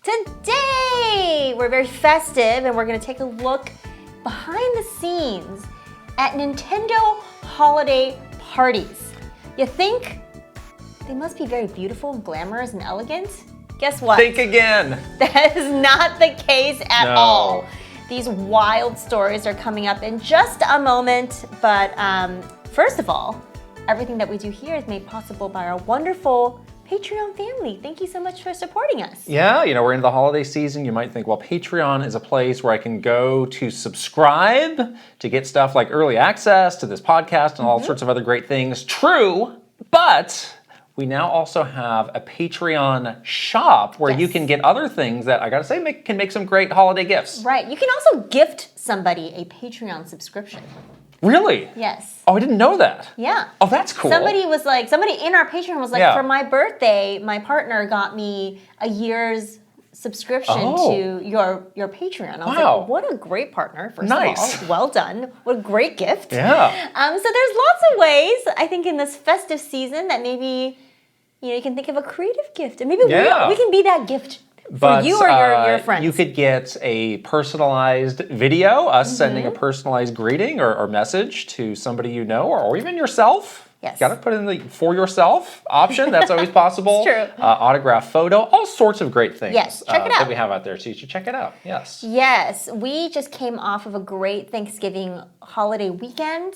Today, we're very festive and we're going to take a look behind the scenes at Nintendo holiday parties. You think they must be very beautiful and glamorous and elegant? Guess what? Think again. That is not the case at No. all. These wild stories are coming up in just a moment, but first of all, everything that we do here is made possible by our wonderful Patreon family. Thank you so much for supporting us. Yeah, we're into the holiday season. You might think, well, Patreon is a place where I can go to subscribe to get stuff like early access to this podcast and all sorts of other great things. True, but we now also have a Patreon shop where you can get other things that, I gotta say, can make some great holiday gifts. Right, you can also gift somebody a Patreon subscription. Really? Yes. Oh, I didn't know that. Yeah. Oh, that's cool. Somebody in our Patreon was like, for my birthday, my partner got me a year's subscription to your Patreon. I was like, what a great partner, first of all. Well done. What a great gift. Yeah. So there's lots of ways, I think, in this festive season that maybe you can think of a creative gift. And maybe we can be that gift for you or your friends. You could get a personalized video, us sending a personalized greeting or message to somebody you know, or even yourself. Yes. Got to put in the for yourself option. That's always possible. It's true. Autograph photo, all sorts of great things. Yes, check it out. That we have out there, so you should check it out. Yes. Yes, we just came off of a great Thanksgiving holiday weekend,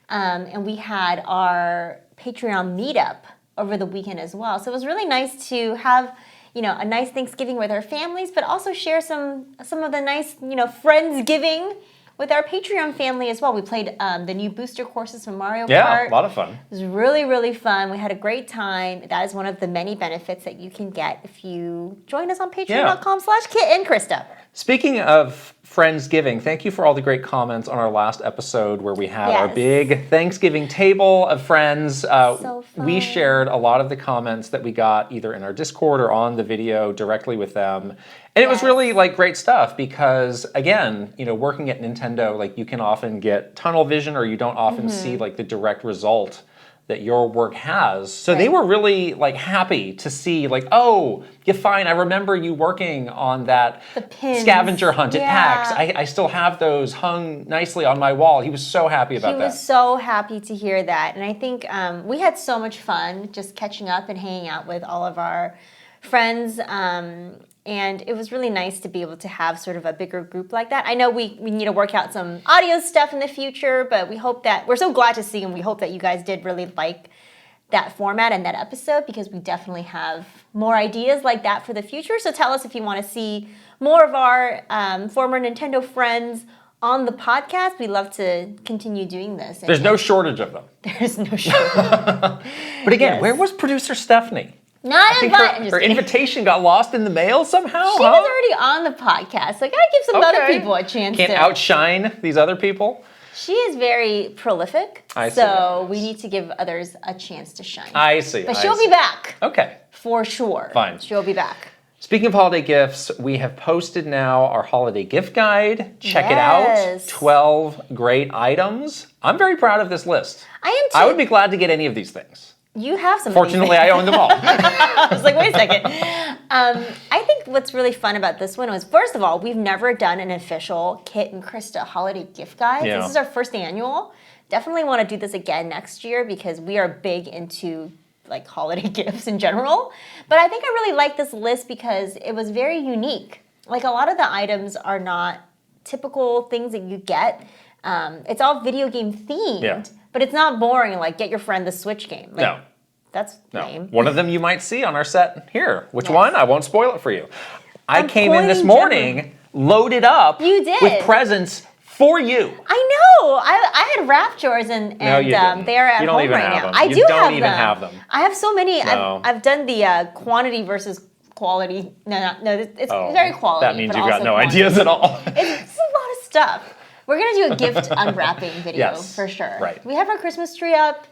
and we had our Patreon meetup over the weekend as well. So it was really nice to have a nice Thanksgiving with our families, but also share some of the nice Friendsgiving with our Patreon family as well. We played the new booster courses from Mario Kart. Yeah, a lot of fun. It was really, really fun. We had a great time. That is one of the many benefits that you can get if you join us on patreon.com/Kit and Krysta. Speaking of Friendsgiving, thank you for all the great comments on our last episode where we had our big Thanksgiving table of friends. So fun. We shared a lot of the comments that we got either in our Discord or on the video directly with them. And it was really great stuff because, again, working at Nintendo, you can often get tunnel vision or you don't often see the direct result that your work has. So they were really happy to see oh, you're fine. I remember you working on that scavenger hunt at PAX. I still have those hung nicely on my wall. He was so happy about that. He was so happy to hear that. And I think we had so much fun just catching up and hanging out with all of our friends. And it was really nice to be able to have sort of a bigger group like that. I know we need to work out some audio stuff in the future, but we hope that, we're so glad to see, and we hope that you guys did really like that format and that episode, because we definitely have more ideas like that for the future. So tell us if you want to see more of our former Nintendo friends on the podcast. We love to continue doing this. There's no shortage of them. There's no shortage. But again, where was producer Stephanie? Not invited. Her invitation got lost in the mail somehow. She was already on the podcast. So I gotta give some other people a chance. Can't outshine these other people. She is very prolific. So we need to give others a chance to shine. I see. But she'll be back. Okay. For sure. Fine. She'll be back. Speaking of holiday gifts, we have posted now our holiday gift guide. Check it out. 12 great items. I'm very proud of this list. I am too. I would be glad to get any of these things. You have some. Fortunately, I own them all. I was like, wait a second. I think what's really fun about this one was, first of all, we've never done an official Kit and Krysta holiday gift guide. Yeah. This is our first annual. Definitely want to do this again next year because we are big into holiday gifts in general. But I think I really like this list because it was very unique. A lot of the items are not typical things that you get. It's all video game themed, but it's not boring get your friend the Switch game. No. That's lame. One of them you might see on our set here. Which one? I won't spoil it for you. I came in this morning loaded up with presents for you. I know. I had wrapped yours and no, you didn't. They're at you don't home even right have now. Them. I you do don't have even them. have them. I have so many. No. I've done the quantity versus quality. No, it's very quality. That means you've got no ideas at all. It's a lot of stuff. We're going to do a gift unwrapping video for sure. Right. We have our Christmas tree up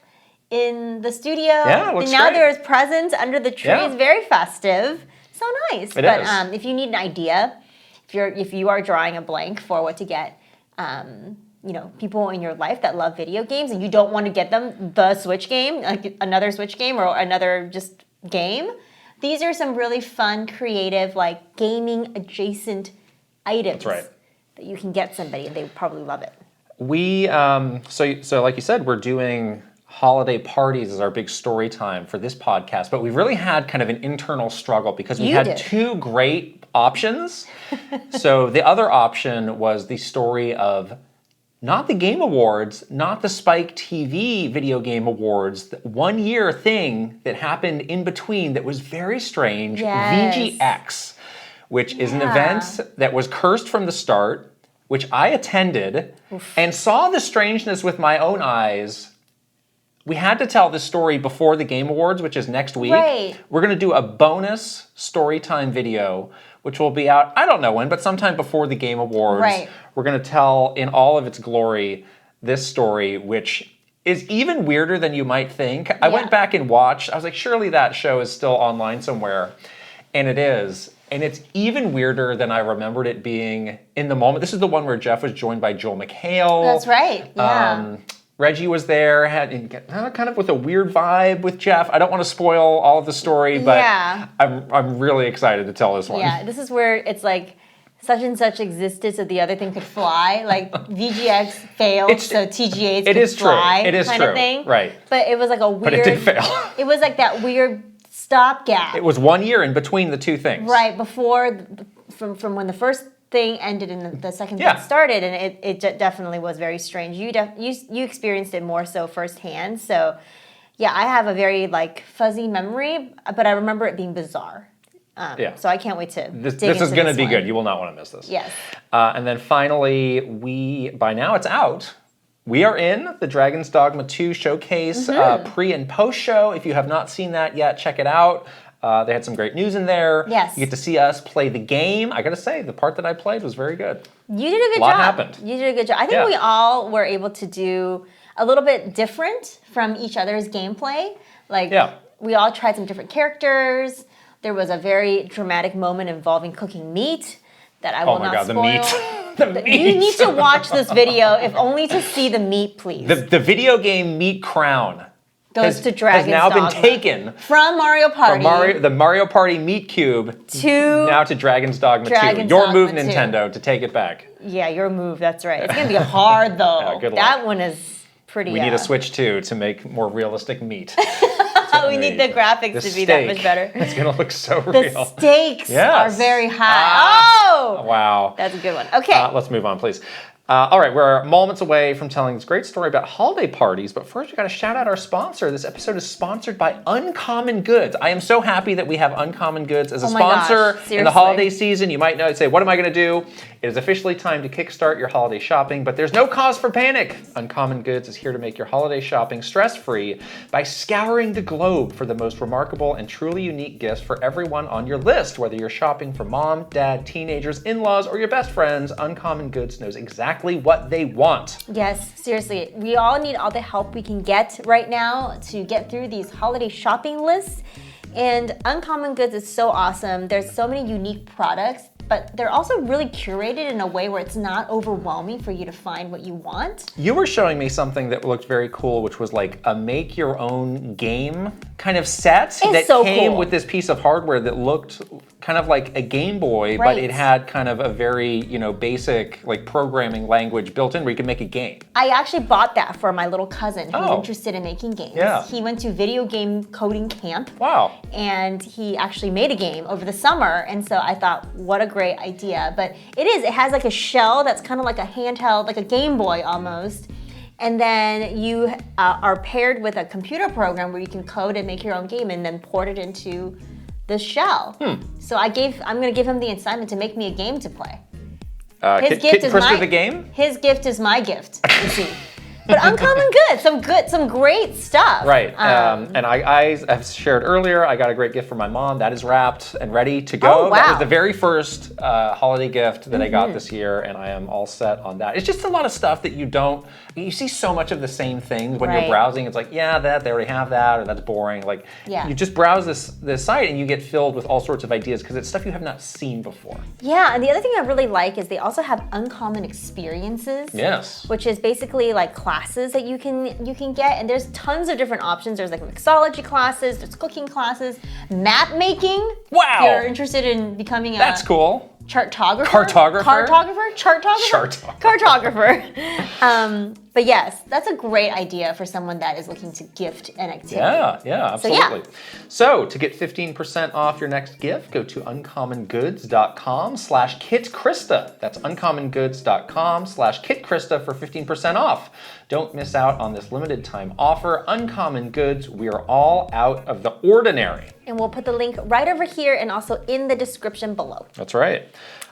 in the studio. Yeah, it looks and now great. there's presents under the tree. Yeah. It's very festive. So nice. It but is. If you need an idea, if you are drawing a blank for what to get, people in your life that love video games and you don't want to get them the Switch game, like another Switch game or another just game, these are some really fun, creative, like gaming adjacent items. That's right. That you can get somebody and they would probably love it. We, so like you said, we're doing holiday parties as our big story time for this podcast, but we've really had kind of an internal struggle because we had two great options. So the other option was the story of not the Game Awards, not the Spike TV Video Game Awards, the 1 year thing that happened in between that was very strange, VGX, which is an event that was cursed from the start, which I attended and saw the strangeness with my own eyes. We had to tell this story before the Game Awards, which is next week. Right. We're going to do a bonus story time video, which will be out, I don't know when, but sometime before the Game Awards. Right. We're going to tell in all of its glory this story, which is even weirder than you might think. I went back and watched. I was like, surely that show is still online somewhere. And it is. And it's even weirder than I remembered it being in the moment. This is the one where Jeff was joined by Joel McHale. That's right. Yeah. Reggie was there, kind of with a weird vibe with Jeff. I don't want to spoil all of the story, but I'm really excited to tell this one. Yeah, this is where it's like such and such existed so the other thing could fly. Like VGX failed so TGH could fly. It is kind true. of thing. Right. But it was like a weird... But it did fail. It was like that weird stopgap. It was 1 year in between the two things. Right, before, from when the first thing ended and the second thing started, and it definitely was very strange. You experienced it more so firsthand, so yeah, I have a very like fuzzy memory, but I remember it being bizarre. So I can't wait to This dig is going to be one. good. You will not want to miss this. Yes. And then finally, by now it's out. We are in the Dragon's Dogma 2 showcase pre and post show. If you have not seen that yet, check it out. They had some great news in there. Yes. You get to see us play the game. I got to say, the part that I played was very good. You did a good job. A lot happened. You did a good job. I think we all were able to do a little bit different from each other's gameplay. Like, we all tried some different characters. There was a very dramatic moment involving cooking meat that I will not spoil. Oh my God, the meat. You need to watch this video, if only to see the meat, please. The video game meat crown goes to Dragon's Dogma. Has now been taken from Mario Party. From the Mario Party meat cube to now to Dragon's Dogma 2. Your move, Nintendo, to take it back. Yeah, your move. That's right. It's gonna be hard though. Yeah, good luck. That one is pretty. We need a Switch 2 to make more realistic meat. We need the graphics to be that much better. It's gonna look so the real. The stakes are very high. Wow. That's a good one. Okay. Let's move on, please. All right, we're moments away from telling this great story about holiday parties, but first we got to shout out our sponsor. This episode is sponsored by Uncommon Goods. I am so happy that we have Uncommon Goods as a sponsor in the holiday season. You might say, what am I going to do? It is officially time to kickstart your holiday shopping, but there's no cause for panic. Uncommon Goods is here to make your holiday shopping stress-free by scouring the globe for the most remarkable and truly unique gifts for everyone on your list. Whether you're shopping for mom, dad, teenagers, in-laws, or your best friends, Uncommon Goods knows exactly what they want. Yes, seriously. We all need all the help we can get right now to get through these holiday shopping lists. And Uncommon Goods is so awesome. There's so many unique products, but they're also really curated in a way where it's not overwhelming for you to find what you want. You were showing me something that looked very cool, which was like a make your own game kind of set that came with this piece of hardware that looked kind of like a Game Boy, but it had kind of a very, basic like programming language built in where you could make a game. I actually bought that for my little cousin who's interested in making games. Yeah. He went to video game coding camp. Wow. And he actually made a game over the summer. And so I thought, what a great idea. But it has like a shell that's kind of like a handheld, like a Game Boy almost. And then you are paired with a computer program where you can code and make your own game and then port it into the shell. So I'm going to give him the assignment to make me a game to play. His gift is Krysta the game? His gift is my gift, you see. But Uncommon Good, some great stuff. Right, and I have shared earlier, I got a great gift for my mom. That is wrapped and ready to go. Oh, wow. That was the very first holiday gift that I got this year, and I am all set on that. It's just a lot of stuff that you see so much of the same things when you're browsing. It's like, they already have that, or that's boring. Like, you just browse this site and you get filled with all sorts of ideas because it's stuff you have not seen before. Yeah, and the other thing I really like is they also have uncommon experiences. Yes. Which is basically like classes that you can get, and there's tons of different options. There's like mixology classes, there's cooking classes, map making. Wow. If you're interested in becoming That's cool. Chartographer? Cartographer? Cartographer. But yes, that's a great idea for someone that is looking to gift an activity. Yeah, absolutely. So to get 15% off your next gift, go to uncommongoods.com/KitKrysta. That's uncommongoods.com/KitKrysta for 15% off. Don't miss out on this limited time offer. Uncommon Goods, we are all out of the ordinary. And we'll put the link right over here and also in the description below. That's right.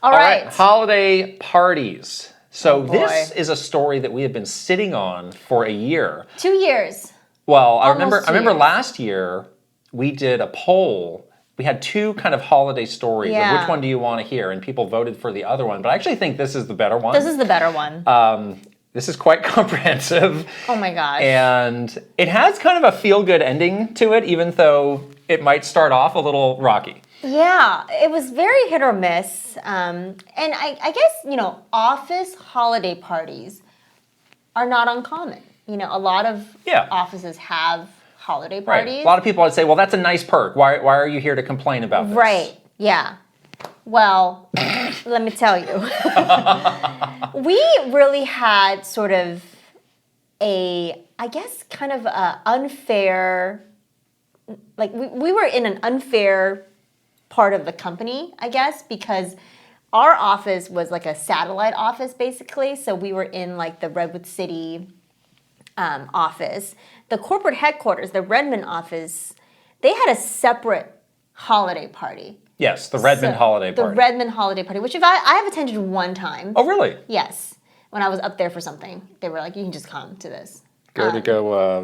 All right. Holiday parties. So Oh, boy. this is a story that we have been sitting on for a year. 2 years. Well, I Almost 2 remember years. last year we did a poll. We had two kind of holiday stories of Yeah. which one do you want to hear, and people voted for the other one. But I actually think this is the better one. This is the better one. This is quite comprehensive. Oh my gosh. And it has kind of a feel-good ending to it, even though it might start off a little rocky. Yeah, it was very hit or miss. And I guess, office holiday parties are not uncommon. A lot of offices have holiday parties. Right. A lot of people would say, well, that's a nice perk. Why are you here to complain about this? Right, yeah. Well, let me tell you. We really had sort of kind of a unfair, like we were in an unfair part of the company, I guess, because our office was like a satellite office, basically. So we were in like the Redwood City office. The corporate headquarters, the Redmond office, they had a separate holiday party. Yes, the Redmond holiday party. The Redmond holiday party, which I have attended one time. Oh, really? Yes. When I was up there for something, they were like, you can just come to this. Go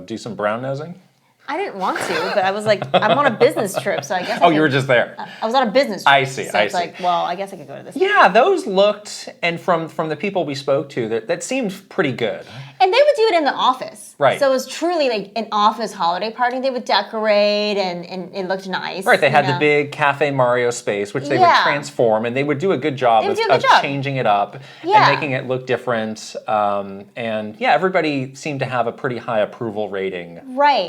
do some brown nosing? I didn't want to, but I was like, I'm on a business trip, so I guess Oh, you were just there. I was on a business trip. I see, So it's like, well, I guess I could go to this. Yeah, those looked, and from the people we spoke to, that seemed pretty good. And they would do it in the office. Right. So it was truly like an office holiday party. They would decorate and it looked nice. Right, they had the big Cafe Mario space, which they would transform, and they would do a good job of changing it up and making it look different. And yeah, everybody seemed to have a pretty high approval rating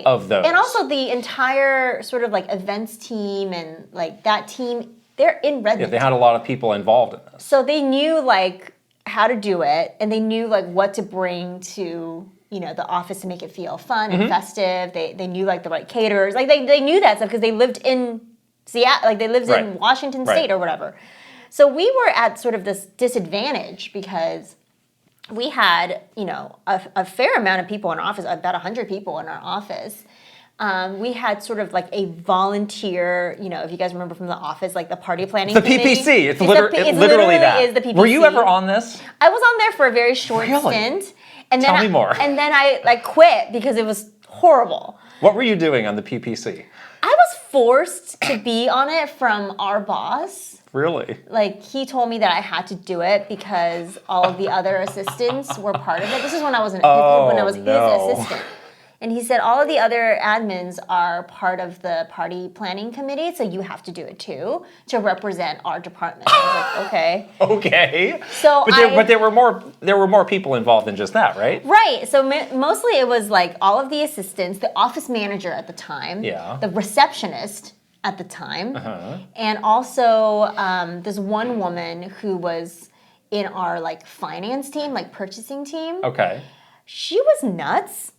of those. And also the entire sort of like events team and like that team, they're in Redmond. Yeah, they had a lot of people involved in this. So they knew like how to do it, and they knew like what to bring to the office to make it feel fun and festive. They knew like the right caterers, like they knew that stuff because they lived in Seattle, like they lived in Washington State or whatever. So we were at sort of this disadvantage because we had a fair amount of people in our office, about 100 people in our office. We had sort of like a volunteer, if you guys remember from The Office, like the party planning committee. PPC. It's literally that. Is the PPC. Were you ever on this? I was on there for a very short stint. And then Tell me more. And then I like quit because it was horrible. What were you doing on the PPC? I was forced to be on it from our boss. Really? Like, he told me that I had to do it because all of the other assistants were part of it. This is when I was his assistant. And he said, all of the other admins are part of the party planning committee, so you have to do it too, to represent our department. I was like, okay. Okay. So but there were more people involved than just that, right? Right. So mostly it was like all of the assistants, the office manager at the time, the receptionist at the time, and also this one woman who was in our like finance team, like purchasing team. Okay. She was nuts,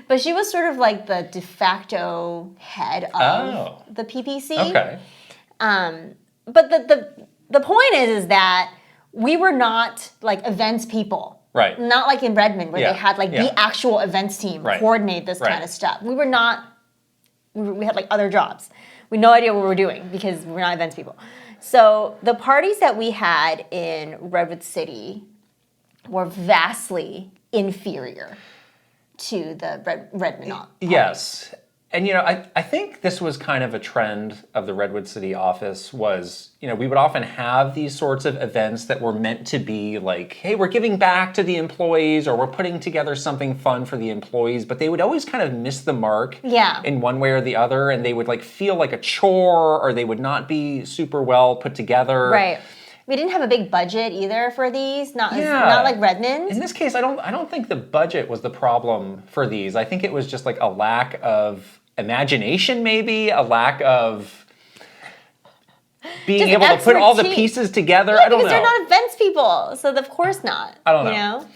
but she was sort of like the de facto head of the PPC. Okay. But the point is that we were not like events people. Right. Not like in Redmond where they had like the actual events team coordinate this kind of stuff. We were not, we had like other jobs. We had no idea what we were doing because we're not events people. So the parties that we had in Redwood City were vastly inferior to the Redmond party. Yes. And, I think this was kind of a trend of the Redwood City office was, we would often have these sorts of events that were meant to be like, hey, we're giving back to the employees or we're putting together something fun for the employees, but they would always kind of miss the mark in one way or the other, and they would like feel like a chore or they would not be super well put together. Right. We didn't have a big budget either for these. Not Yeah. not like Redmond. In this case, I don't think the budget was the problem for these. I think it was just like a lack of imagination, maybe, a lack of being Just able to put all the expertise. pieces together. Yeah, I don't know. because they're not events people, so of course not. I don't know. You know?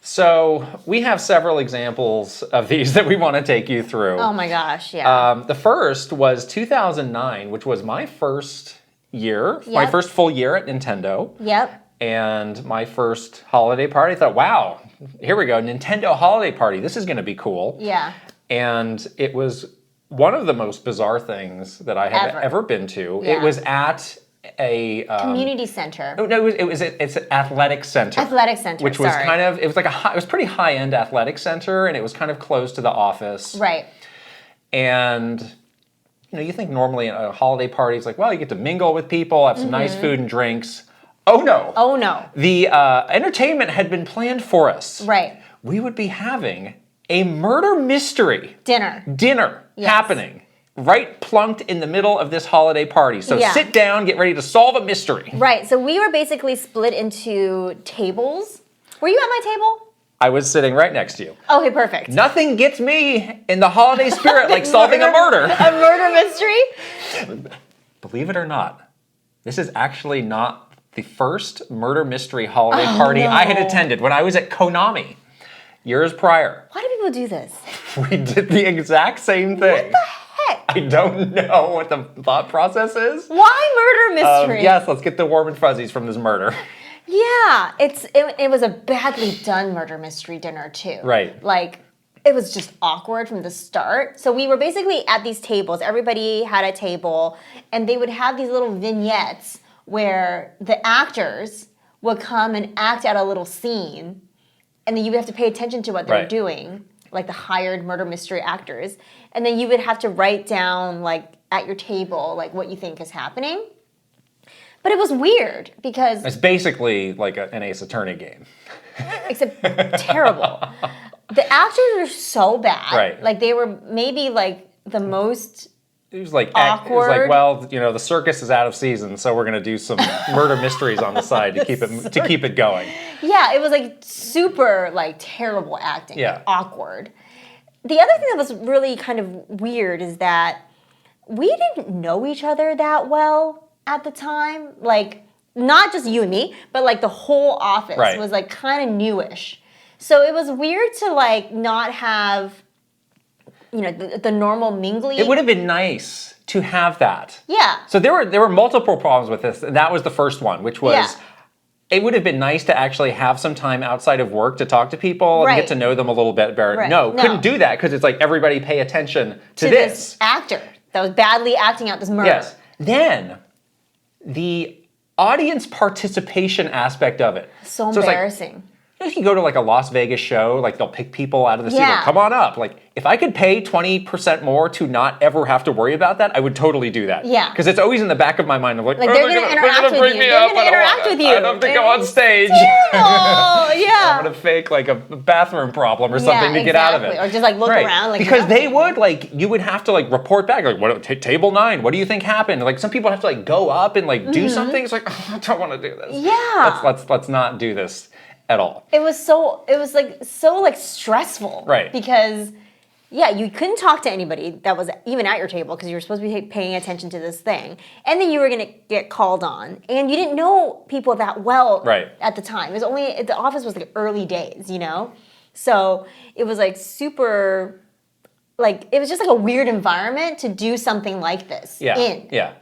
So we have several examples of these that we want to take you through. Oh my gosh, yeah. The first was 2009, which was my first year, my Yep. first full year at Nintendo. Yep. And my first holiday party. I thought, wow, here we go, Nintendo holiday party. This is going to be cool. Yeah. And it was one of the most bizarre things that I have ever been to. Yeah. It was at a Community center. no, it's an athletic center. Athletic center. Which was sorry. kind of, it was like it was pretty high end athletic center, and it was kind of close to the office. Right. And you think normally a holiday party is like, well, you get to mingle with people, have some nice food and drinks. Oh no. Oh no. The entertainment had been planned for us. Right. We would be having a murder mystery Dinner. Yes. happening right plunked in the middle of this holiday party. So Yeah. sit down, get ready to solve a mystery. Right. So we were basically split into tables. Were you at my table? I was sitting right next to you. Okay, perfect. Nothing gets me in the holiday spirit like solving a murder. A murder mystery? Believe it or not, this is actually not the first murder mystery holiday party I had no. attended when I was at Konami years prior. Why do people do this? We did the exact same thing. What the heck? I don't know what the thought process is. Why murder mystery? Yes, let's get the warm and fuzzies from this murder. Yeah, it was a badly done murder mystery dinner too. Right. Like it was just awkward from the start. So we were basically at these tables. Everybody had a table, and they would have these little vignettes where the actors would come and act out a little scene, and then you would have to pay attention to what they're Right. doing, like the hired murder mystery actors, and then you would have to write down like at your table like what you think is happening. But it was weird because It's basically like an Ace Attorney game. except terrible. The actors are so bad. Right. Like they were maybe like the most It was like It was Awkward. like, well, the circus is out of season, so we're gonna do some murder mysteries on the side to keep it going. yeah, it was like super like terrible acting. Yeah. Like, awkward. The other thing that was really kind of weird is that we didn't know each other that well at the time. Like not just you and me, but like the whole office Right. was like kind of newish. So it was weird to like not have the normal mingling. It would have been nice to have that. Yeah. So there were multiple problems with this, and that was the first one, which was Yeah. it would have been nice to actually have some time outside of work to talk to people and Right. get to know them a little bit better. Right. No, No. couldn't do that because it's like everybody pay attention to this this. actor that was badly acting out this murder. Yes. Then the audience participation aspect of it. So it's like, embarrassing. if you go to like a Las Vegas show, like they'll pick people out of the seat, like, Yeah. come on up. Like if I could pay 20% more to not ever have to worry about that, I would totally do that. Yeah. Because it's always in the back of my mind of like, Like, oh, they're gonna interact with bring you. me They're up. gonna I don't interact want- with you. I have to go on stage. Oh, yeah. I'm gonna fake like a bathroom problem or something to get out of it. exactly. Or just like look around. Like, because they nothing. would like you would have to like report back like what table 9. What do you think happened? Like some people have to like go up and like do something. It's like I don't want to do this. Mm-hmm. Yeah. Let's not do this at all. It was so stressful. Right. Because yeah, you couldn't talk to anybody that was even at your table because you were supposed to be paying attention to this thing. And then you were going to get called on. And you didn't know people that well Right. at the time. It was only, the office was like early days, So it was like super, like, it was just like a weird environment to do something like this in. Yeah.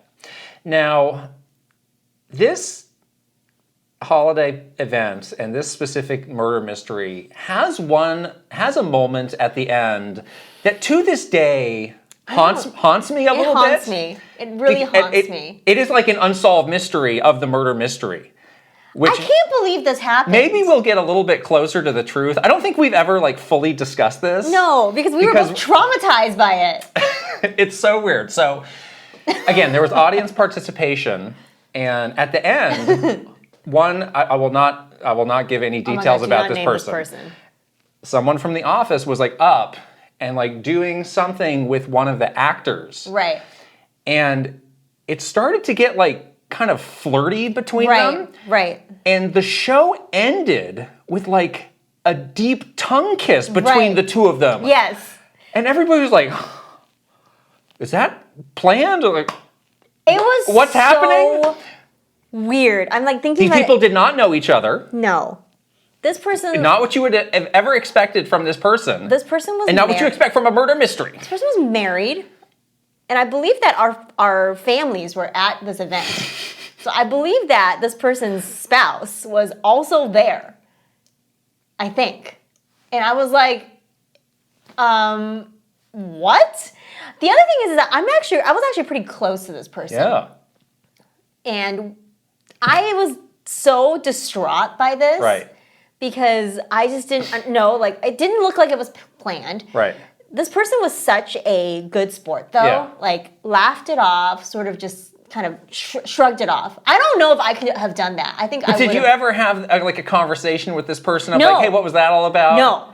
Now, this holiday event and this specific murder mystery has a moment at the end that to this day haunts me a little bit. It haunts me. It really haunts me. It is like an unsolved mystery of the murder mystery. Which I can't believe this happened. maybe we'll get a little bit closer to the truth. I don't think we've ever like fully discussed this. No, because we were both traumatized by it. It's so weird. So again, there was audience participation, and at the end, I will not give any details Oh my about God, do not this name person. Someone from the office was like up and like doing something with one of the actors. Right. And it started to get like kind of flirty between Right, them. right. And the show ended with like a deep tongue kiss between Right. the two of them. Yes. And everybody was like, is that planned? Or like, It was what's happening? Weird. I'm like thinking These about people did not know each other. No. This person Not what you would have ever expected from this person. This person was and not what you married. expect from a murder mystery. This person was married. And I believe that our families were at this event. So I believe that this person's spouse was also there. I think. And I was like, what? The other thing is that I was actually pretty close to this person. Yeah. And I was so distraught by this. Right. Because I just didn't know, like, it didn't look like it was planned. Right. This person was such a good sport, though. Yeah. Like, laughed it off, sort of just kind of shrugged it off. I don't know if I could have done that. I think I would. Did you ever have like a conversation with this person of No. like, hey, what was that all about? No.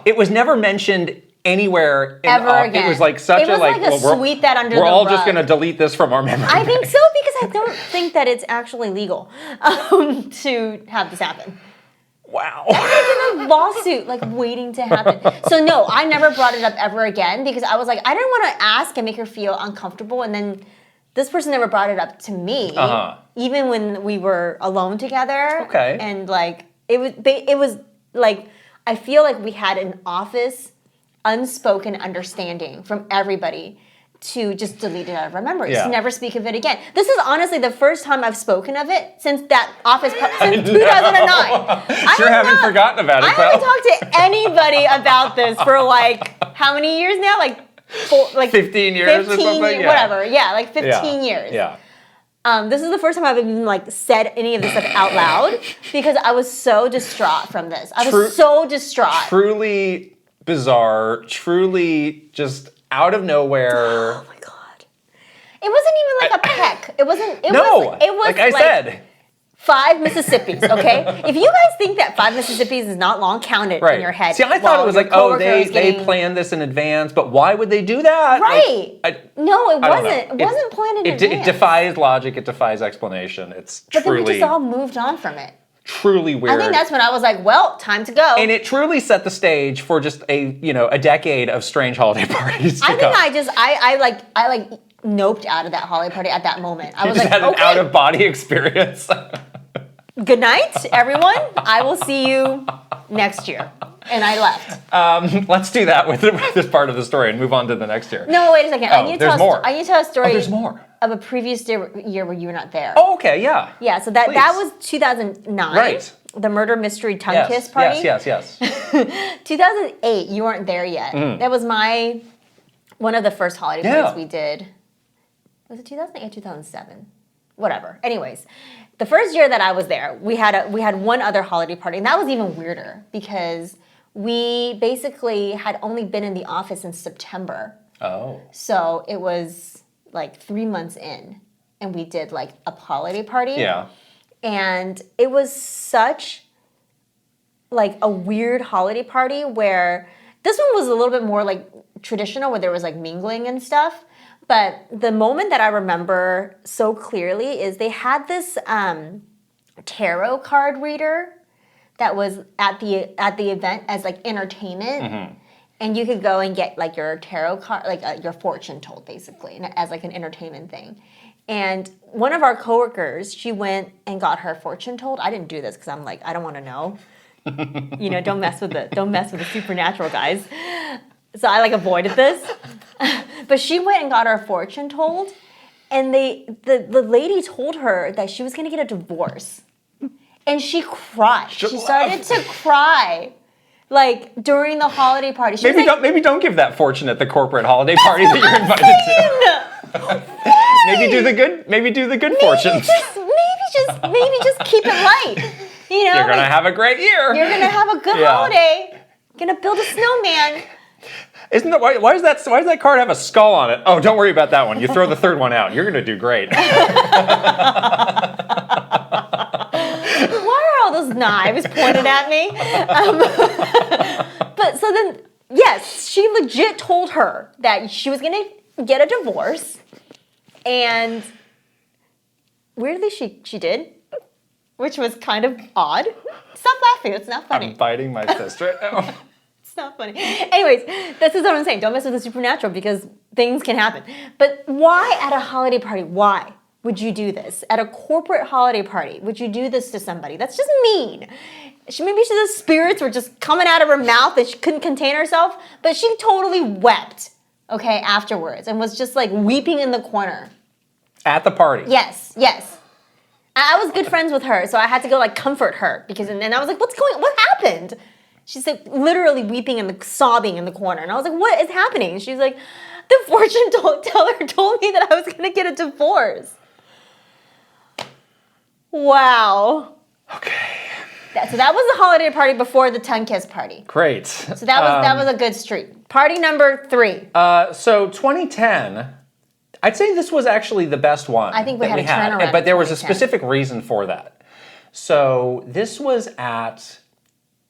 It was never mentioned anywhere in Ever again. It was like such It was like a we're- sweep that under we're the all just rug. going to delete this from our memory. I think so, because I don't think that it's actually legal to have this happen. Wow. A lawsuit like waiting to happen. So no, I never brought it up ever again because I was like, I didn't want to ask and make her feel uncomfortable. And then this person never brought it up to me, even when we were alone together. Okay. And like it was like I feel like we had an office unspoken understanding from everybody to just delete it out of our memories, Yeah. to never speak of it again. This is honestly the first time I've spoken of it since that office, since 2009. Sure haven't forgotten about it, I haven't talked to anybody about this for like, how many years now? Like 15 years or something? Yeah. Whatever, yeah, like 15 years. Yeah. This is the first time I've even like said any of this stuff out loud because I was so distraught from this. I was so distraught. Truly bizarre, truly just out of nowhere. Oh my god! It wasn't even like a peck. It wasn't. It No, was. It was like I said. 5 Mississippis. Okay, if you guys think that 5 Mississippis is not long, count it in your head. See, I thought while it was your like, oh, coworker they is getting- planned this in advance, but why would they do that? Right. No, it I don't know. wasn't. It wasn't planned in It advance. defies logic. It defies explanation. It's But then we truly, just all moved on from it. truly weird. I think that's when I was like, well, time to go. And it truly set the stage for just a decade of strange holiday parties. I think I like noped out of that holiday party at that moment. I was just like, had an okay, out of body experience. good night, everyone. I will see you next year. And I left. Let's do that with this part of the story and move on to the next year. No, wait a second. I need to there's tell more. I need to tell a story There's more. of a previous year where you were not there. Oh, okay, yeah. Yeah, so that Please. was 2009. Right. The murder mystery tongue kiss party. Yes. 2008, you weren't there yet. That was one of the first holiday parties we did. Was it 2008 or 2007? Whatever. Anyways, the first year that I was there, we had one other holiday party, and that was even weirder because we basically had only been in the office in September. Oh. So it was like 3 months in, and we did like a holiday party. Yeah. And it was such like a weird holiday party where this one was a little bit more like traditional where there was like mingling and stuff. But the moment that I remember so clearly is they had this tarot card reader that was at the event as like entertainment. And you could go and get like your tarot card, like your fortune told basically as like an entertainment thing. And one of our coworkers, she went and got her fortune told. I didn't do this because I'm like, I don't want to know. Don't mess with the supernatural guys. So I like avoided this. But she went and got her fortune told, and the lady told her that she was gonna get a divorce. And she cried. She started to cry. Like during the holiday party. She was like, Maybe don't give that fortune at the corporate holiday party that you're invited to. Maybe do the good fortunes. Maybe just keep it light. You know, You're gonna have a great year. You're gonna have a good holiday. Gonna build a snowman. Isn't that why does that card have a skull on it? Oh, don't worry about that one. You throw the third one out. You're gonna do great. Why are all those knives pointed at me? But so then, yes, she legit told her that she was gonna get a divorce, and weirdly, she did, which was kind of odd. Stop laughing. It's not funny. I'm biting my fist right now. It's not funny. Anyways, this is what I'm saying. Don't mess with the supernatural because things can happen. But why at a holiday party? Why would you do this? At a corporate holiday party, would you do this to somebody? That's just mean. Maybe the spirits were just coming out of her mouth and she couldn't contain herself, but she totally wept, okay, afterwards and was just like weeping in the corner. At the party? Yes. I was good friends with her, so I had to go like comfort her because, and I was like, what happened? She's like literally weeping and sobbing in the corner. And I was like, what is happening? And she's like, the fortune teller told me that I was going to get a divorce. Wow. Okay. So that was the holiday party before the tongue kiss party. Great. So that was a good streak. Party number 3. So 2010, I'd say this was actually the best one. I think we had a turnaround. But there was a specific reason for that. So this was at,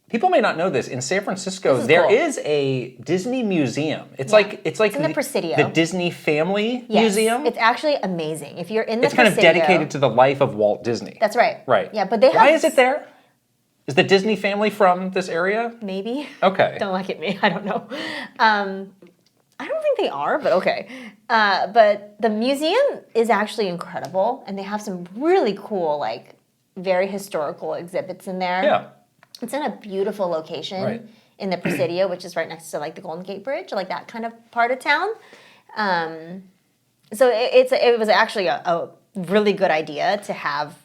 people may not know this, in San Francisco there is a Disney museum. It's like in the Presidio. The Disney Family Museum. It's actually amazing. If you're in the Presidio, kind of dedicated to the life of Walt Disney. That's right. Right. Yeah, but they have. Why is it there? Is the Disney family from this area? Maybe. Okay. Don't look at me. I don't know. I don't think they are, but okay. But the museum is actually incredible, and they have some really cool, like, very historical exhibits in there. Yeah. It's in a beautiful location in the Presidio, which is right next to, like, the Golden Gate Bridge, like that kind of part of town. So it was actually a really good idea to have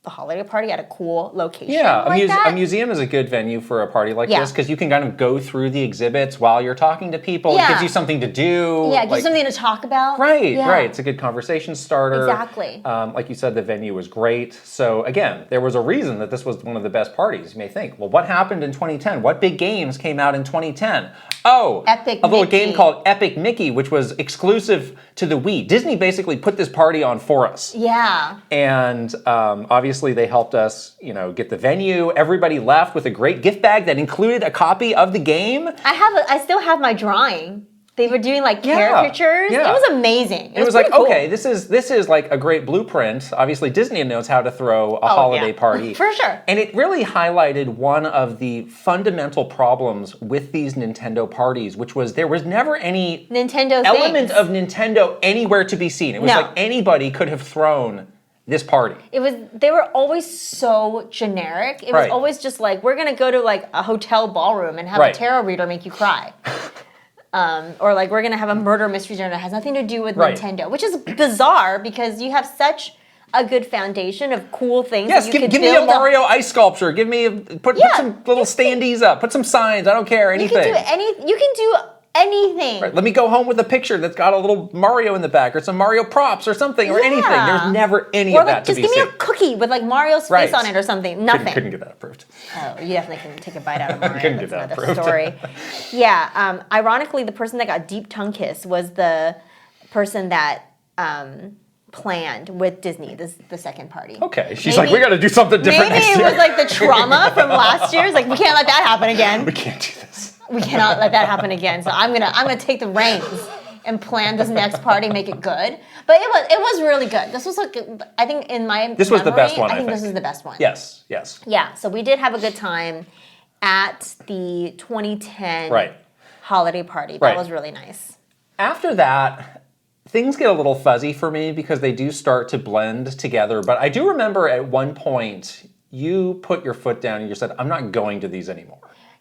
a holiday party at a cool location. Yeah, a museum is a good venue for a party like this because you can kind of go through the exhibits while you're talking to people. It gives you something to do. Yeah, it gives you something to talk about. Right. It's a good conversation starter. Exactly. Like you said, the venue was great. So again, there was a reason that this was one of the best parties. You may think, well, what happened in 2010? What big games came out in 2010? Oh, Epic a little Mickey. game called Epic Mickey, which was exclusive to the Wii. Disney basically put this party on for us. Yeah. And obviously they helped us, get the venue. Everybody left with a great gift bag that included a copy of the game. I still have my drawing. They were doing like caricatures. Yeah. It was amazing. It was like, cool. Okay, this is like a great blueprint. Obviously, Disney knows how to throw a holiday party. For sure. And it really highlighted one of the fundamental problems with these Nintendo parties, which was there was never any element of Nintendo anywhere to be seen. It was like anybody could have thrown this party. They were always so generic. It was always just like, we're gonna go to like a hotel ballroom and have a tarot reader make you cry. Or like we're gonna have a murder mystery dinner that has nothing to do with Nintendo, which is bizarre because you have such a good foundation of cool things. Yes, give me a Mario ice sculpture. Give me put some little standees up. Put some signs. I don't care anything. You can do anything. Right, let me go home with a picture that's got a little Mario in the back or some Mario props or something or anything. There's never any of that to be seen. Just give me a cookie with like Mario's face on it or something. Nothing. Couldn't get that approved. Oh, you definitely couldn't take a bite out of Mario. Couldn't get that approved. Story. Yeah. Ironically, the person that got deep tongue kiss was the person that planned with Disney the second party. Okay, she's like, we got to do something different next year. Maybe it was like the trauma from last year. It's like, we can't let that happen again. We can't do this. We cannot let that happen again. So I'm gonna take the reins and plan this next party, make it good. But it was really good. This was like, I think in my this was the best one. I think this is the best one. Yes. Yeah. So we did have a good time at the 2010 holiday party. That was really nice. After that, things get a little fuzzy for me because they do start to blend together. But I do remember at one point you put your foot down and you said, I'm not going to these anymore.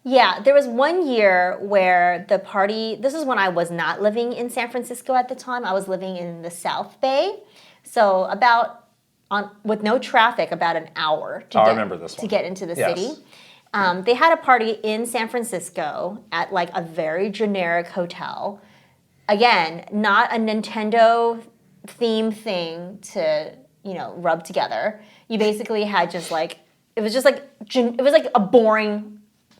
Yeah, there was one year where the party, this is when I was not living in San Francisco at the time. I was living in the South Bay. So with no traffic, about an hour to get into the city. They had a party in San Francisco at like a very generic hotel. Again, not a Nintendo theme thing to, rub together. You basically had just like, it was like a boring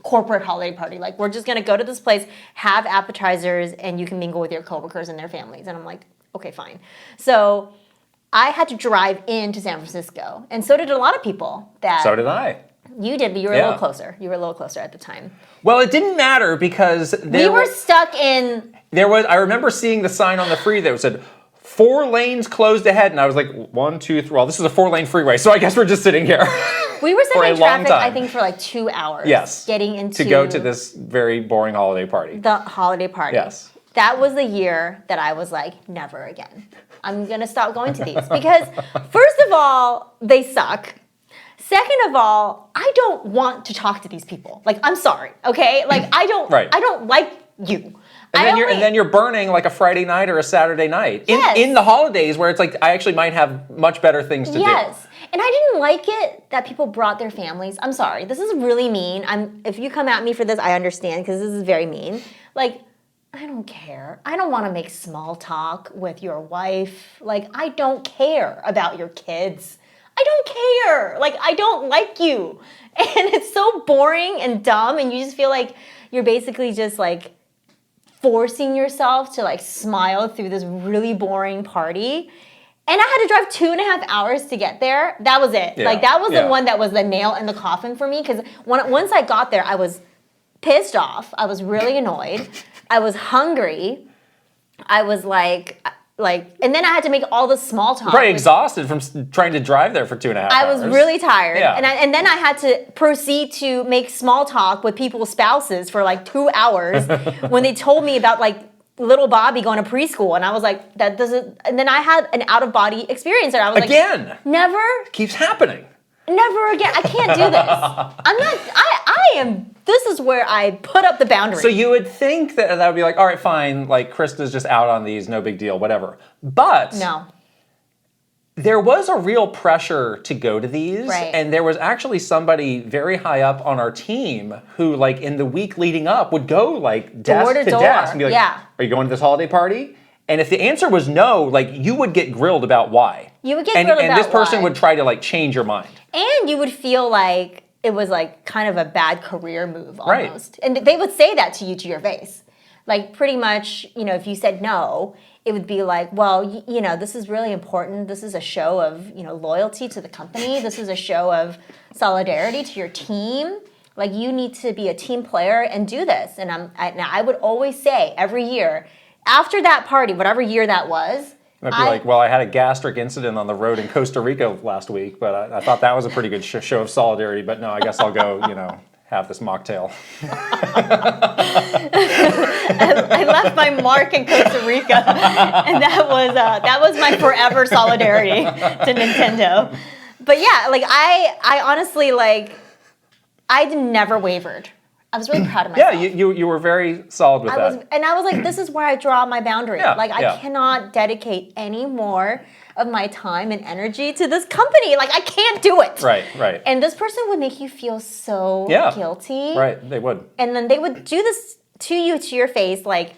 corporate holiday party. Like, we're just gonna go to this place, have appetizers, and you can mingle with your coworkers and their families. And I'm like, okay, fine. So I had to drive into San Francisco, and so did a lot of people. So did I. You did, but you were a little closer. You were a little closer at the time. Well, it didn't matter because we were stuck in. I remember seeing the sign on the freeway that said 4 lanes closed ahead, and I was like, 1, 2, 3. Well, this is a 4-lane freeway, so I guess we're just sitting here. We were for sitting a in long traffic, I time. think, for like 2 hours. Yes. Getting into to go to this very boring holiday party. the holiday party. Yes. That was the year that I was like, never again. I'm going to stop going to these. Because, first of all, they suck. Second of all, I don't want to talk to these people. Like, I'm sorry, okay? Like, I don't like you. And then you're burning like a Friday night or a Saturday night. Yes. In the holidays where it's like, I actually might have much better things to do. Yes. And I didn't like it that people brought their families. I'm sorry. This is really mean. If you come at me for this, I understand because this is very mean. Like, I don't care. I don't want to make small talk with your wife. Like, I don't care about your kids. I don't care. Like, I don't like you. And it's so boring and dumb, and you just feel like you're basically just like forcing yourself to like smile through this really boring party. And I had to drive 2.5 hours to get there. That was it. Yeah, like, that was the one that was the nail in the coffin for me, because once I got there, I was pissed off. I was really annoyed. I was hungry. I was like, and then I had to make all the small talk. Probably exhausted from trying to drive there for 2.5 hours. I was really tired. Yeah. And then I had to proceed to make small talk with people's spouses for like 2 hours when they told me about like little Bobby going to preschool. And I was like, that doesn't, and then I had an out of body experience. And I was like, never. Keeps happening. Never again. I can't do this. This is where I put up the boundary. So you would think that would be like, all right, fine, like Krysta's just out on these, no big deal, whatever. But no. There was a real pressure to go to these, right. And there was actually somebody very high up on our team who, like, in the week leading up would go, like, desk to desk and be like, are you going to this holiday party? And if the answer was no, like, you would get grilled about why. You would get grilled about why. And this person would try to, like, change your mind. And you would feel like it was, like, kind of a bad career move almost. Right. And they would say that to you to your face. Like, pretty much, you know, if you said no, it would be like, well, you know, this is really important. This is a show of, you know, loyalty to the company. This is a show of solidarity to your team. Like, you need to be a team player and do this. And I would always say every year, after that party, whatever year that was, I'd be like, well, I had a gastric incident on the road in Costa Rica last week, but I thought that was a pretty good show of solidarity. But no, I guess I'll go, you know, have this mocktail. I left my mark in Costa Rica, and that was my forever solidarity to Nintendo. But yeah, like I honestly, like, I never wavered. I was really proud of myself. Yeah, you were very solid with that. And I was like, this is where I draw my boundary. Yeah, like, I cannot dedicate any more of my time and energy to this company. Like, I can't do it. Right, right. And this person would make you feel so guilty. Right, they would. And then they would do this to you, to your face, like,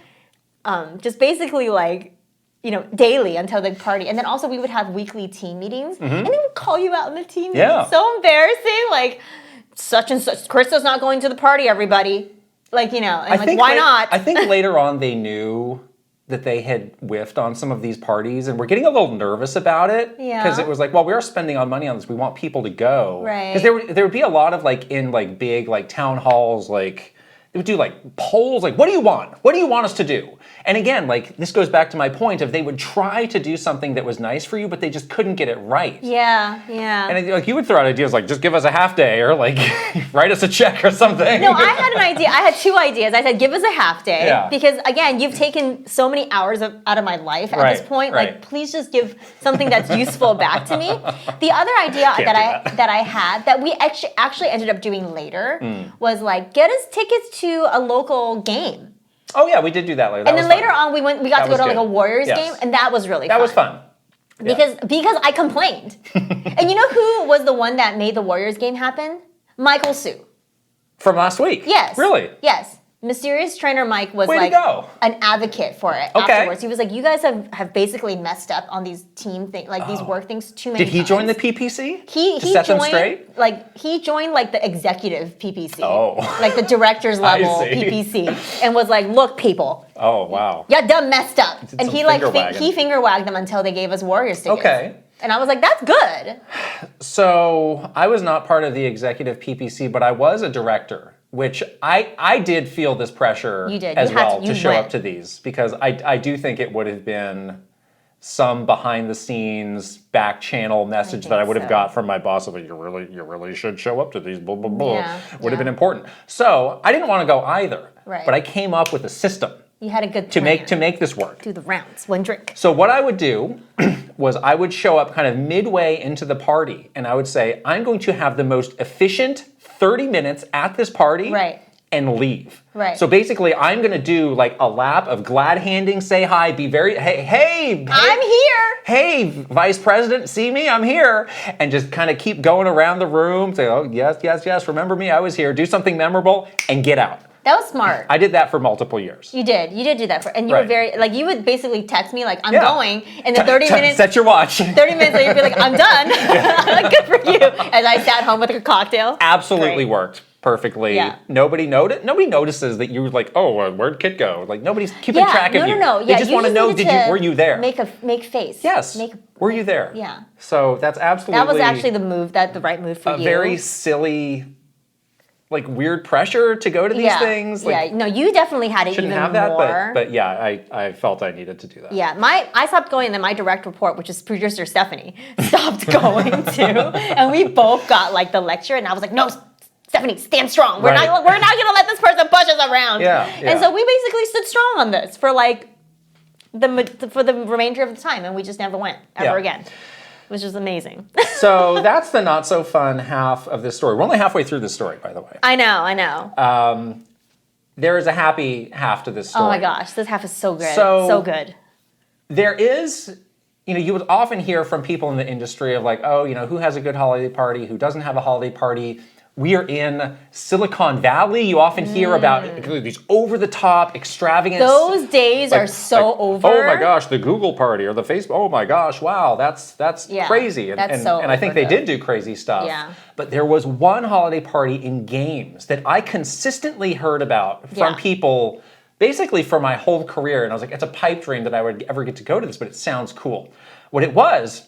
just basically, like, you know, daily until the party. And then also we would have weekly team meetings. Mm-hmm. And they would call you out in the team meetings. Yeah. So embarrassing. Like, such and such, Krysta's not going to the party, everybody. Like, you know, and like, why not? I think later on they knew that they had whiffed on some of these parties and were getting a little nervous about it. Yeah. Because it was like, well, we are spending on money on this. We want people to go. Right. Because there would be a lot of, like, in, like, big, like, town halls, like, they would do, like, polls, like, what do you want? What do you want us to do? And again, like, this goes back to my point of they would try to do something that was nice for you, but they just couldn't get it right. Yeah, yeah. And like, you would throw out ideas like, just give us a half day, or like, write us a check or something. No, I had an idea. I had 2 ideas. I said, give us a half day. Yeah. Because, again, you've taken so many hours out of my life at this point. Right. Like, please just give something that's useful back to me. The other idea that I had, that we actually ended up doing later, was like, get us tickets to a local game. Oh yeah, we did do that later. And then later on, we got to go to like a Warriors game, and that was really fun. That was fun. Because I complained. And you know who was the one that made the Warriors game happen? Michael Sue. From last week? Yes. Really? Yes. Mysterious Trainer Mike was Way like to go. an advocate for it afterwards. He was like, you guys have basically messed up on these team things, like these work things too many times. Did he join the PPC? He set joined, them straight? Like, he joined like the executive PPC. Oh. Like the director's level I see. PPC. And was like, look, people. Oh, wow. You done messed up. And he like he finger wagged them until they gave us Warriors tickets. Okay. And I was like, that's good. So I was not part of the executive PPC, but I was a director, which I did feel this pressure You did. as You had well to show went. up to these, because I do think it would have been some behind the scenes back channel message that I would have got from my boss of like, you really should show up to these, blah, blah, blah, would have been important. So I didn't want to go either, but I came up with a system. You had a good plan. To make this work. Do the rounds, one drink. So what I would do was I would show up kind of midway into the party and I would say, I'm going to have the most efficient 30 minutes at this party. And leave. So basically, I'm gonna do like a lap of glad handing, say hi, be very, hey, I'm here. Hey, Vice President, see me? I'm here, and just kind of keep going around the room. Say, oh yes, remember me? I was here. Do something memorable and get out. That was smart. I did that for multiple years. You did do that and you were very like you would basically text me like I'm going, and then 30 minutes. Set your watch. 30 minutes later, you'd be like I'm done. Good for you. As I sat home with a cocktail. Absolutely worked perfectly. Nobody notices that you were like, oh, where'd Kit go? Like nobody's keeping track of you. No. They just want to know, were you there? Make face. Yes. Were you there? Yeah. So that's absolutely. That was actually the right move for you. A very silly, like weird pressure to go to these things. Like, no, you definitely had it shouldn't even have that, more. But yeah, I felt I needed to do that. Yeah, I stopped going, and then my direct report, which is producer Stephanie, stopped going too, and we both got like the lecture, and I was like, no, Stephanie, stand strong. We're not gonna let this person push us around. And so we basically stood strong on this for like for the remainder of the time, and we just never went ever again, which was amazing. So that's the not so fun half of this story. We're only halfway through this story, by the way. I know. There is a happy half to this story. Oh my gosh, this half is so good. So good. There is, you would often hear from people in the industry of like, oh, who has a good holiday party, who doesn't have a holiday party. We are in Silicon Valley. You often hear about these over-the-top, extravagant. Those days are so over. Oh my gosh, the Google party or the Facebook. Oh my gosh, wow, that's crazy. And I think they did do crazy stuff. Yeah. But there was one holiday party in games that I consistently heard about from people basically for my whole career. And I was like, it's a pipe dream that I would ever get to go to this, but it sounds cool. What it was,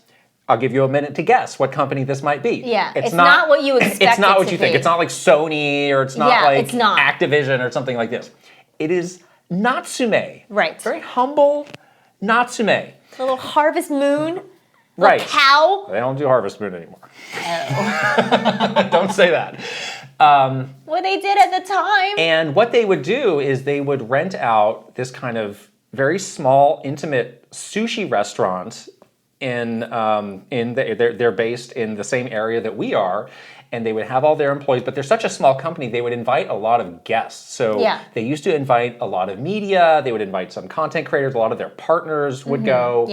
I'll give you a minute to guess what company this might be. Yeah, it's not what you expect. It's not what you think. It's not like Sony or it's not it's not. Activision or something like this. It is Natsume. Right. Very humble Natsume. The little Harvest Moon. Right. Cow. They don't do Harvest Moon anymore. Oh. Don't say that. What they did at the time. And what they would do is they would rent out this kind of very small, intimate sushi restaurant. They're based in the same area that we are, and they would have all their employees, but they're such a small company, they would invite a lot of guests. So they used to invite a lot of media, they would invite some content creators, a lot of their partners would go,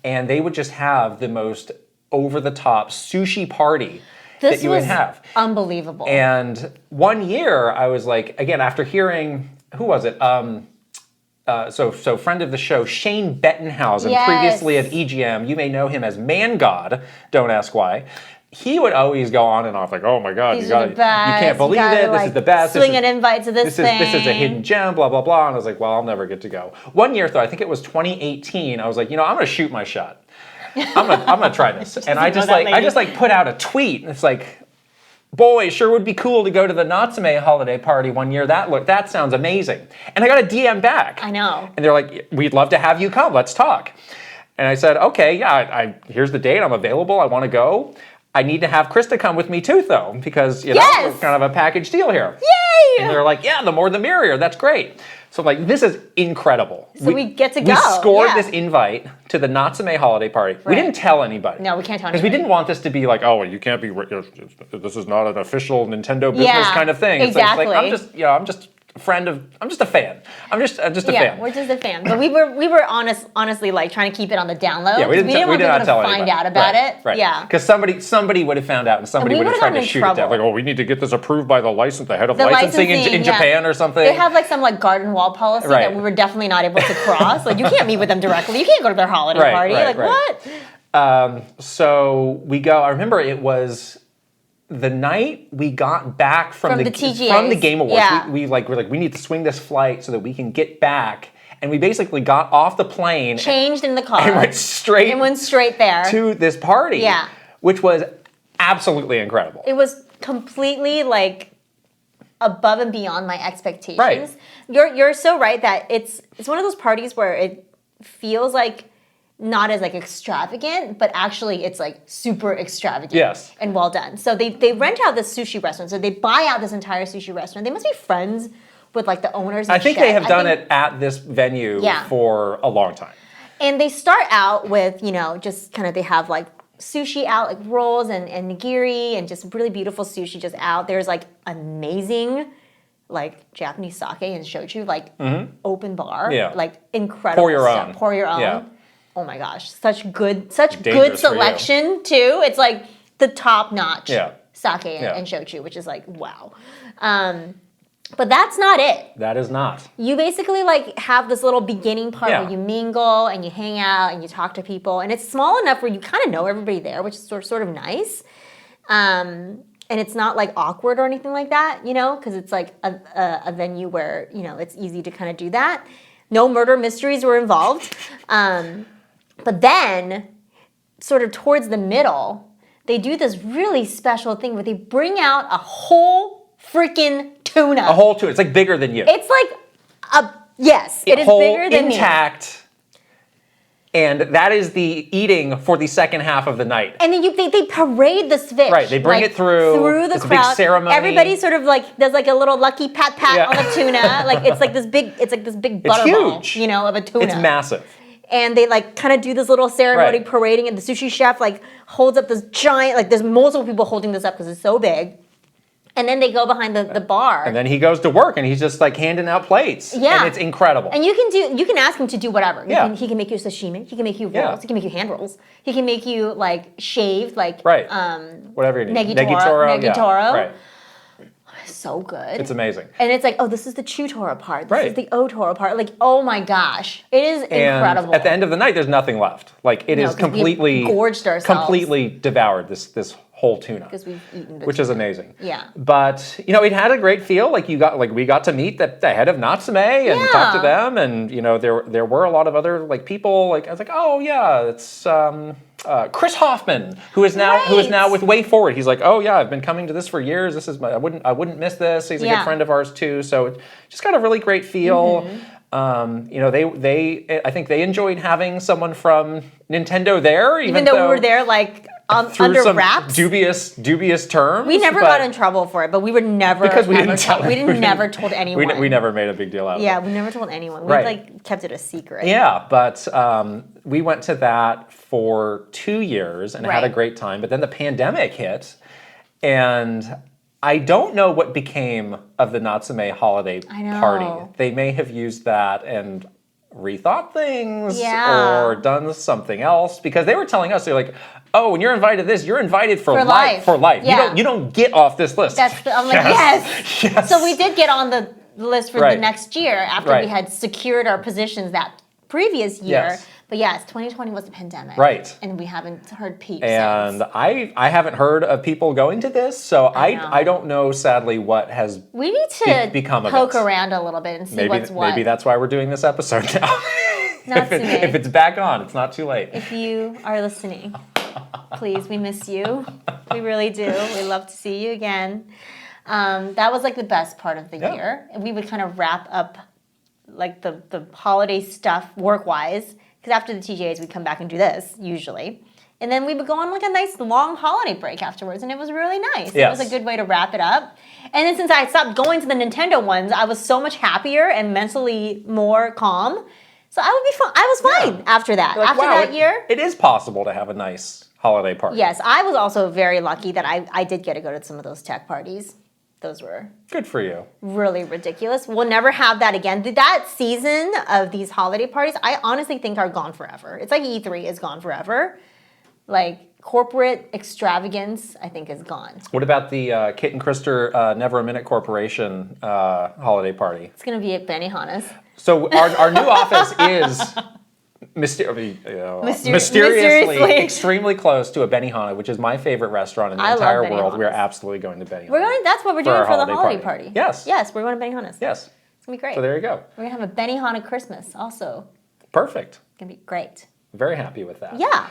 and they would just have the most over-the-top sushi party that you would have. Unbelievable. And one year, I was like, again, after hearing, who was it? So friend of the show, Shane Bettenhausen, previously of EGM, you may know him as Man God, don't ask why. He would always go on and off like, oh my God, you can't believe it, this is the best. Swing an invite to this thing. This is a hidden gem, blah, blah, blah. And I was like, well, I'll never get to go. One year though, I think it was 2018, I was like, I'm gonna shoot my shot. I'm gonna try this. And I just put out a tweet, and it's like, boy, sure would be cool to go to the Natsume holiday party one year. That sounds amazing. And I got a DM back. I know. And they're like, we'd love to have you come. Let's talk. And I said, okay, here's the date. I'm available. I want to go. I need to have Krysta come with me too, though, because we're kind of a package deal here. Yay! And they're like, yeah, the more the merrier. That's great. So like, this is incredible. So we get to go. We scored this invite to the Natsume holiday party. Right. We didn't tell anybody. No, we can't tell anybody. Because we didn't want this to be like, oh, well, you can't be, this is not an official Nintendo business kind of thing. Exactly. It's like, I'm just a fan. I'm just a fan. We're just a fan. But we were honestly like trying to keep it on the down low. Yeah, we didn't want people to find out about it. Right. Yeah. Because somebody would have found out and somebody would have tried to shoot it down. Like, oh, we need to get this approved by the head of licensing in Japan or something. They have like some like garden wall policy that we were definitely not able to cross. Like you can't meet with them directly. You can't go to their holiday party. What? So we go. I remember it was the night we got back from the Game Awards. Yeah. We're like, we need to swing this flight so that we can get back. And we basically got off the plane, changed in the car, and went straight there to this party. Yeah, which was absolutely incredible. It was completely like above and beyond my expectations. Right. You're so right that it's one of those parties where it feels like not as like extravagant, but actually it's like super extravagant. Yes. And well done. So they rent out this sushi restaurant. So they buy out this entire sushi restaurant. They must be friends with like the owners and I think chef. they have done it at this venue for a long time. And they start out with, just kind of, they have like sushi out, like rolls and nigiri and just really beautiful sushi just out. There's like amazing like Japanese sake and shochu, like open bar, like incredible stuff. Pour your own. Yeah. Oh my gosh, such good selection too. It's like the top notch sake and shochu, which is like wow. But that's not it. That is not. You basically like have this little beginning part where you mingle and you hang out and you talk to people, and it's small enough where you kind of know everybody there, which is sort of nice. And it's not like awkward or anything like that, because it's like a venue where it's easy to kind of do that. No murder mysteries were involved. But then, sort of towards the middle, they do this really special thing where they bring out a whole freaking tuna. A whole tuna. It's like bigger than you. It's like it is bigger than me. Intact. And that is the eating for the second half of the night. And then they parade this fish. Right, they bring it through the crowd. A big ceremony. Everybody sort of like does like a little lucky pat on the tuna. Like it's like this big butterball, of a tuna. It's massive. And they like kind of do this little ceremony parading, and the sushi chef like holds up this giant, like there's multiple people holding this up because it's so big. And then they go behind the bar. And then he goes to work and he's just like handing out plates. Yeah. And it's incredible. And you can ask him to do whatever. He can make you sashimi, he can make you rolls, he can make you hand rolls. He can make you like shaved, like whatever you need. Negitoro. Right. So good. It's amazing. And it's like, oh, this is the Chutora part. This is the Otora part. Like, oh my gosh. It is incredible. At the end of the night, there's nothing left. Like it is completely gorged ourselves. Completely devoured this whole tuna. Because we've eaten the which tuna. Is amazing. Yeah. But it had a great feel. Like we got to meet the head of Natsume and talk to them, and there were a lot of other like people. Like I was like, oh yeah, it's Chris Hoffman, who is now with Way Forward. He's like, oh yeah, I've been coming to this for years. This is I wouldn't miss this. He's a good friend of ours too. So it just got a really great feel. I think they enjoyed having someone from Nintendo there, even though we were there like under some wraps. Dubious terms. We never got in trouble for it, but we were never because we didn't never told anyone. We never made a big deal out of it. Yeah, we never told anyone. We like kept it a secret. Yeah, but we went to that for 2 years and had a great time. But then the pandemic hit, and I don't know what became of the Natsume holiday party. They may have used that and rethought things or done something else, because they were telling us, they're like, oh, when you're invited to this, you're invited for life. For life. Yeah. You don't get off this list. I'm like, yes. So we did get on the list for the next year after we had secured our positions that previous year. Yes. But yes, 2020 was the pandemic. Right. And we haven't heard peep and since. I haven't heard of people going to this, so I don't know, sadly, what has we need to become of it. Poke around a little bit and see what's what. Maybe that's why we're doing this episode now. If it's back on, it's not too late. If you are listening, please, we miss you. We really do. We love to see you again. That was like the best part of the year. And we would kind of wrap up like the holiday stuff work-wise. Because after the TJAs, we'd come back and do this, usually. And then we would go on like a nice long holiday break afterwards, and it was really nice. Yes. It was a good way to wrap it up. And then since I stopped going to the Nintendo ones, I was so much happier and mentally more calm. So I would be fine. I was fine after that. Like, after that year. It is possible to have a nice holiday party. Yes, I was also very lucky that I did get to go to some of those tech parties. Those were good for you. Really ridiculous. We'll never have that again. That season of these holiday parties, I honestly think are gone forever. It's like E3 is gone forever. Like corporate extravagance, I think is gone. What about the Kit and Krysta Never a Minute Corporation holiday party? It's going to be at Benihana's. So our new office is mysteriously extremely close to a Benihana, which is my favorite restaurant in the entire world. We're absolutely going to Benihana. That's what we're doing for the holiday party. Yes. Yes, we're going to Benihana's. Yes. It's going to be great. So there you go. We're going to have a Benihana Christmas also. Perfect. It's going to be great. Very happy with that. Yeah.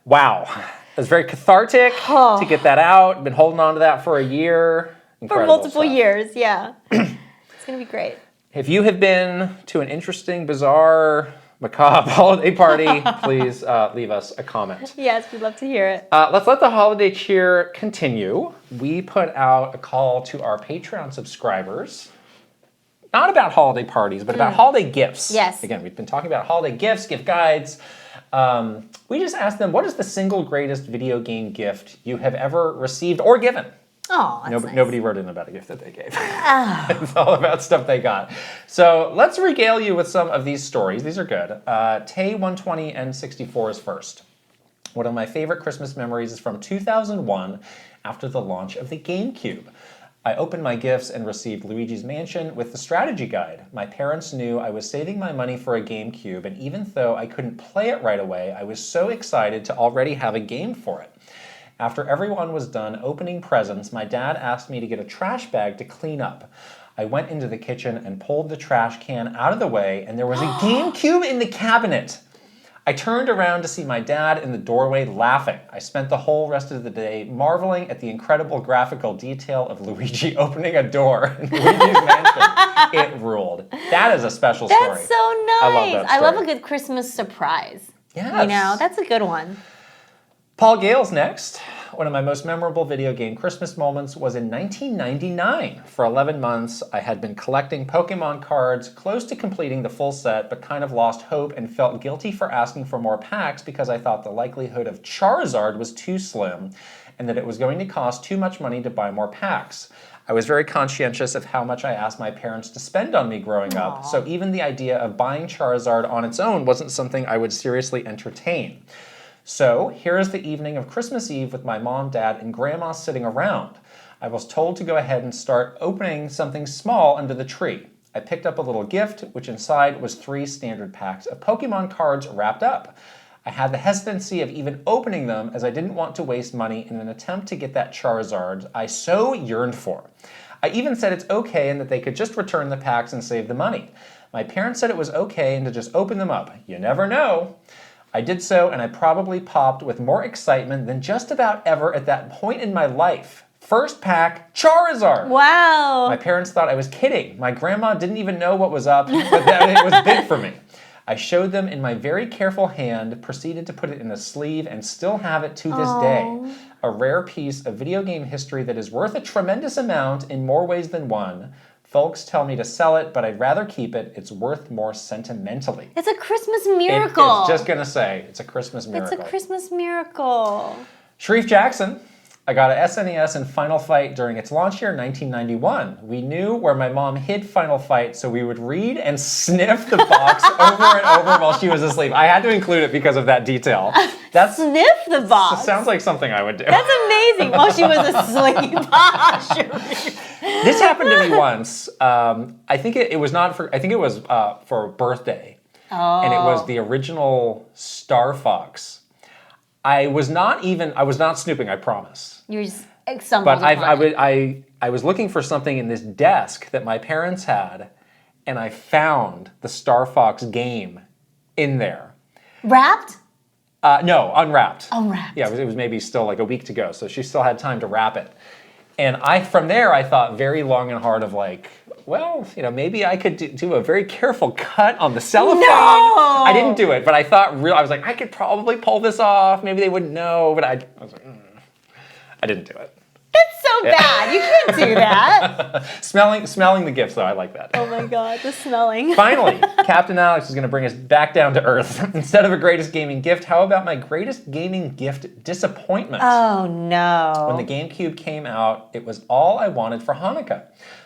Wow. It was very cathartic to get that out. Been holding on to that for a year. Incredible for multiple years, yeah. It's going to be great. If you have been to an interesting, bizarre, macabre holiday party, please leave us a comment. Yes, we'd love to hear it. Let's let the holiday cheer continue. We put out a call to our Patreon subscribers, not about holiday parties, but about holiday gifts. Yes. Again, we've been talking about holiday gifts, gift guides. We just asked them, what is the single greatest video game gift you have ever received or given? Oh, that's nice. Nobody wrote in about a gift that they gave. It's all about stuff they got. So let's regale you with some of these stories. These are good. Tay120N64 is first. One of my favorite Christmas memories is from 2001 after the launch of the GameCube. I opened my gifts and received Luigi's Mansion with the strategy guide. My parents knew I was saving my money for a GameCube, and even though I couldn't play it right away, I was so excited to already have a game for it. After everyone was done opening presents, my dad asked me to get a trash bag to clean up. I went into the kitchen and pulled the trash can out of the way, and there was a GameCube in the cabinet. I turned around to see my dad in the doorway laughing. I spent the whole rest of the day marveling at the incredible graphical detail of Luigi opening a door in Luigi's Mansion. It ruled. That is a special story. That's so nice. I love that story. I love a good Christmas surprise. Yes. You know, that's a good one. Paul Gale's next. One of my most memorable video game Christmas moments was in 1999. For 11 months, I had been collecting Pokemon cards, close to completing the full set, but kind of lost hope and felt guilty for asking for more packs because I thought the likelihood of Charizard was too slim and that it was going to cost too much money to buy more packs. I was very conscientious of how much I asked my parents to spend on me growing up, so even the idea of buying Charizard on its own wasn't something I would seriously entertain. So, here is the evening of Christmas Eve with my mom, dad, and grandma sitting around. I was told to go ahead and start opening something small under the tree. I picked up a little gift, which inside was 3 standard packs of Pokemon cards wrapped up. I had the hesitancy of even opening them as I didn't want to waste money in an attempt to get that Charizard I so yearned for. I even said it's okay and that they could just return the packs and save the money. My parents said it was okay and to just open them up. You never know. I did so, and I probably popped with more excitement than just about ever at that point in my life. First pack, Charizard! Wow! My parents thought I was kidding. My grandma didn't even know what was up, but that it was big for me. I showed them in my very careful hand, proceeded to put it in a sleeve, and still have it to this day. A rare piece of video game history that is worth a tremendous amount in more ways than one. Folks tell me to sell it, but I'd rather keep it. It's worth more sentimentally. It's a Christmas miracle. It's just gonna say, it's a Christmas miracle. It's a Christmas miracle. Sharif Jackson. I got a SNES in Final Fight during its launch year in 1991. We knew where my mom hid Final Fight, so we would read and sniff the box over and over while she was asleep. I had to include it because of that detail. Sniff the box? Sounds like something I would do. That's amazing. While she was asleep. This happened to me once. I think it was not for, I think it was for a birthday. Oh. And it was the original Star Fox. I was not snooping, I promise. You were just stumbled But upon it. I was looking for something in this desk that my parents had, and I found the Star Fox game in there. Wrapped? No, unwrapped. Unwrapped. Yeah, it was maybe still like a week to go, so she still had time to wrap it. And from there, I thought very long and hard of like, well, you know, maybe I could do a very careful cut on the cellophane. No! I didn't do it, but I thought I was like, I could probably pull this off. Maybe they wouldn't know, but I was like, I didn't do it. That's so bad. You can't do that. Smelling the gifts, though, I like that. Oh my God, the smelling. Finally, Captain Alex is going to bring us back down to earth. Instead of a greatest gaming gift, how about my greatest gaming gift disappointment? Oh no. When the GameCube came out, it was all I wanted for Hanukkah.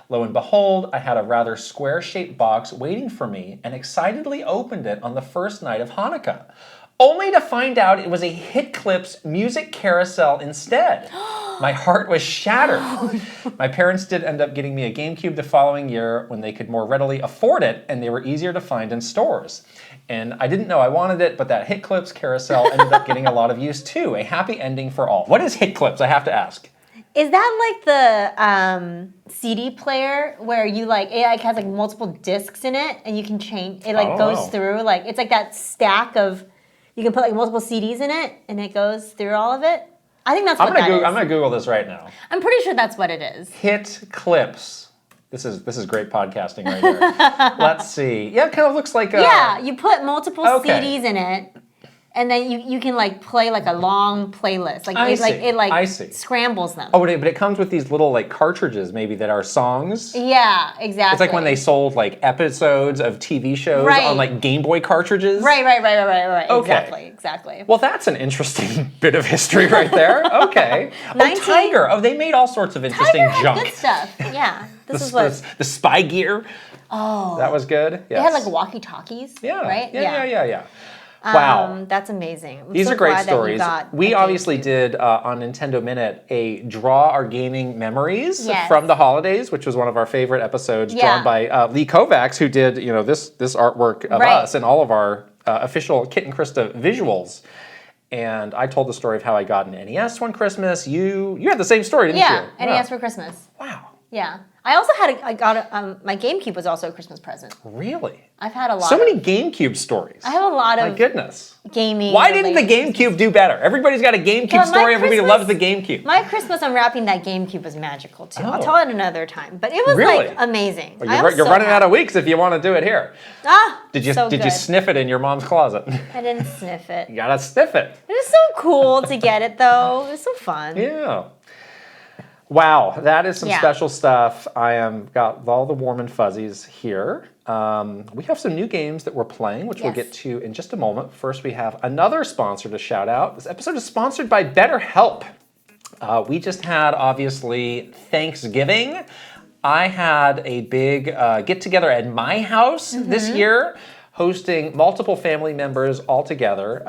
Lo and behold, I had a rather square-shaped box waiting for me and excitedly opened it on the first night of Hanukkah, only to find out it was a Hit Clips music carousel instead. My heart was shattered. My parents did end up getting me a GameCube the following year when they could more readily afford it and they were easier to find in stores. And I didn't know I wanted it, but that Hit Clips carousel ended up getting a lot of use too. A happy ending for all. What is Hit Clips? I have to ask. Is that like the CD player where you like, it like has like multiple discs in it and you can change, it like goes through, like it's like that stack of, you can put like multiple CDs in it and it goes through all of it? I think that's what that is. I'm going to Google this right now. I'm pretty sure that's what it is. Hit Clips. This is great podcasting right here. Let's see. Yeah, it kind of looks like a... Yeah, you put multiple Okay. CDs in it, and then you can like play like a long playlist. Like I it see. scrambles them. Oh, but it comes with these little like cartridges maybe that are songs. Yeah, exactly. It's like when they sold like episodes of TV shows Right. on like Game Boy cartridges. Right. Okay. Exactly. Well, that's an interesting bit of history right there. Okay. Oh, Tiger. Oh, they made all sorts of interesting Tiger had junk. good stuff. Yeah, this is The, what. the spy gear. Oh, That was good. Yes. they had like walkie-talkies. Yeah. Right. Yeah. Wow. That's amazing. I'm These so are great glad that you stories. got We a obviously GameCube. did on Nintendo Minute a Draw Our Gaming Memories Yes. from the holidays, which was one of our favorite episodes, Yeah. drawn by Lee Kovacs, who did this artwork of Right. us and all of our official Kit and Krysta visuals. And I told the story of how I got an NES one Christmas. You had the same story, didn't Yeah, you? NES for Christmas. Wow. Yeah, I also had my GameCube was also a Christmas present. Really? I've had a lot. So of, many GameCube stories. I have a lot My of goodness. gaming. Why didn't the related GameCube do better? Everybody's got a GameCube Well, my story. Everybody Christmas- loves the GameCube. My Christmas unwrapping that GameCube was magical too. Oh. I'll tell it another time, but it was Really? like amazing. Well, I you're was you're so running out of happy. weeks if you want to do it here. Did you so did you good. sniff it in your mom's closet? I didn't sniff it. You gotta sniff it. It was so cool to get it though. It was so fun. Yeah. Wow, that is some Yeah. special stuff. I am got all the warm and fuzzies here. We have some new games that we're playing, which we'll Yes. get to in just a moment. First, we have another sponsor to shout out. This episode is sponsored by BetterHelp. We just had, obviously, Thanksgiving. I had a big get-together at my house this year, hosting multiple family members all together.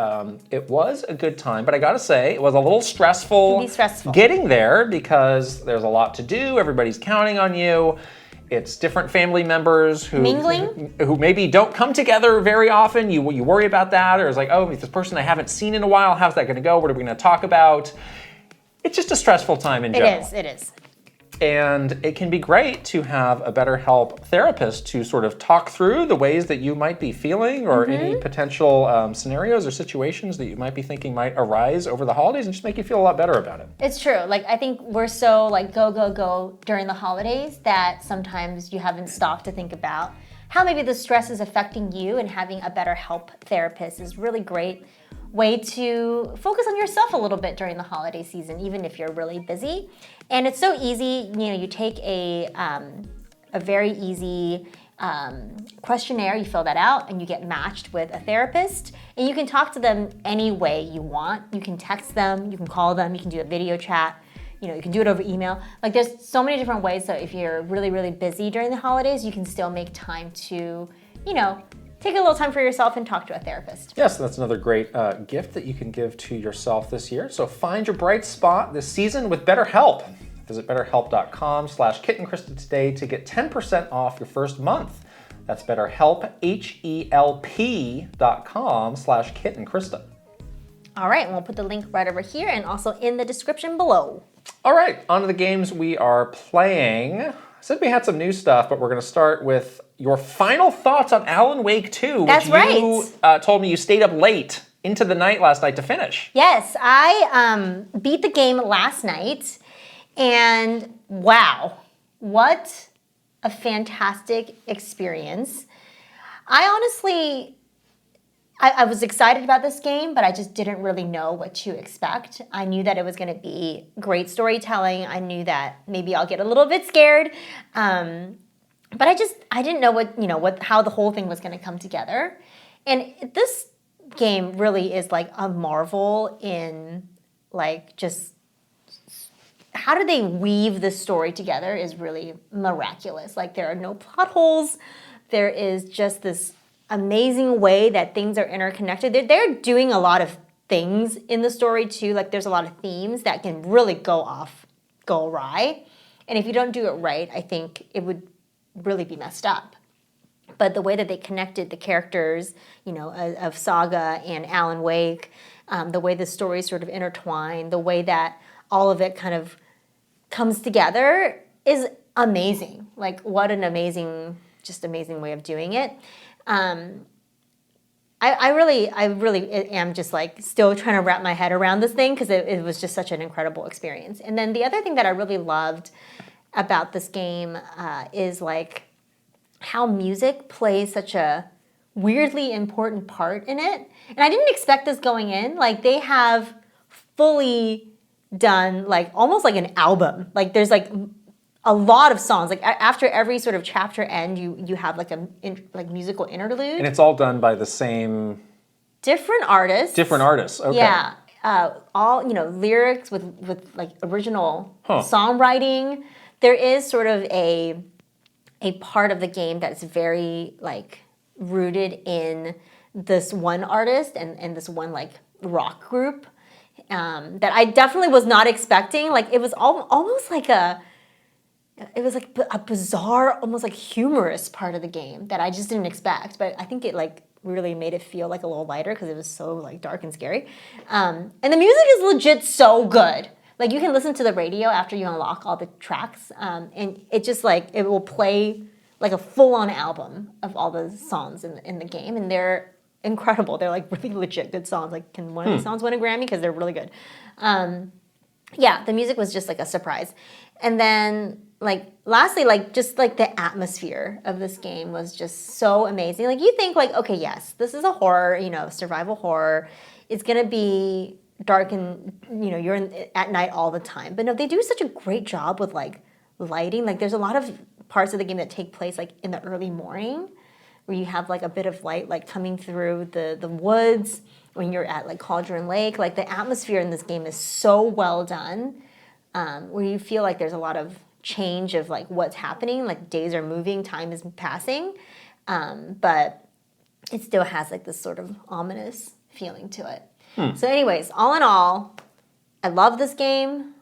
It was a good time, but I gotta say, it was a little stressful, It can be stressful. getting there because there's a lot to do. Everybody's counting on you. It's different family members who Mingling? who maybe don't come together very often. You worry about that, or it's like, oh, this person I haven't seen in a while. How's that going to go? What are we going to talk about? It's just a stressful time in general. It is. And it can be great to have a BetterHelp therapist to sort of talk through the ways that you might be feeling or any potential scenarios or situations that you might be thinking might arise over the holidays and just make you feel a lot better about it. It's true. Like I think we're so like go during the holidays that sometimes you haven't stopped to think about how maybe the stress is affecting you, and having a BetterHelp therapist is really great way to focus on yourself a little bit during the holiday season, even if you're really busy. And it's so easy. You take a very easy questionnaire, you fill that out, and you get matched with a therapist, and you can talk to them any way you want. You can text them, you can call them, you can do a video chat, you can do it over email. Like there's so many different ways. So if you're really, really busy during the holidays, you can still make time to, take a little time for yourself and talk to a therapist. Yes, that's another great gift that you can give to yourself this year. So find your bright spot this season with BetterHelp. Visit betterhelp.com/KitandKrysta today to get 10% off your first month. That's BetterHelp, HELP.com/KitandKrysta. All right, and we'll put the link right over here and also in the description below. All right, on to the games we are playing. I said we had some new stuff, but we're going to start with your final thoughts on Alan Wake 2, which That's you told me you stayed up late into the night last night to finish. Yes, I beat the game last night, and wow, what a fantastic experience. I honestly, I was excited about this game, but I just didn't really know what to expect. I knew that it was going to be great storytelling. I knew that maybe I'll get a little bit scared, but I didn't know how the whole thing was going to come together. And this game really is like a marvel in like just how do they weave the story together is really miraculous. Like there are no plot holes. There is just this amazing way that things are interconnected. They're doing a lot of things in the story too. Like there's a lot of themes that can really go awry. And if you don't do it right, I think it would really be messed up. But the way that they connected the characters, of Saga and Alan Wake, the way the stories sort of intertwine, the way that all of it kind of comes together is amazing. Like what an amazing way of doing it. I really am just like still trying to wrap my head around this thing because it was just such an incredible experience. And then the other thing that I really loved about this game is like how music plays such a weirdly important part in it. And I didn't expect this going in. Like they have fully done like almost like an album. Like there's like a lot of songs. Like after every sort of chapter end, you have like a like musical interlude. And it's all done by the same... Different artists. Different artists, okay. Yeah. All, lyrics with like original songwriting. There is sort of a part of the game that's very like rooted in this one artist and this one like rock group that I definitely was not expecting. Like it was almost like a bizarre, almost like humorous part of the game that I just didn't expect. But I think it like really made it feel like a little lighter because it was so like dark and scary. And the music is legit so good. Like you can listen to the radio after you unlock all the tracks, and it just like it will play like a full-on album of all the songs in the game, and they're incredible. They're like really legit good songs. Like can one of these songs win a Grammy because they're really good? Yeah, the music was just like a surprise, and then like lastly, like just like the atmosphere of this game was just so amazing. Like you think like, okay, yes, this is a horror, survival horror. It's gonna be dark and you're at night all the time. But no, they do such a great job with like lighting. Like there's a lot of parts of the game that take place like in the early morning, where you have like a bit of light like coming through the woods when you're at like Cauldron Lake. Like the atmosphere in this game is so well done, where you feel like there's a lot of change of like what's happening, like days are moving, time is passing, but it still has like this sort of ominous feeling to it. So anyways, all in all, I love this game.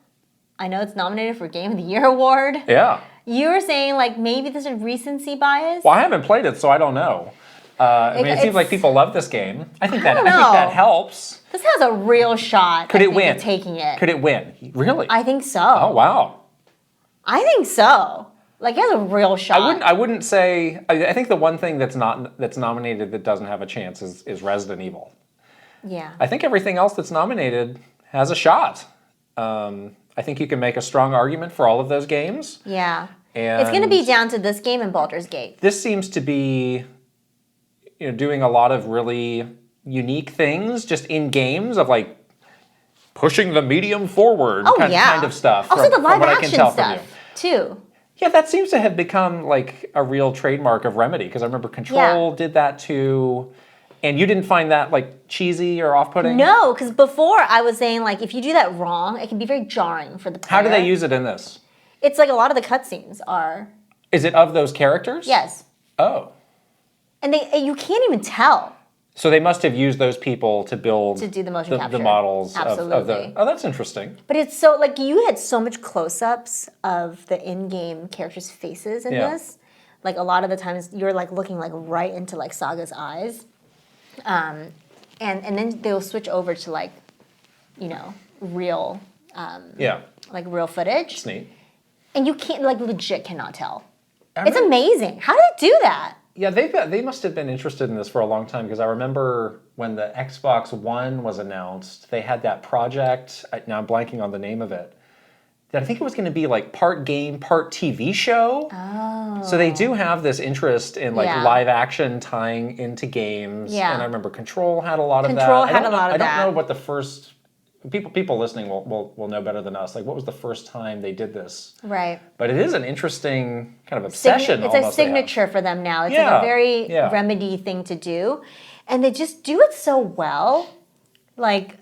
I know it's nominated for Game of the Year award. Yeah. You were saying like maybe there's a recency bias. Well, I haven't played it, so I don't know. It seems like people love this game. I think that helps. This has a real shot. Could it win? Of taking it. Could it win? Really? I think so. Oh wow. I think so. Like it has a real shot. I wouldn't say. I think the one thing that's nominated that doesn't have a chance is Resident Evil. Yeah. I think everything else that's nominated has a shot. I think you can make a strong argument for all of those games. Yeah. And it's going to be down to this game and Baldur's Gate. This seems to be, doing a lot of really unique things just in games of like pushing the medium forward kind of stuff. Also the live from what action I can tell stuff from you. too. Yeah, that seems to have become like a real trademark of Remedy because I remember Control did that too. And you didn't find that like cheesy or off-putting? No, because before I was saying like if you do that wrong, it can be very jarring for the player. How do they use it in this? It's like a lot of the cutscenes are. Is it of those characters? Yes. Oh. And you can't even tell. So they must have used those people to build to do the motion capture. The models Absolutely. of the. Oh, that's interesting. But it's so like you had so much close-ups of the in-game characters' faces in this. Like a lot of the times you're like looking like right into like Saga's eyes. And then they'll switch over to like, real, like real footage. It's neat. And you can't like legit cannot tell. It's amazing. How did they do that? Yeah, they must have been interested in this for a long time because I remember when the Xbox One was announced, they had that project. Now I'm blanking on the name of it. That I think it was going to be like part game, part TV show. Oh. So they do have this interest in like live action tying into games. Yeah. And I remember Control had a lot of that. Control had a lot of that. I don't know what the first people listening will know better than us. Like what was the first time they did this? Right. But it is an interesting kind of obsession. It's a signature for them now. It's like a very Remedy thing to do, and they just do it so well. Like.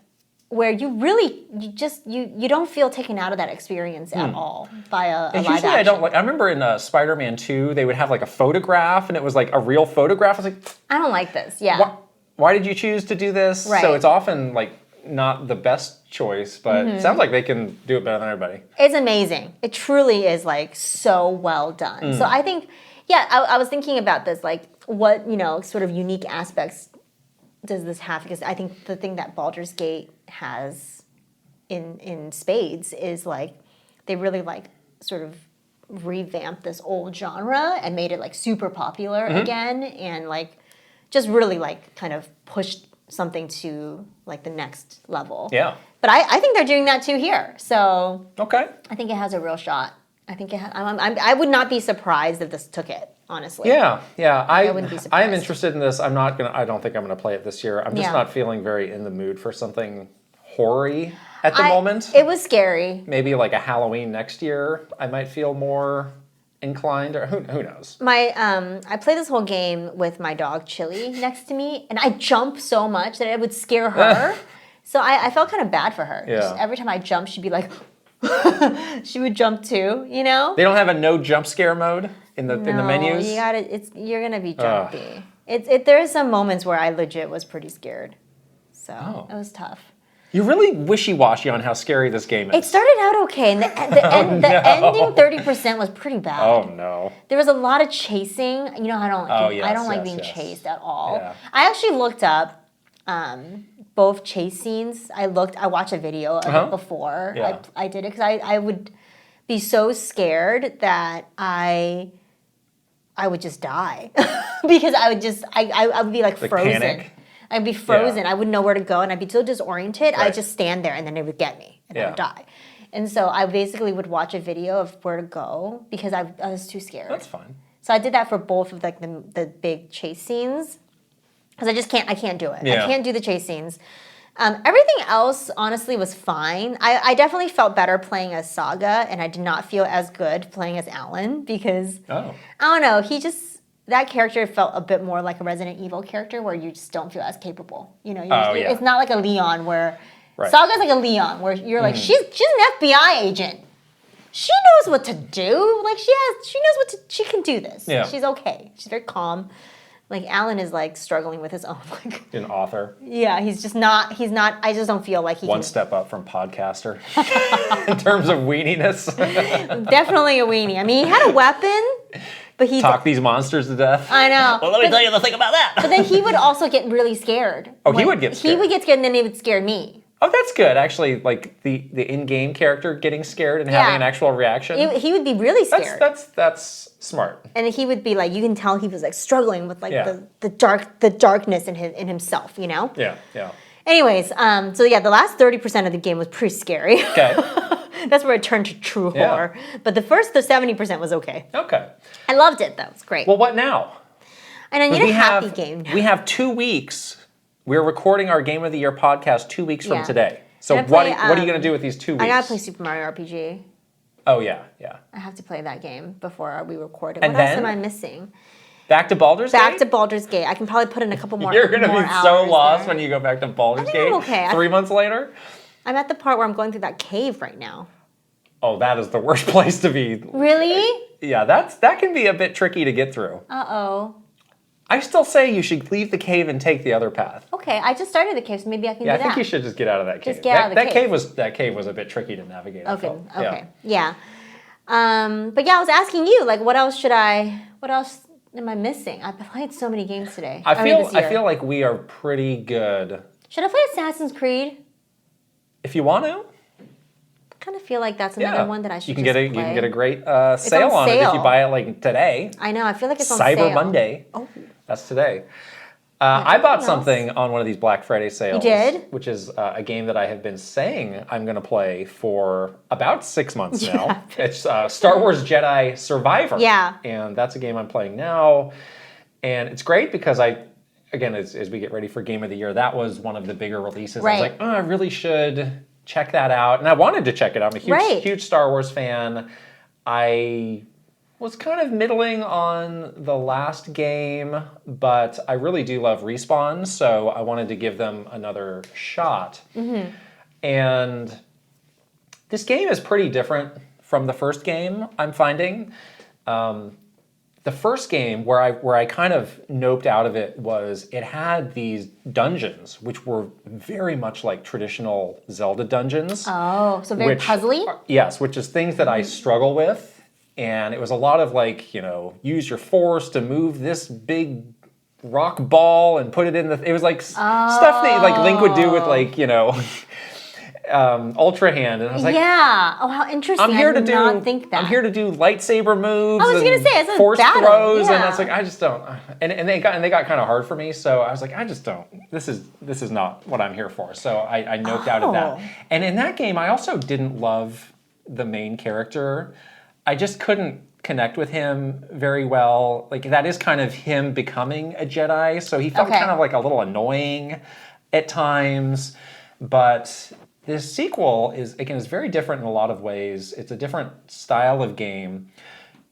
Where you don't feel taken out of that experience at all by a live action. I don't like. I remember in Spider-Man 2, they would have like a photograph, and it was like a real photograph. I was like, I don't like this. Yeah. Why did you choose to do this? Right. So it's often like not the best choice, but it sounds like they can do it better than everybody. It's amazing. It truly is like so well done. So I think, I was thinking about this, like what sort of unique aspects does this have? Because I think the thing that Baldur's Gate has in spades is like they really like sort of revamped this old genre and made it like super popular again and like just really like kind of pushed something to like the next level. Yeah. But I think they're doing that too here. So okay. I think it has a real shot. I think it had, I would not be surprised if this took it, honestly. Yeah. I wouldn't be surprised. I am interested in this. I don't think I'm gonna play it this year. I'm just Yeah. not feeling very in the mood for something horror-y at the moment. It was scary. Maybe like a Halloween next year, I might feel more inclined, or who knows? I played this whole game with my dog Chili next to me, and I jump so much that it would scare her. So I felt kind of bad for her. Yeah. Every time I jumped, she'd be like, she would jump too, you know? They don't have a no jump scare mode in the menus. You're gonna be jumpy. There are some moments where I legit was pretty scared. So it was tough. You're really wishy-washy on how scary this game is. It started out okay, and the ending 30% was pretty bad. Oh no. There was a lot of chasing. You know, I don't like being chased at all. Yeah. I actually looked up both chase scenes. I watched a video of it before I did it, because I would be so scared that I would just die because I would be like frozen. Panic. I'd be frozen. Yeah. I wouldn't know where to go, and I'd be so disoriented. I'd just stand there, and then it would get me, and I would die. And so I basically would watch a video of where to go because I was too scared. That's fine. So I did that for both of like the big chase scenes, because I can't do it. Yeah. I can't do the chase scenes. Everything else, honestly, was fine. I definitely felt better playing as Saga, and I did not feel as good playing as Alan, because I don't know, that character felt a bit more like a Resident Evil character, where you just don't feel as capable. You know, it's not like a Leon where Saga's like a Leon, where you're like, she's an FBI agent. She knows what to do. Like she knows she can do this. Yeah. She's okay. She's very calm. Like Alan is like struggling with his own An author. Yeah, he's not I just don't feel like he One step up from podcaster in terms of weeniness. Definitely a weenie. I mean, he had a weapon, but he talk these monsters to death. I know. Well, let me tell you the thing about that. But then he would also get really scared. He would get scared. He would get scared, and then it would scare me. Oh, that's good. Actually, like the in-game character getting scared and having an actual reaction. He would be really scared. That's smart. And he would be like, you can tell he was like struggling with like the darkness in himself, you know? Yeah. Anyways, so yeah, the last 30% of the game was pretty scary. Okay. That's where it turned to true horror. But the 70% was okay. Okay. I loved it though. It's great. Well, what now? And I need a happy game now. We have 2 weeks. We're recording our Game of the Year podcast 2 weeks from today. So what are you going to do with these 2 weeks? I got to play Super Mario RPG. Oh, yeah. I have to play that game before we record it. And what else then? am I missing? Back to Baldur's Gate? Back to Baldur's Gate. I can probably put in a couple more You're going to be so lost there. when you go back to Baldur's Gate I'm okay. 3 months later? I'm at the part where I'm going through that cave right now. Oh, that is the worst place to be. Really? Yeah, that can be a bit tricky to get through. Uh-oh. I still say you should leave the cave and take the other path. Okay, I just started the cave, so maybe I can do Yeah, that. I think you should just get out of that cave. Just get out of the cave. That cave was a bit tricky to navigate. Okay. Yeah. But yeah, I was asking you, like, what else am I missing? I played so many games today. I feel like we are pretty good. Should I play Assassin's Creed? If you want to. I kind of feel like that's another one that I should you can just get play. You can get a great sale on it if you buy it like today. I know. I feel like it's on Cyber sale. Monday. Oh, that's today. I bought something on one of these Black Friday sales. You did? Which is a game that I have been saying I'm going to play for about 6 months now. It's Star Wars Jedi Survivor. Yeah. And that's a game I'm playing now. And it's great because again, as we get ready for Game of the Year, that was one of the bigger releases. Right. I was like, I really should check that out. And I wanted to check it out. I'm a huge Star Wars fan. I was kind of middling on the last game, but I really do love Respawn, so I wanted to give them another shot. Mm-hmm. And this game is pretty different from the first game, I'm finding. The first game, where I kind of noped out of it, was it had these dungeons, which were very much like traditional Zelda dungeons. Oh, so very puzzly? Yes, which is things that I struggle with. And it was a lot of like, use your force to move this big rock ball and put it in it was like stuff that like Link would do with like, Ultra Hand. And I was like, yeah. Oh, how interesting. I did not think that. I'm here to do lightsaber moves. I was going to say, it's a force battle. throws. Yeah. And I was like, I just don't. And they got kind of hard for me. So I was like, I just don't. This is not what I'm here for. So I noped out of that. And in that game, I also didn't love the main character. I just couldn't connect with him very well. Like that is kind of him becoming a Jedi, so he felt kind of like a little annoying at times. But this sequel is very different in a lot of ways. It's a different style of game.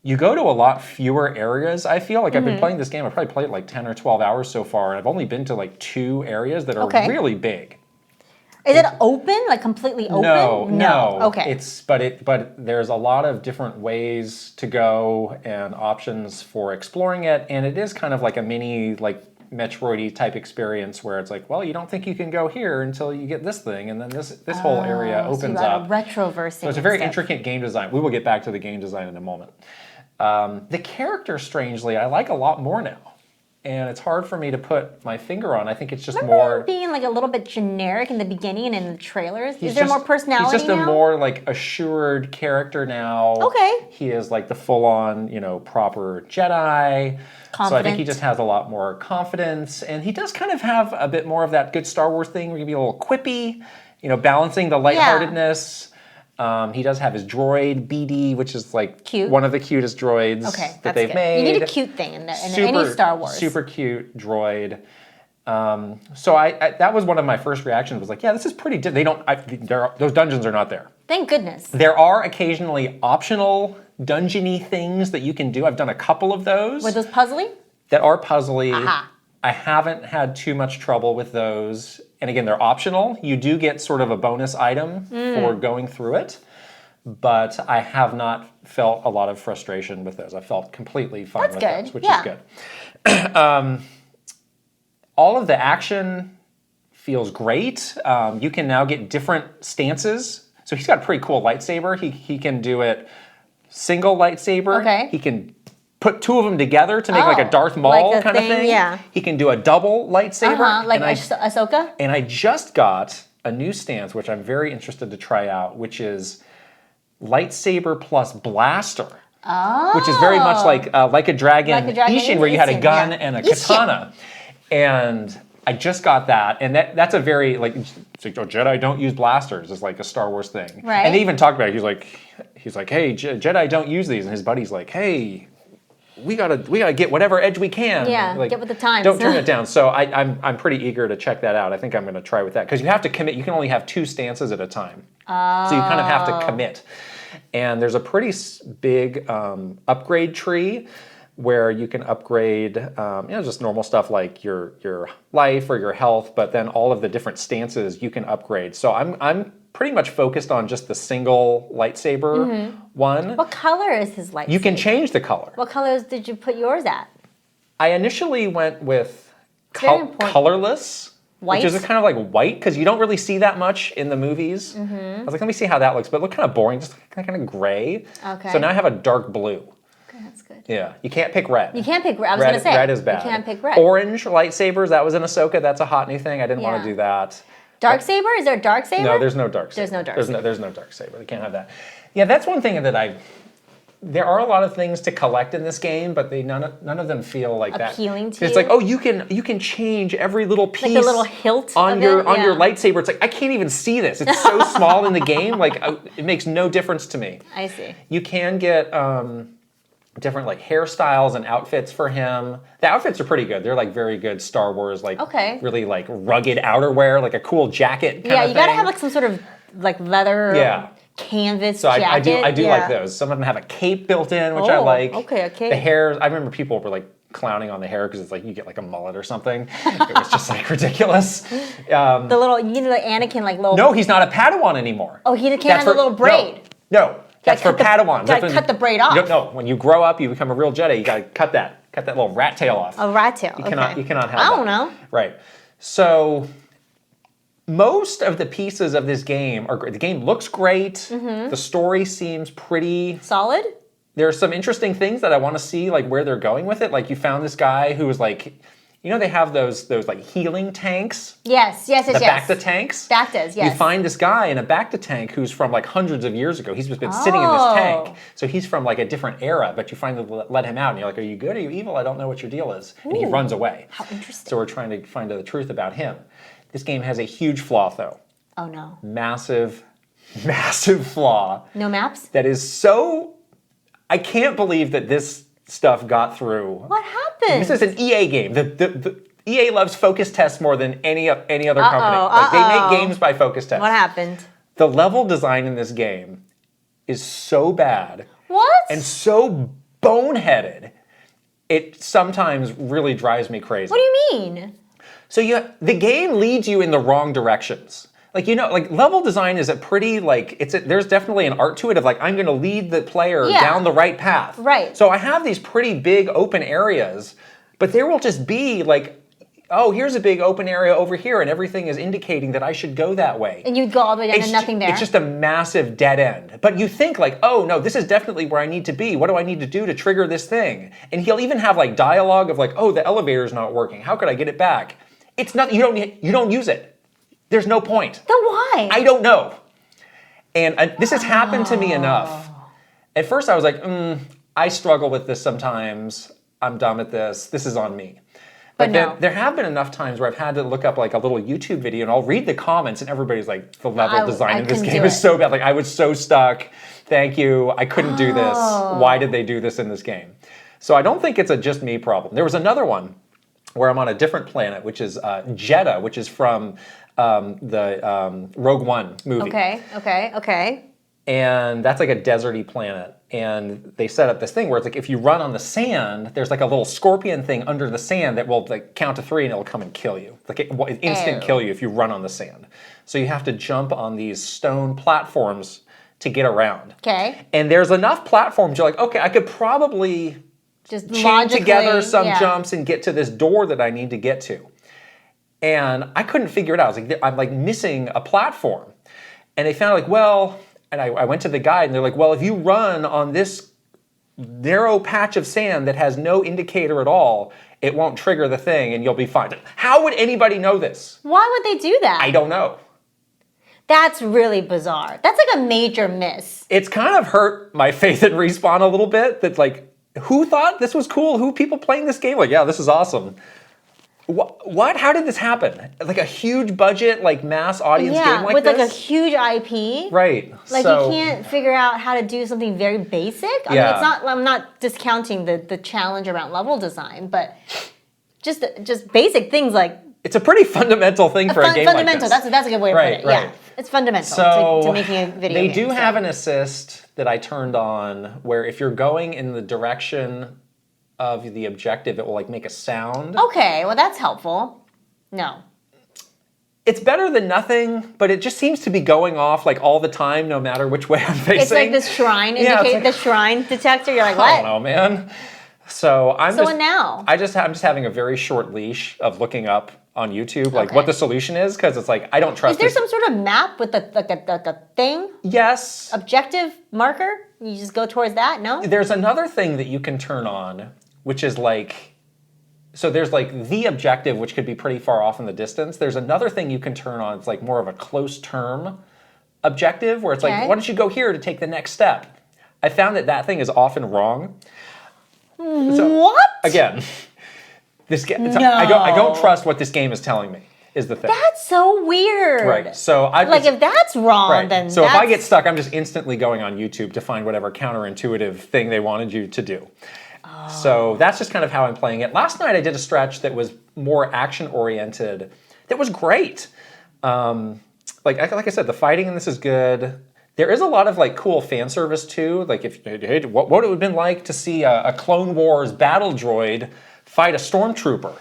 You go to a lot fewer areas, I feel. Like I've been playing this game, I've probably played like 10 or 12 hours so far, and I've only been to like 2 areas that are really big. Is it open, like completely open? No. Okay. But there's a lot of different ways to go and options for exploring it, and it is kind of like a mini like Metroid-y type experience where it's like, well, you don't think you can go here until you get this thing, and then this whole area opens up. Retroversing. So it's a very intricate game design. We will get back to the game design in a moment. The character, strangely, I like a lot more now. And it's hard for me to put my finger on. I think it's just more being like a little bit generic in the beginning and in the trailers. Is there more personality now? He's just a more like assured character now. Okay. He is like the full-on, proper Jedi. Confident. So I think he just has a lot more confidence, and he does kind of have a bit more of that good Star Wars thing where he can be a little quippy, balancing the lightheartedness. He does have his droid, BD, which is like one of the cutest droids that they've made. You need a cute thing in any Star Wars. Super cute droid. So I that was one of my first reactions. Was like, yeah, this is pretty. Those dungeons are not there. Thank goodness. There are occasionally optional dungeony things that you can do. I've done a couple of those. Were those puzzly? That are puzzly. Aha. I haven't had too much trouble with those. And again, they're optional. You do get sort of a bonus item for going through it. But I have not felt a lot of frustration with those. I felt completely fine with those, which is good. All of the action feels great. You can now get different stances. So he's got a pretty cool lightsaber. He can do it single lightsaber. Okay. He can put 2 of them together to make like a Darth Maul kind of thing. Yeah. He can do a double lightsaber. Like Ahsoka? And I just got a new stance, which I'm very interested to try out, which is lightsaber plus blaster. Oh. Which is very much like a Dragon Ishin, where you had a gun and a katana. And I just got that, and that's a very, it's like, oh, Jedi don't use blasters. It's like a Star Wars thing. Right. And they even talked about it. He's like, hey, Jedi don't use these. And his buddy's like, hey, we gotta get whatever edge we can. Yeah, get with the times. Don't turn it down. So I'm pretty eager to check that out. I think I'm going to try with that because you have to commit. You can only have 2 stances at a time. Oh. So you kind of have to commit. And there's a pretty big upgrade tree where you can upgrade, just normal stuff like your life or your health, but then all of the different stances you can upgrade. So I'm pretty much focused on just the single lightsaber one. What color is his lightsaber? You can change the color. What colors did you put yours at? I initially went with colorless, white? Which is kind of like white because you don't really see that much in the movies. I was like, let me see how that looks, but it looked kind of boring, just kind of gray. Okay. So now I have a dark blue. That's good. Yeah, you can't pick red. You can't pick red. I was going to say. Red is bad. You can't pick red. Orange lightsabers, that was in Ahsoka. That's a hot new thing. I didn't want to do that. Dark saber? Is there a dark saber? No, there's no dark saber. There's no dark saber. They can't have that. Yeah, that's one thing that there are a lot of things to collect in this game, but none of them feel like appealing that. to you. It's like, oh, you can change every little piece. Like the little hilt on your lightsaber. It's like I can't even see this. It's so small in the game. Like it makes no difference to me. I see. You can get different like hairstyles and outfits for him. The outfits are pretty good. They're like very good Star Wars, like really like rugged outerwear, like a cool jacket kind of thing. You gotta have like some sort of like leather canvas jacket. So I do like those. Some of them have a cape built in, which I like. Okay, a cape. The hair, I remember people were like clowning on the hair because it's like you get like a mullet or something. It was just like ridiculous. The little, like Anakin, like little. No, he's not a Padawan anymore. Oh, he can't have the little braid. No. That's for Padawans. You gotta cut the braid off. No, when you grow up, you become a real Jedi. You gotta cut that little rat tail off. A rat tail. You cannot have that. I don't know. Right. So most of the pieces of this game are great. The game looks great. The story seems pretty solid. There are some interesting things that I want to see, like where they're going with it. Like you found this guy who was like, they have those like healing tanks. Yes. The Bacta tanks. Bactas, yes. You find this guy in a Bacta tank who's from like hundreds of years ago. He's just been sitting in this tank. So he's from like a different era, but you finally let him out and you're like, are you good? Are you evil? I don't know what your deal is. And he runs away. How interesting. So we're trying to find out the truth about him. This game has a huge flaw though. Oh no. Massive flaw. No maps? That is so I can't believe that this stuff got through. What happened? This is an EA game. The EA loves focus tests more than any other company. Like, they make games by focus tests. What happened? The level design in this game is so bad. What? And so boneheaded. It sometimes really drives me crazy. What do you mean? So the game leads you in the wrong directions. Like, level design is a pretty, there's definitely an art to it of, I'm going to lead the player down the right path. Right. So I have these pretty big open areas, but there will just be, oh, here's a big open area over here, and everything is indicating that I should go that way. And you'd go all the way down and nothing there? It's just a massive dead end. But you think, oh, no, this is definitely where I need to be. What do I need to do to trigger this thing? And he'll even have, dialogue of, oh, the elevator's not working. How could I get it back? It's not, you don't use it. There's no point. Then why? I don't know. And this has happened to me enough. At first I was like, I struggle with this sometimes. I'm done with this. This is on me. But no. there have been enough times where I've had to look up a little YouTube video, and I'll read the comments, and everybody's like, the level design in this game is so bad. I was so stuck. Thank you. I couldn't do this. Why did they do this in this game? So I don't think it's a just me problem. There was another one where I'm on a different planet, which is Jedi, which is from the Rogue One movie. Okay. And that's a deserty planet. And they set up this thing where it's if you run on the sand, there's a little scorpion thing under the sand that will count to 3 and it'll come and kill you. It will instant kill you if you run on the sand. So you have to jump on these stone platforms to get around. Okay. And there's enough platforms you're okay, I could probably just chain together some jumps and get to this door that I need to get to. And I couldn't figure it out. I'm missing a platform. And they found and I went to the guide, and they're well, if you run on this narrow patch of sand that has no indicator at all, it won't trigger the thing, and you'll be fine. How would anybody know this? Why would they do that? I don't know. That's really bizarre. That's a major miss. It's kind of hurt my faith in Respawn a little bit. That who thought this was cool? Who people playing this game? Yeah, this is awesome. What? How did this happen? A huge budget, mass audience game like with this? a huge IP. Right. You can't figure out how to do something very basic. I mean, it's not. I'm not discounting the challenge around level design, but just basic things it's a pretty fundamental thing for a game fundamental. like this. That's a good way to put it. Right. Yeah, it's fundamental to making a video they game. do have an assist that I turned on where if you're going in the direction of the objective, it will make a sound. Okay, well that's helpful. No. It's better than nothing, but it just seems to be going off all the time, no matter which way I'm facing. It's like this shrine the shrine detector. You're what? I don't know, man. So what now? I'm just having a very short leash of looking up on YouTube what the solution is, because it's I don't trust. Is there some sort of map with a thing? Yes. Objective marker? You just go towards that? No. There's another thing that you can turn on, which is so there's the objective, which could be pretty far off in the distance. There's another thing you can turn on. It's more of a close term objective, where it's why don't you go here to take the next step? I found that thing is often wrong. So, what? Again, this game. No. I don't trust what this game is telling me. Is the thing. That's so weird. Right. So if that's wrong, then so if I get stuck, I'm just instantly going on YouTube to find whatever counterintuitive thing they wanted you to do. So that's just kind of how I'm playing it. Last night I did a stretch that was more action-oriented. That was great. Like I said, the fighting in this is good. There is a lot of cool fan service too. What it would have been like to see a Clone Wars battle droid fight a stormtrooper.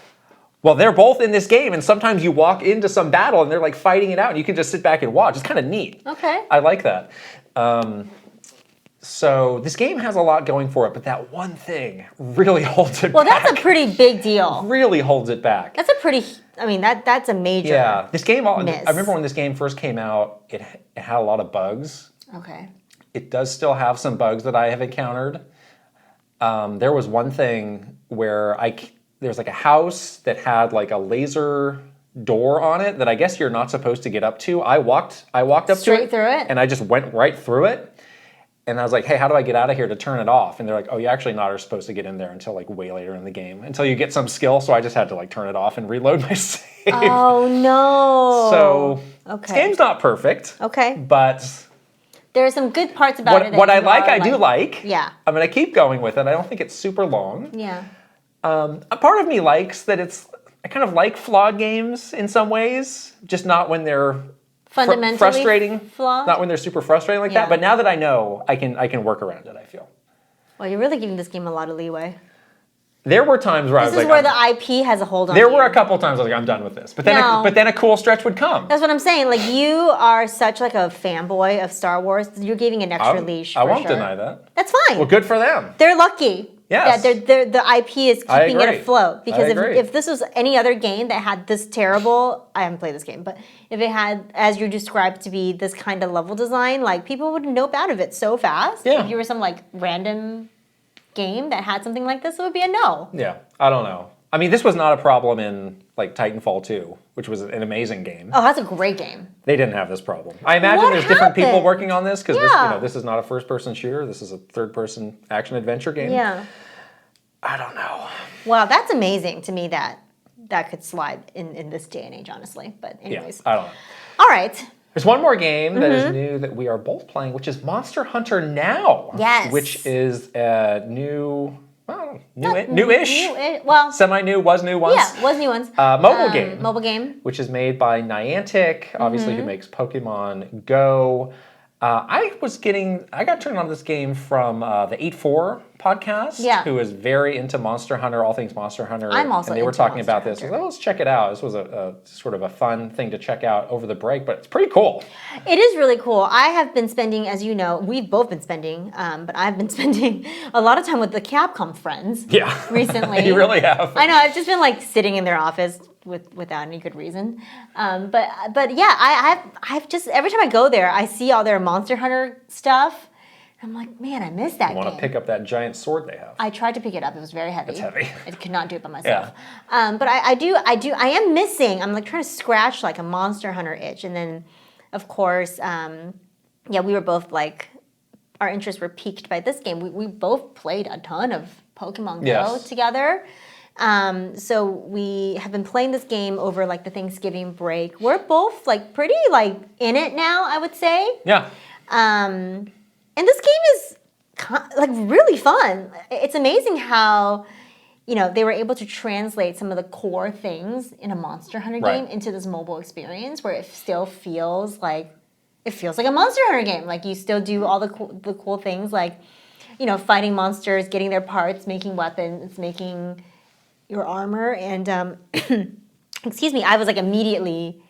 Well, they're both in this game, and sometimes you walk into some battle and they're fighting it out, and you can just sit back and watch. It's kind of neat. Okay. I like that. So this game has a lot going for it, but that one thing really holds it back. Well, that's a pretty big deal. Really holds it back. That's a pretty, that's a major this game, miss. I remember when this game first came out, it had a lot of bugs. Okay. It does still have some bugs that I have encountered. There was one thing where there's a house that had a laser door on it that I guess you're not supposed to get up to. I walked up straight through it, and I just went right through it. And I was like, hey, how do I get out of here to turn it off? And they're like, oh, you actually not are supposed to get in there until way later in the game, until you get some skill. So I just had to turn it off and reload my save. Oh no. So okay. This game's not perfect. Okay. But There are some good parts about it. What I like, I do like. Yeah. I'm going to keep going with it. I don't think it's super long. Yeah. A part of me likes that I kind of like flawed games in some ways, just not when they're Fundamentally frustrating. flawed? Not when they're super frustrating like that. But now that I know, I can work around it, I feel. Well, you're really giving this game a lot of leeway. There were times where I was like... This is where the IP has a hold on There you. were a couple times I was like, I'm done with this. But then a cool stretch would come. That's what I'm saying. Like, you are such like a fanboy of Star Wars. You're giving an extra leash, I won't deny that. That's fine. Well, good for them. They're lucky. Yes. That the IP is keeping it afloat. Because if this was any other game that had this terrible... I haven't played this game, but if it had, as you described, to be this kind of level design, like, people would nope out of it so fast. Yeah. If you were some, like, random game that had something like this, it would be a no. Yeah, I don't know. I mean, this was not a problem in like Titanfall 2, which was an amazing game. Oh, that's a great game. They didn't have this problem. I imagine there's different people working on this because this is not a first-person shooter. This is a third-person action-adventure game. Yeah. I don't know. Wow, that's amazing to me that could slide in this day and age, honestly. But anyways. Yeah, I don't know. All right. There's one more game that is new that we are both playing, which is Monster Hunter Now. Yes. Which is a new-ish. Well, Semi-new, was new once. Yeah, was new once. Mobile game. Mobile game. Which is made by Niantic, obviously, who makes Pokemon Go. I got turned on to this game from the 84 podcast, who is very into Monster Hunter, all things Monster Hunter. I'm also and they were talking Monster about this. Hunter. Well, let's check it out. This was a sort of a fun thing to check out over the break, but it's pretty cool. It is really cool. I have been spending, as you know, we've both been spending, but I've been spending a lot of time with the Capcom friends. Yeah, recently. You really have. I know. I've just been like sitting in their office without any good reason. But yeah, I've just every time I go there, I see all their Monster Hunter stuff. I'm like, man, I miss that game. You want to pick up that giant sword they have. I tried to pick it up. It was very heavy. It's heavy. I could not do it by myself. Yeah. But I am missing. I'm like trying to scratch like a Monster Hunter itch. And then, of course, we were both like, our interests were piqued by this game. We both played a ton of Pokemon Go together. So we have been playing this game over like the Thanksgiving break. We're both like pretty like in it now, I would say. Yeah. And this game is like really fun. It's amazing how, they were able to translate some of the core things in a Monster Hunter game into this mobile experience where it still feels like a Monster Hunter game. Like you still do all the cool things like, fighting monsters, getting their parts, making weapons, making your armor. And excuse me, I was like immediately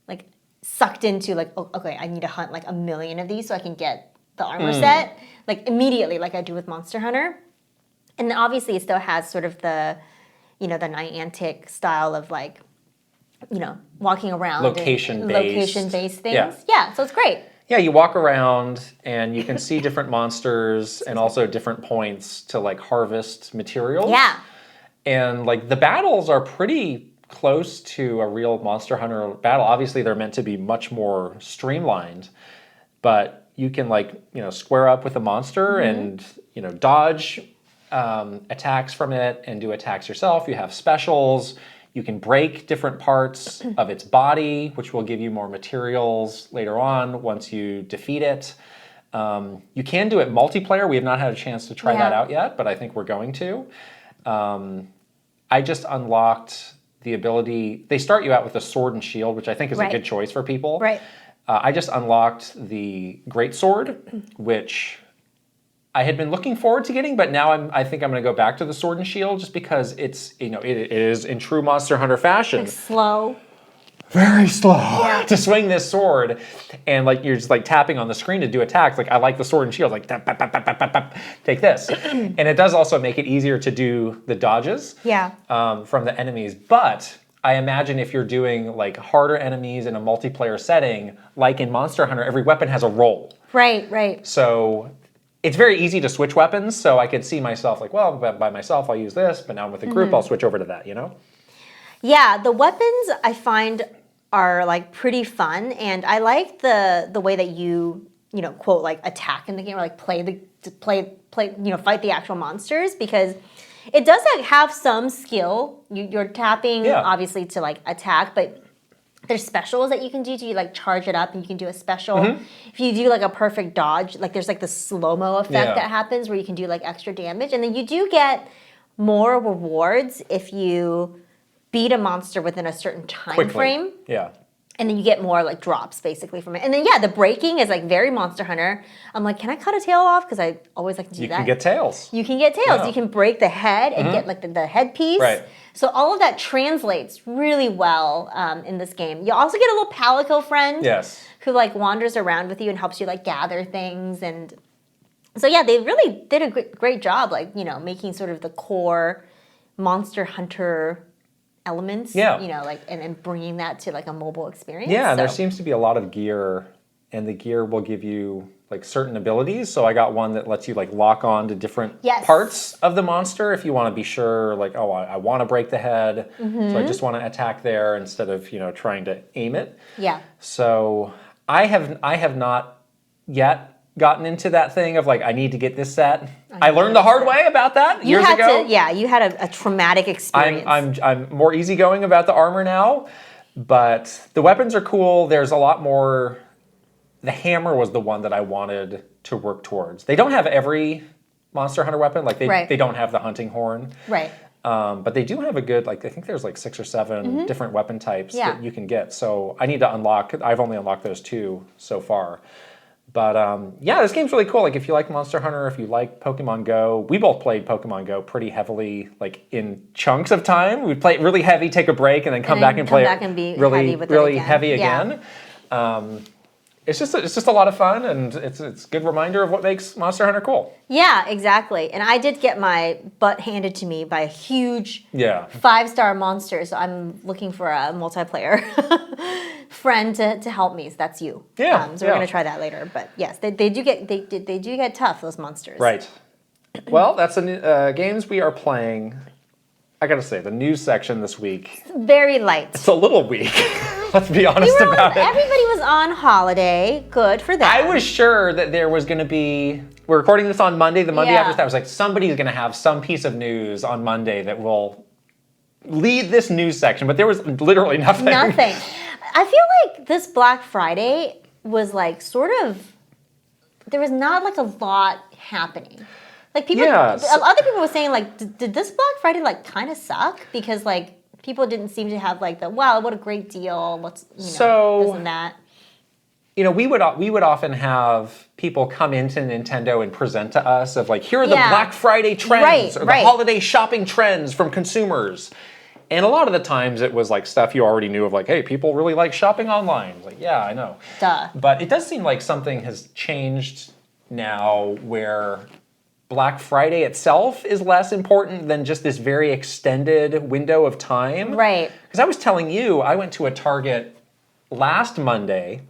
like sucked into like, oh, okay, I need to hunt like 1 million of these so I can get the armor set, like immediately, like I do with Monster Hunter. And then obviously it still has sort of the, the Niantic style of like, walking around. Location-based things. Yeah, so it's great. Yeah, you walk around and you can see different monsters and also different points to like harvest materials. Yeah. And like the battles are pretty close to a real Monster Hunter battle. Obviously they're meant to be much more streamlined, but you can like, square up with a monster and, dodge attacks from it and do attacks yourself. You have specials. You can break different parts of its body, which will give you more materials later on once you defeat it. You can do it multiplayer. We have not had a chance to try that out yet, but I think we're going to. I just unlocked the ability. They start you out with a sword and shield, which I think is a good choice for people. Right. I just unlocked the Greatsword, which I had been looking forward to getting, but now I think I'm going to go back to the Sword and Shield just because it's, it is in true Monster Hunter fashion. Like slow. Very slow to swing this sword, and like you're just like tapping on the screen to do attacks. Like I like the Sword and Shield, like tap, tap, tap, tap, tap, tap, take this, and it does also make it easier to do the dodges from the enemies, but I imagine if you're doing like harder enemies in a multiplayer setting, like in Monster Hunter, every weapon has a role. Right. So it's very easy to switch weapons. So I could see myself like, well, by myself, I'll use this, but now with a group, I'll switch over to that, Yeah, the weapons I find are like pretty fun. And I like the way that you, quote, like attack in the game or like fight the actual monsters because it does have some skill. You're tapping, obviously, to like attack, but There's specials that you can do to like charge it up, and you can do a special. Mm-hmm. If you do like a perfect dodge, like there's like the slow-mo effect that happens where you can do like extra damage. And then you do get more rewards if you beat a monster within a certain time frame. Yeah. And then you get more like drops basically from it. And then the breaking is like very Monster Hunter. I'm like, can I cut a tail off? Because I always like to do that. You can get tails. You can get tails. Yeah. You can break the head and get like the headpiece. Right. So all of that translates really well in this game. You also get a little palico friend. Yes. Who like wanders around with you and helps you like gather things. And so they really did a great job, like, making sort of the core Monster Hunter elements, like, and bringing that to like a mobile experience. Yeah, and there seems to be a lot of gear, and the gear will give you like certain abilities. So I got one that lets you like lock on to different parts of the monster if you want to be sure, like, oh, I want to break the head, so I just want to attack there instead of trying to aim it. Yeah. So I have not yet gotten into that thing of like, I need to get this set. I learned the hard way about that years ago. You had a traumatic experience. I'm more easygoing about the armor now, but the weapons are cool. There's a lot more. The hammer was the one that I wanted to work towards. They don't have every Monster Hunter weapon. Like they don't have the hunting horn. Right. But they do have a good, like, I think there's like 6 or 7 different weapon types that you can get. So I need to unlock. I've only unlocked those 2 so far. But this game's really cool. Like if you like Monster Hunter, if you like Pokemon Go, we both played Pokemon Go pretty heavily, like in chunks of time. We'd play it really heavy, take a break, and then come back and play it really heavy again. It's just a lot of fun, and it's a good reminder of what makes Monster Hunter cool. Yeah, exactly. And I did get my butt handed to me by a huge 5-star monster, so I'm looking for a multiplayer friend to help me. So that's you. Yeah. So we're gonna try that later. But yes, they do get tough, those monsters. Right. Well, that's the games we are playing. I gotta say, the news section this week. Very light. It's a little weak. Let's be honest about it. Everybody was on holiday. Good for them. I was sure that there was going to be. We're recording this on Monday. The Monday after that, I was like, somebody's going to have some piece of news on Monday that will lead this news section. But there was literally nothing. Nothing. I feel like this Black Friday was like sort of. There was not like a lot happening. Like people, other people were saying like, did this Black Friday like kind of suck because like. People didn't seem to have like the wow, what a great deal. What's this and that. We would often have people come into Nintendo and present to us of like, here are the Black Friday trends or the holiday shopping trends from consumers. And a lot of the times it was like stuff you already knew of like, hey, people really like shopping online. Like, yeah, I know. Duh. But it does seem like something has changed now where Black Friday itself is less important than just this very extended window of time. Right. Because I was telling you, I went to a Target last Monday,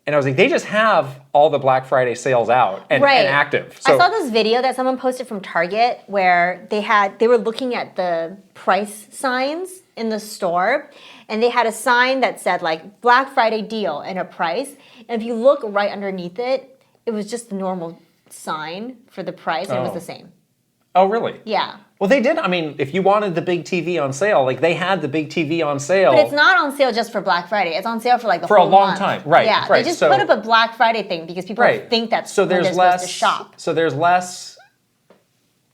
and I was like, they just have all the Black Friday sales out and active. So, I saw this video that someone posted from Target where they were looking at the price signs in the store, and they had a sign that said like Black Friday deal and a price. And if you look right underneath it, it was just the normal sign for the price, and it was the same. Oh, really? Yeah. Well, they did. I mean, if you wanted the big TV on sale, like they had the big TV on sale. But it's not on sale just for Black Friday. It's on sale for like the whole month. For a long time, right? Yeah, right. They just put up a Black Friday thing because people think that's when they're supposed to shop. So there's less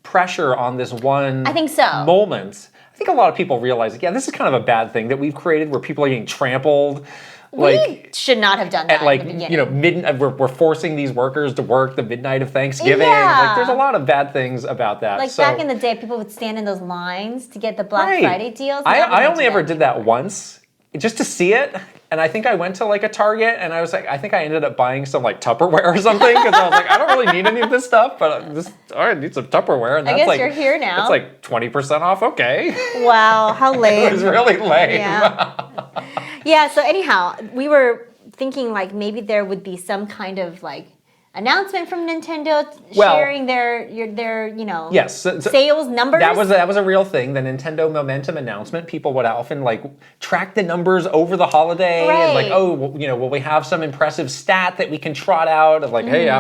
pressure on this one. I think so. Moment. I think a lot of people realize, this is kind of a bad thing that we've created, where people are getting trampled. We should not have done that at like, at the beginning. Midnight. We're forcing these workers to work the midnight of Thanksgiving. Like, there's a lot of bad things about that. Like back in the day, people would stand in those lines to get the Black Friday deals. I only ever did that once, just to see it. And I think I went to like a Target, and I was like, I think I ended up buying some like Tupperware or something, because I was like, I don't really need any of this stuff, but I need some Tupperware. And I guess you're here now. It's like 20% off. Okay. Wow, how lame. It was really lame. Yeah, so anyhow, we were thinking like maybe there would be some kind of like announcement from Nintendo sharing their sales numbers. That was a real thing. The Nintendo Momentum announcement. People would often like track the numbers over the holiday and like, will we have some impressive stat that we can trot out of like, hey,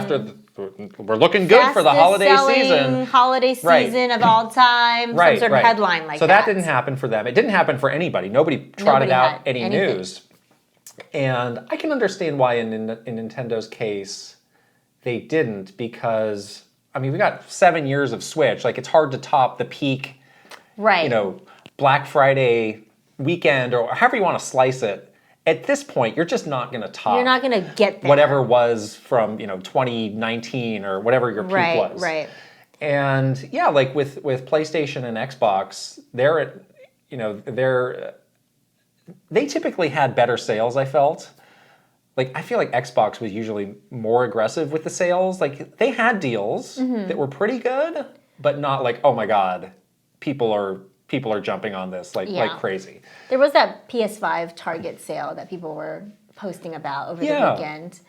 we're looking good for the holiday season. Holiday season of all time. Some sort of headline like that. So that didn't happen for them. It didn't happen for anybody. Nobody trotted out any news. And I can understand why in Nintendo's case they didn't, because I mean we got 7 years of Switch. Like it's hard to top the peak, Right. Black Friday weekend or however you want to slice it. At this point, you're just not going to top. You're not going to get there. Whatever was from 2019 or whatever your peak was. Right. And yeah, like with PlayStation and Xbox, they typically had better sales, I felt. Like, I feel like Xbox was usually more aggressive with the sales. Like, they had deals that were pretty good, but not like, oh my God, people are jumping on this like crazy. There was that PS5 Target sale that people were posting about over the weekend.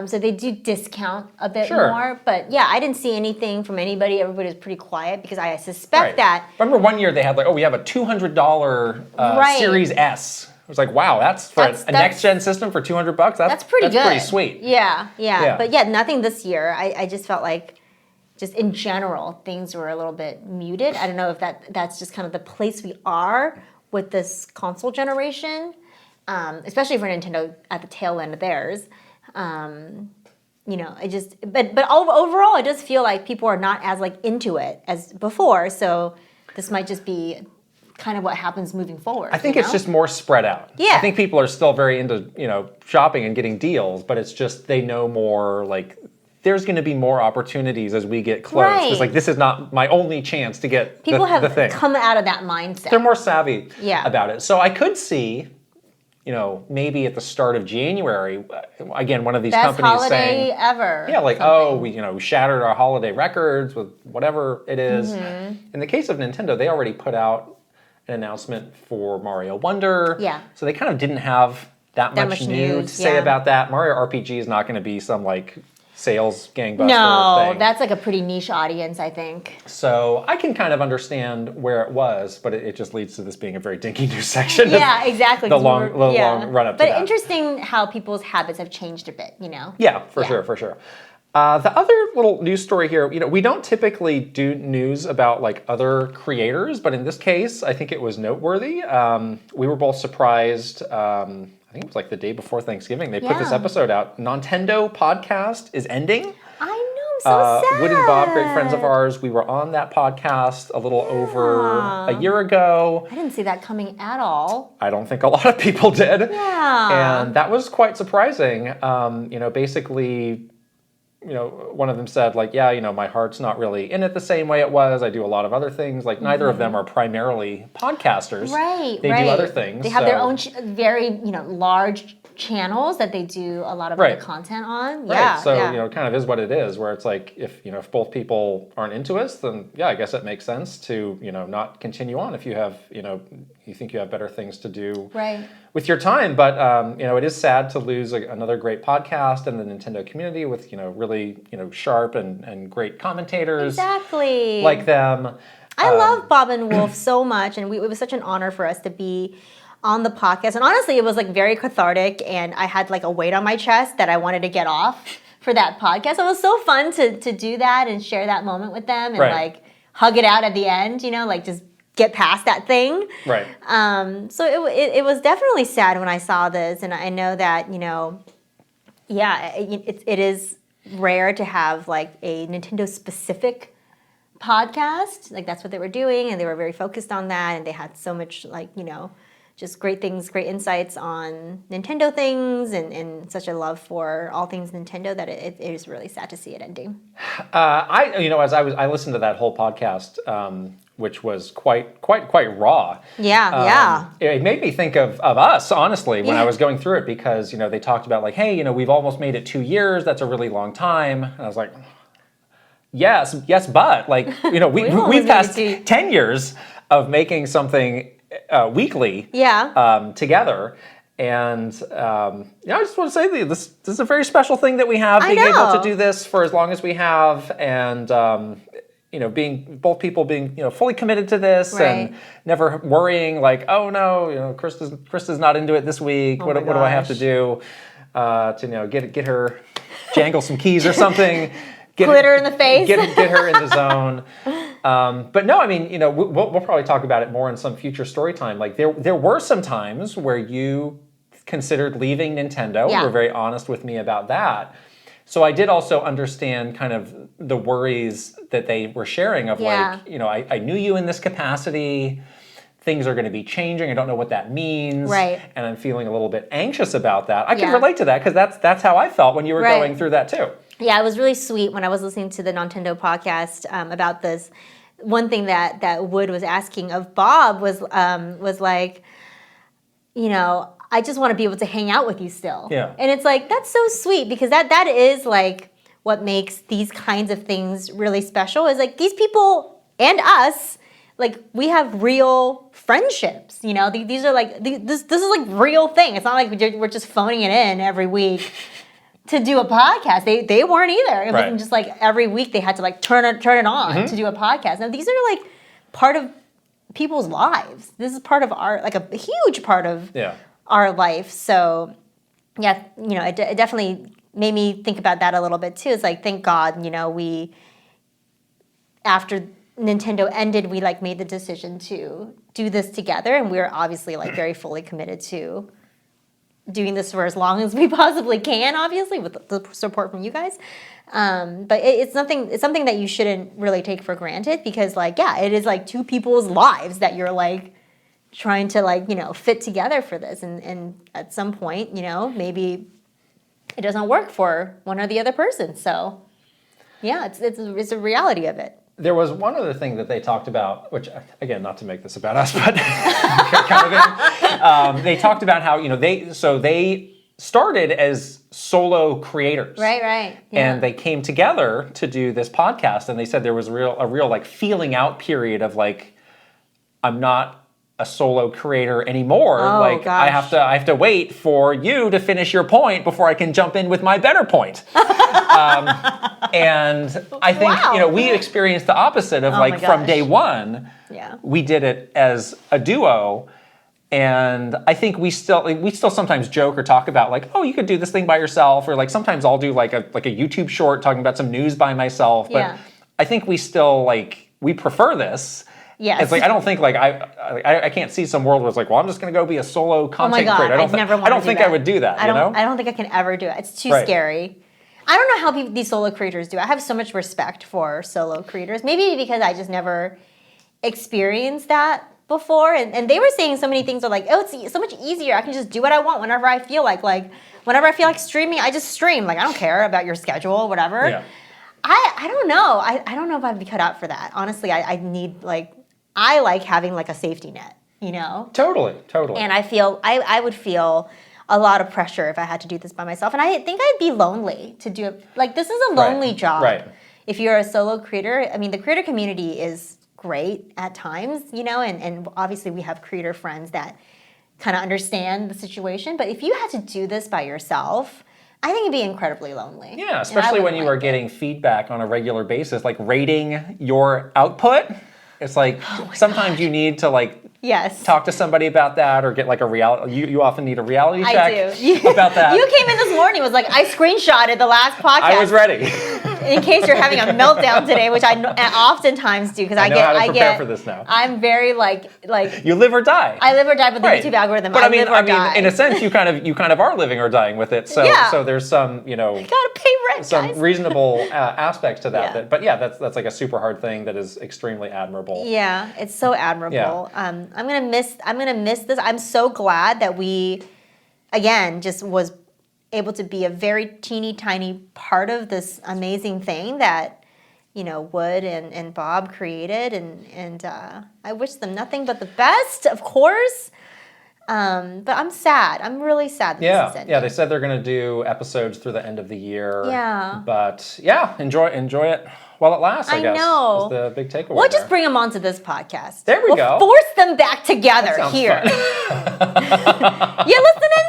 So they do discount a bit more. But yeah, I didn't see anything from anybody. Everybody was pretty quiet because I suspect that. Remember one year they had like, we have a $200 Series S. It was like, wow, that's a next-gen system for $200. That's pretty good. That's pretty sweet. Yeah. But yeah, nothing this year. I just felt like, just in general, things were a little bit muted. I don't know if that's just kind of the place we are with this console generation, especially for Nintendo at the tail end of theirs. But overall, it does feel like people are not as like into it as before. So this might just be kind of what happens moving forward. I think it's just more spread out. Yeah. I think people are still very into, shopping and getting deals, but it's just they know more, like, there's going to be more opportunities as we get close. Right. It's like, this is not my only chance to get the thing. People have come out of that mindset. They're more savvy about it. So I could see, maybe at the start of January, again, one of these companies saying... Best holiday ever. Yeah, like, we shattered our holiday records with whatever it is. In the case of Nintendo, they already put out an announcement for Mario Wonder. Yeah. So they kind of didn't have that much new to say about that. Mario RPG is not going to be some, like, sales gangbuster thing. No, that's like a pretty niche audience, I think. So I can kind of understand where it was, but it just leads to this being a very dinky news section. Yeah, exactly. The long run up to that. But interesting how people's habits have changed a bit, Yeah, for sure. The other little news story here, we don't typically do news about like other creators, but in this case, I think it was noteworthy. We were both surprised. I think it was like the day before Thanksgiving. They put this episode out. Nintendo podcast is ending. I know, I'm so sad. Wood and Bob, great friends of ours. We were on that podcast a little over a year ago. I didn't see that coming at all. I don't think a lot of people did. Yeah. And that was quite surprising. Basically, one of them said, like, my heart's not really in it the same way it was. I do a lot of other things. Like, neither of them are primarily podcasters. Right, They do other things. They have their own very, large channels that they do a lot of other content on. Right. Yeah. So, it kind of is what it is, where it's like, if both people aren't into us, then, I guess it makes sense to, not continue on if you have, you think you have better things to do with your time. But, it is sad to lose another great podcast in the Nintendo community with, really, sharp and great commentators. Exactly. Like them. I love Bob and Wolf so much, and it was such an honor for us to be on the podcast. And honestly, it was like very cathartic, and I had like a weight on my chest that I wanted to get off for that podcast. It was so fun to do that and share that moment with them and like hug it out at the end, like just get past that thing. Right. So it was definitely sad when I saw this, and I know that, it is rare to have like a Nintendo specific podcast. Like that's what they were doing, and they were very focused on that, and they had so much like, just great things, great insights on Nintendo things, and such a love for all things Nintendo that it is really sad to see it ending. As I listened to that whole podcast, which was quite raw. Yeah. It made me think of us, honestly, when I was going through it, because, they talked about like, hey, we've almost made it 2 years. That's a really long time. And I was like, yes, but like, we've passed 10 years of making something weekly together. And I just want to say this is a very special thing that we have, being able to do this for as long as we have, and being both people being fully committed to this and never worrying like, oh no, Krysta's not into it this week. What do I have to do to get her, jangle some keys or something, glitter in the face, get her in the zone. But no, I mean, we'll probably talk about it more in some future story time. Like there were some times where you considered leaving Nintendo. Yeah. Were very honest with me about that. So I did also understand kind of the worries that they were sharing of Yeah. like, you know, I knew you in this capacity. Things are going to be changing. I don't know what that means. Right. And I'm feeling a little bit anxious about that. I can Yeah. relate to that because that's how I felt when you were Right. going through that too. Yeah, it was really sweet when I was listening to the Nintendo podcast about this. One thing that Wood was asking of Bob was like, you know, I just want to be able to hang out with you still. Yeah. And it's like, that's so sweet because that is like what makes these kinds of things really special is like these people and us, like we have real friendships, you know, these are like, this is like real thing. It's not like we're just phoning it in every week to do a podcast. They weren't either. It wasn't just like every week they had to like turn it on to do a podcast. Now these are like part of people's lives. This is part of our, like a huge part of our life. So yeah, you know, it definitely made me think about that a little bit too. It's like, thank God, you know, after Nintendo ended, we like made the decision to do this together, and we're obviously like very fully committed to doing this for as long as we possibly can, obviously with the support from you guys. But it's something that you shouldn't really take for granted because like, yeah, it is like two people's lives that you're like trying to like, you know, fit together for this. And at some point, you know, maybe it doesn't work for one or the other person. So yeah, it's a reality of it. There was one other thing that they talked about, which, again, not to make this about us, but kind of they talked about how, you know, they started as solo creators. Right. Yeah. And they came together to do this podcast, and they said there was a real like feeling out period of like, I'm not a solo creator anymore. Oh, like gosh. I have to wait for you to finish your point before I can jump in with my better point. And I think, you know, we experienced the opposite of like from day one. Yeah. We did it as a duo. And I think we still sometimes joke or talk about like, oh, you could do this thing by yourself, or like sometimes I'll do like a YouTube short talking about some news by myself. But I think we still like, we prefer this. Yes. It's like I don't think like I can't see some world where it's like, well, I'm just going to go be a solo content creator. I don't think I would do that. I don't think I can ever do it. It's too scary. I don't know how these solo creators do. I have so much respect for solo creators. Maybe because I just never experienced that before. And they were saying so many things are like, oh, it's so much easier. I can just do what I want whenever I feel like. Like whenever I feel like streaming, I just stream. Like I don't care about your schedule, whatever. Yeah. I don't know. I don't know if I'd be cut out for that. Honestly, I need like. I like having like a safety net, you know? Totally. And I would feel a lot of pressure if I had to do this by myself. And I think I'd be lonely to do it. Like, this is a lonely job. Right. If you're a solo creator, I mean, the creator community is great at times, you know? And obviously we have creator friends that kind of understand the situation. But if you had to do this by yourself, I think it'd be incredibly lonely. Yeah, especially when you are getting feedback on a regular basis, like rating your output. It's like sometimes you need to like talk to somebody about that or get like a reality. You often need a reality check about that. You came in this morning was like, I screenshotted the last podcast. I was ready. In case you're having a meltdown today, which I oftentimes do because I know how to prepare for this now. I'm very like you live or die. I live or die with the YouTube algorithm. But I mean, die. in a sense, you kind of are living or dying with it. So so there's some you gotta pay rent, some guys. reasonable aspects to that. But yeah, that's like a super hard thing that is extremely admirable. Yeah, it's so admirable. Yeah. I'm gonna miss this. I'm so glad that we again just was able to be a very teeny tiny part of this amazing thing that you know Wood and Bob created, and I wish them nothing but the best, of course. But I'm sad. I'm really sad that this is ending. Yeah. They said they're going to do episodes through the end of the year. Yeah. But yeah, enjoy it while it lasts. I guess know. Is the big takeaway. We'll just bring them onto this podcast. There we go. Force them back together here. You listening?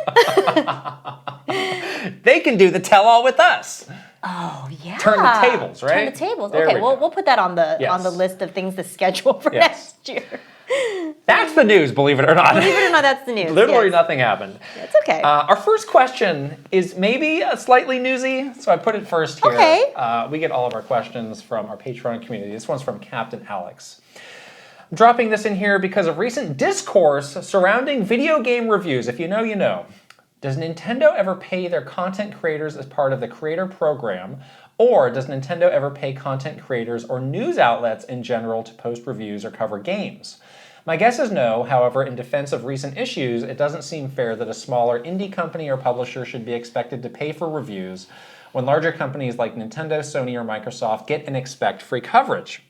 They can do the tell-all with us. Oh yeah. Turn the tables, right? Turn the tables. There Okay, we'll put that on the list of things to schedule for next year. That's the news, believe it or not. Believe it or not, that's the news. Literally nothing happened. It's okay. Our first question is maybe slightly newsy, so I put it first here. Okay. We get all of our questions from our Patreon community. This one's from Captain Alex. I'm dropping this in here because of recent discourse surrounding video game reviews. If you know, you know. Does Nintendo ever pay their content creators as part of the creator program, or does Nintendo ever pay content creators or news outlets in general to post reviews or cover games? My guess is no. However, in defense of recent issues, it doesn't seem fair that a smaller indie company or publisher should be expected to pay for reviews when larger companies like Nintendo, Sony, or Microsoft get and expect free coverage.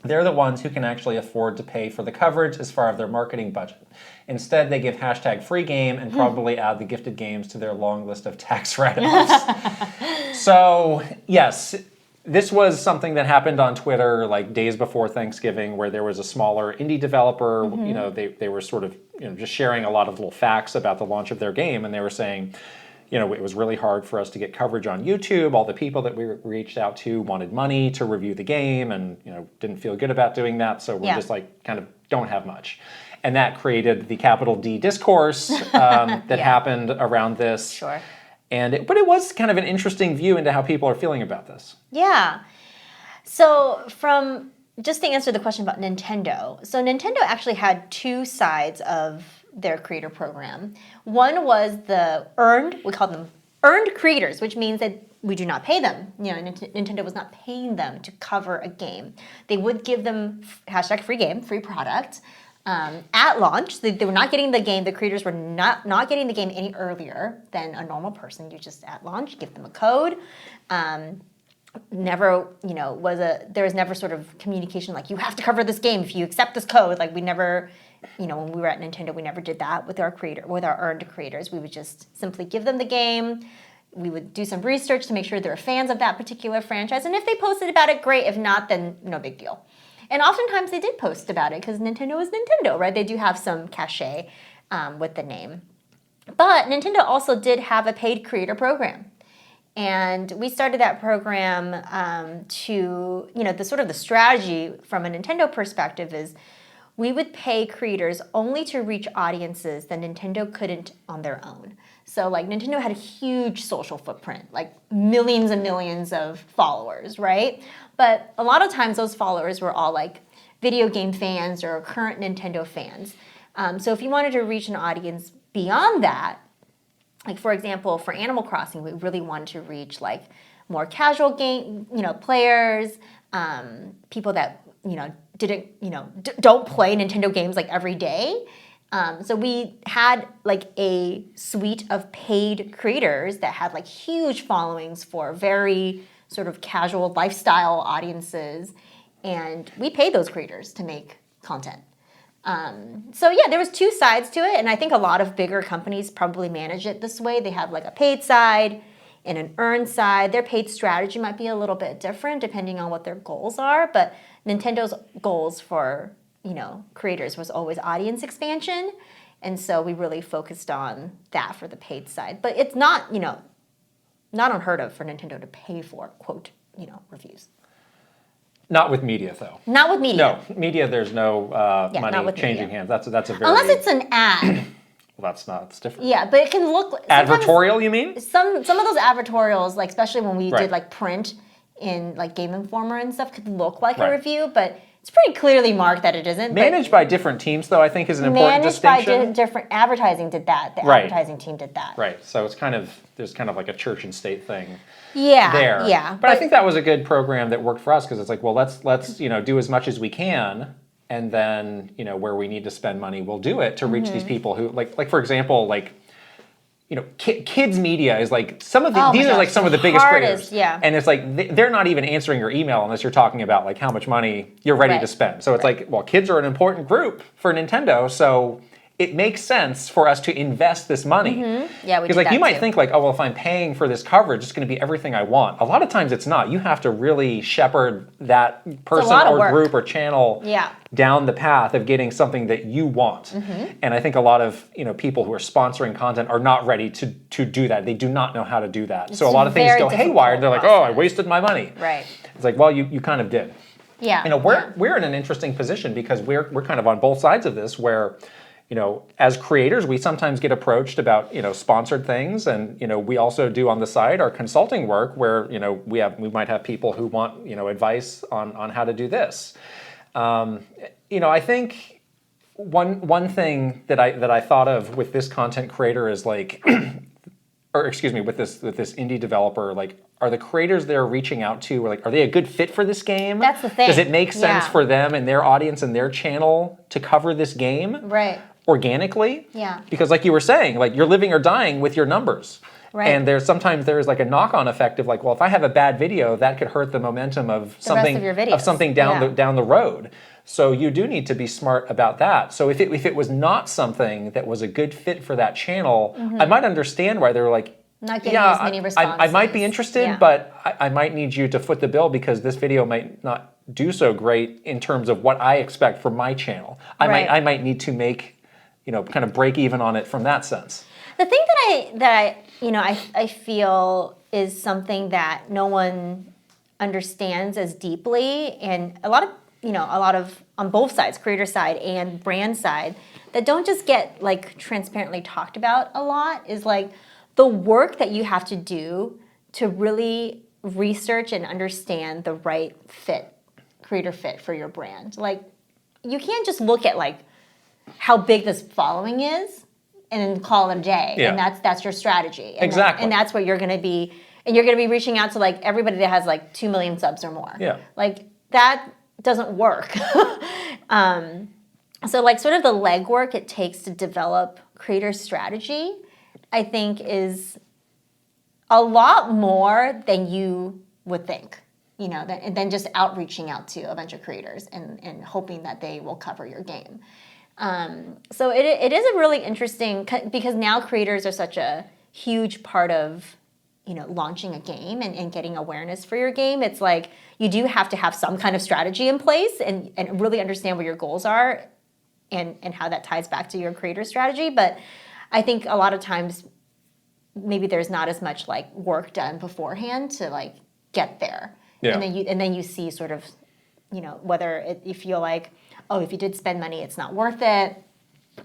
They're the ones who can actually afford to pay for the coverage as far as their marketing budget. Instead, they give hashtag free game and probably add the gifted games to their long list of tax write-offs. So, yes, this was something that happened on Twitter like days before Thanksgiving, where there was a smaller indie developer. You know, they were sort of just sharing a lot of little facts about the launch of their game, and they were saying, you know, it was really hard for us to get coverage on YouTube. All the people that we reached out to wanted money to review the game, and didn't feel good about doing that. So we're just like kind of don't have much, and that created the capital D discourse that happened around this. Sure. But it was kind of an interesting view into how people are feeling about this. Yeah. So just to answer the question about Nintendo. So Nintendo actually had two sides of their creator program. One was the we call them earned creators, which means that we do not pay them. Nintendo was not paying them to cover a game. They would give them hashtag free game, free product. At launch, they were not getting the game. The creators were not getting the game any earlier than a normal person. You just at launch give them a code. There was never sort of communication like you have to cover this game if you accept this code. Like we never, when we were at Nintendo, we never did that with our earned creators. We would just simply give them the game. We would do some research to make sure they're fans of that particular franchise, and if they posted about it, great. If not, then no big deal. And oftentimes they did post about it because Nintendo is Nintendo, right? They do have some cachet with the name. But Nintendo also did have a paid creator program. And we started that program the strategy from a Nintendo perspective is we would pay creators only to reach audiences that Nintendo couldn't on their own. So like Nintendo had a huge social footprint, like millions and millions of followers, right? But a lot of times those followers were all like video game fans or current Nintendo fans. So if you wanted to reach an audience beyond that, like for example, for Animal Crossing, we really wanted to reach like more casual game, players, people that, don't play Nintendo games like every day. So we had like a suite of paid creators that had like huge followings for very sort of casual lifestyle audiences, and we paid those creators to make content. There was two sides to it, and I think a lot of bigger companies probably manage it this way. They have like a paid side and an earned side. Their paid strategy might be a little bit different depending on what their goals are, but Nintendo's goals for creators was always audience expansion, and so we really focused on that for the paid side. But it's not unheard of for Nintendo to pay for quote reviews. Not with media, though. Not with media. No, media. There's no money changing hands. That's a very unless it's an ad. Well, that's different. Yeah, but it can look advertorial. You mean some of those advertorials, like especially when we did like print in like Game Informer and stuff, could look like a review, but it's pretty clearly marked that it isn't. Managed by different teams, though, I think is an important distinction. Managed by different advertising did that. The advertising team did that. Right. So it's there's kind of like a church and state thing. Yeah. There. Yeah. But I think that was a good program that worked for us because it's like, well, let's do as much as we can, and then where we need to spend money, we'll do it to reach these people who like for example kids media is like these are like some of the biggest creators, and it's like they're not even answering your email unless you're talking about like how much money you're ready to spend. So it's like, well, kids are an important group for Nintendo, so it makes sense for us to invest this money. Yeah, we because like you might think like, oh well, if I'm paying for this coverage, it's going to be everything I want. A lot of times it's not. You have to really shepherd that person or group or channel down the path of getting something that you want. And I think a lot of people who are sponsoring content are not ready to do that. They do not know how to do that. So a lot of things go haywire. And they're like, oh, I wasted my money. Right. It's like, well, you kind of did. Yeah. We're in an interesting position because we're kind of on both sides of this where. As creators, we sometimes get approached about, sponsored things, and we also do on the side our consulting work where we might have people who want advice on how to do this. I think one thing that I thought of with this content creator is like, or excuse me, with this indie developer, like, are the creators they're reaching out to, like, are they a good fit for this game? That's the thing. Does it make sense Yeah. for them and their audience and their channel to cover this game Right. organically? Yeah. Because like you were saying, like, you're living or dying with your numbers. Right. And sometimes there's like a knock-on effect of like, well, if I have a bad video, that could hurt the momentum of something of your videos. something down the road. So you do need to be smart about that. So if it was not something that was a good fit for that channel, I might understand why they were like, Not getting as many responses. I might be interested, Yeah. but I might need you to foot the bill because this video might not do so great in terms of what I expect from my channel. Right. I might need to make, kind of break even on it from that sense. The thing that I feel is something that no one understands as deeply, and a lot of on both sides, creator side and brand side, that don't just get like transparently talked about a lot, is like the work that you have to do to really research and understand the right creator fit for your brand. Like, you can't just look at like how big this following is and then call it a day. Yeah. And that's your strategy. And Exactly. and that's what you're going to be. And you're going to be reaching out to like everybody that has like 2 million subs or more. Yeah. Like, that doesn't work. So like sort of the legwork it takes to develop creator strategy, I think, is a lot more than you would think. Than just outreaching out to a bunch of creators and hoping that they will cover your game. So it is a really interesting, because now creators are such a huge part of launching a game and getting awareness for your game. It's like you do have to have some kind of strategy in place and really understand what your goals are and how that ties back to your creator strategy. But I think a lot of times maybe there's not as much like work done beforehand to like get there. Yeah. And then you see sort of, whether you feel like, oh, if you did spend money, it's not worth it,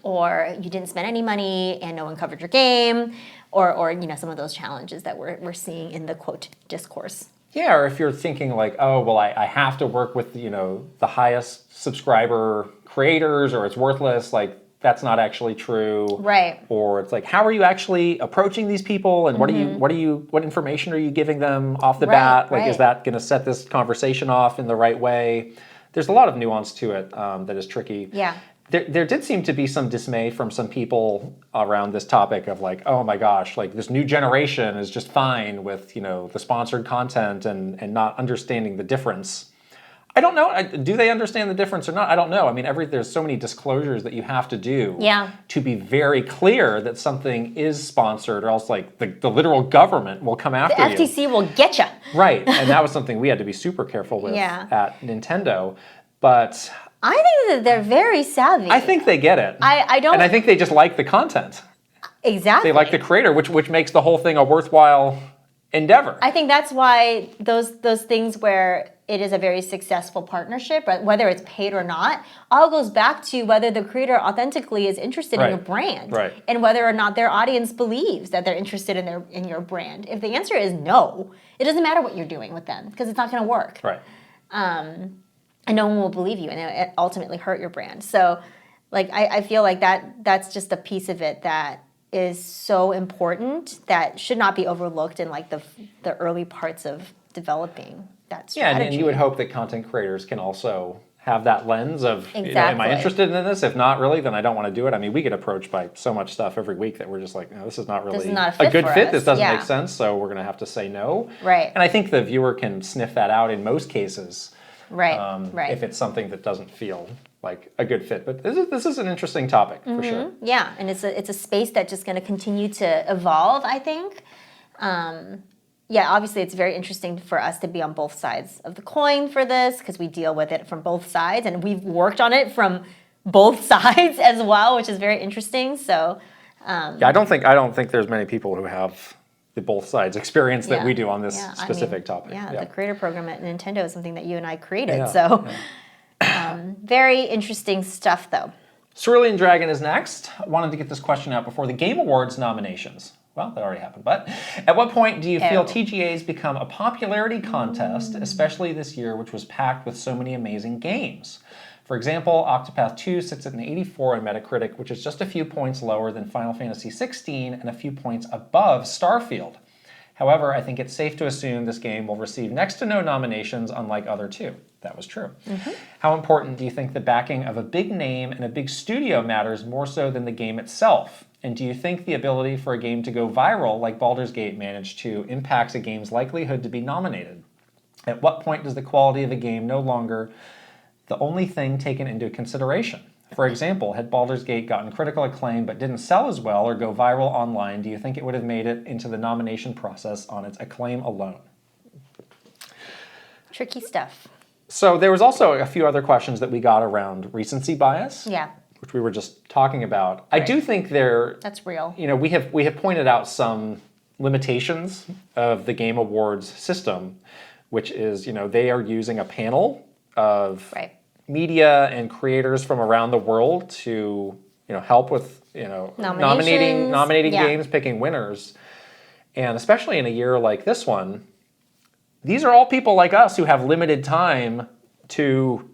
or you didn't spend any money and no one covered your game, or some of those challenges that we're seeing in the quote discourse. Yeah, or if you're thinking like, oh, well, I have to work with, the highest subscriber creators, or it's worthless, like, that's not actually true. Right. Or it's like, how are you actually approaching these people, and what information are you giving them off the bat? Like, is that going to set this conversation off in the right way? There's a lot of nuance to it that is tricky. Yeah. There did seem to be some dismay from some people around this topic of like, oh my gosh, like this new generation is just fine with, the sponsored content and not understanding the difference. I don't know. Do they understand the difference or not? I don't know. I mean, there's so many disclosures that you have to do to be very clear that something is sponsored, or else like the literal government will come after you. The FTC will get you. Right. And that was something we had to be super careful with at Nintendo. But I think that they're very savvy. I think they get it. I don't. And I think they just like the content. Exactly. They like the creator, which makes the whole thing a worthwhile endeavor. I think that's why those things where it is a very successful partnership, whether it's paid or not, all goes back to whether the creator authentically is interested in your brand, and whether or not their audience believes that they're interested in your brand. If the answer is no, it doesn't matter what you're doing with them, because it's not going to work. Right. And no one will believe you, and it ultimately hurt your brand. So, like, I feel like that's just a piece of it that is so important that should not be overlooked in like the early parts of developing that strategy. Yeah, and you would hope that content creators can also have that lens of, am I interested in this? If not, really, then I don't want to do it. I mean, we get approached by so much stuff every week that we're just like, no, this is not really a good fit. This doesn't make sense, so we're going to have to say no. Right. And I think the viewer can sniff that out in most cases. Right. If it's something that doesn't feel like a good fit. But this is an interesting topic for sure. Yeah, and it's a space that's just going to continue to evolve, I think. Obviously it's very interesting for us to be on both sides of the coin for this, because we deal with it from both sides, and we've worked on it from both sides as well, which is very interesting. So I don't think there's many people who have the both sides experience that we do on this specific topic. The creator program at Nintendo is something that you and I created. Very interesting stuff, though. Cerulean Dragon is next. I wanted to get this question out before the Game Awards nominations. Well, that already happened, but at what point do you feel TGA's become a popularity contest, especially this year, which was packed with so many amazing games? For example, Octopath 2 sits at an 84 on Metacritic, which is just a few points lower than Final Fantasy 16 and a few points above Starfield. However, I think it's safe to assume this game will receive next to no nominations, unlike other two. That was true. How important do you think the backing of a big name and a big studio matters more so than the game itself? And do you think the ability for a game to go viral, like Baldur's Gate managed to, impacts a game's likelihood to be nominated? At what point does the quality of a game no longer the only thing taken into consideration? For example, had Baldur's Gate gotten critical acclaim but didn't sell as well or go viral online, do you think it would have made it into the nomination process on its acclaim alone? Tricky stuff. So there was also a few other questions that we got around recency bias. Yeah. Which we were just talking about. Right. I do think that's real. We have pointed out some limitations of the Game Awards system, which is, they are using a panel of media and creators from around the world to, help with, nominating games, picking winners. And especially in a year like this one, these are all people like us who have limited time to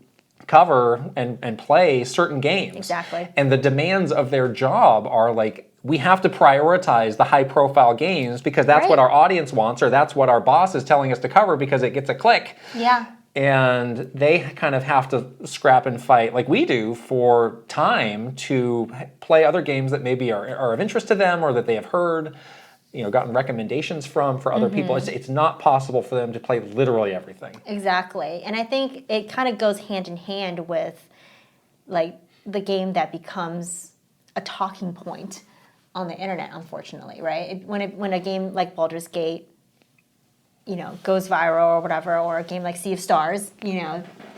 cover and play certain games. Exactly. And the demands of their job are like, we have to prioritize the high-profile games because that's what our audience wants, or that's what our boss is telling us to cover because it gets a click. Yeah. And they kind of have to scrap and fight like we do for time to play other games that maybe are of interest to them or that they have heard, gotten recommendations from for other people. It's not possible for them to play literally everything. Exactly. And I think it kind of goes hand in hand with like the game that becomes a talking point on the internet, unfortunately, right? When a game like Baldur's Gate, goes viral or whatever, or a game like Sea of Stars,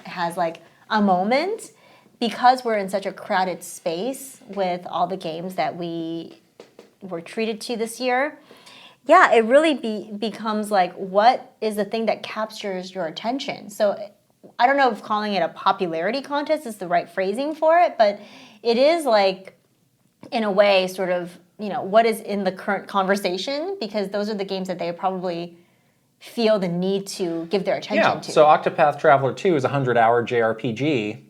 has like a moment, because we're in such a crowded space with all the games that we were treated to this year. Yeah, it really becomes like, what is the thing that captures your attention? So I don't know if calling it a popularity contest is the right phrasing for it, but it is like, in a way, sort of, what is in the current conversation, because those are the games that they probably feel the need to give their attention to. So Octopath Traveler 2 is a 100-hour JRPG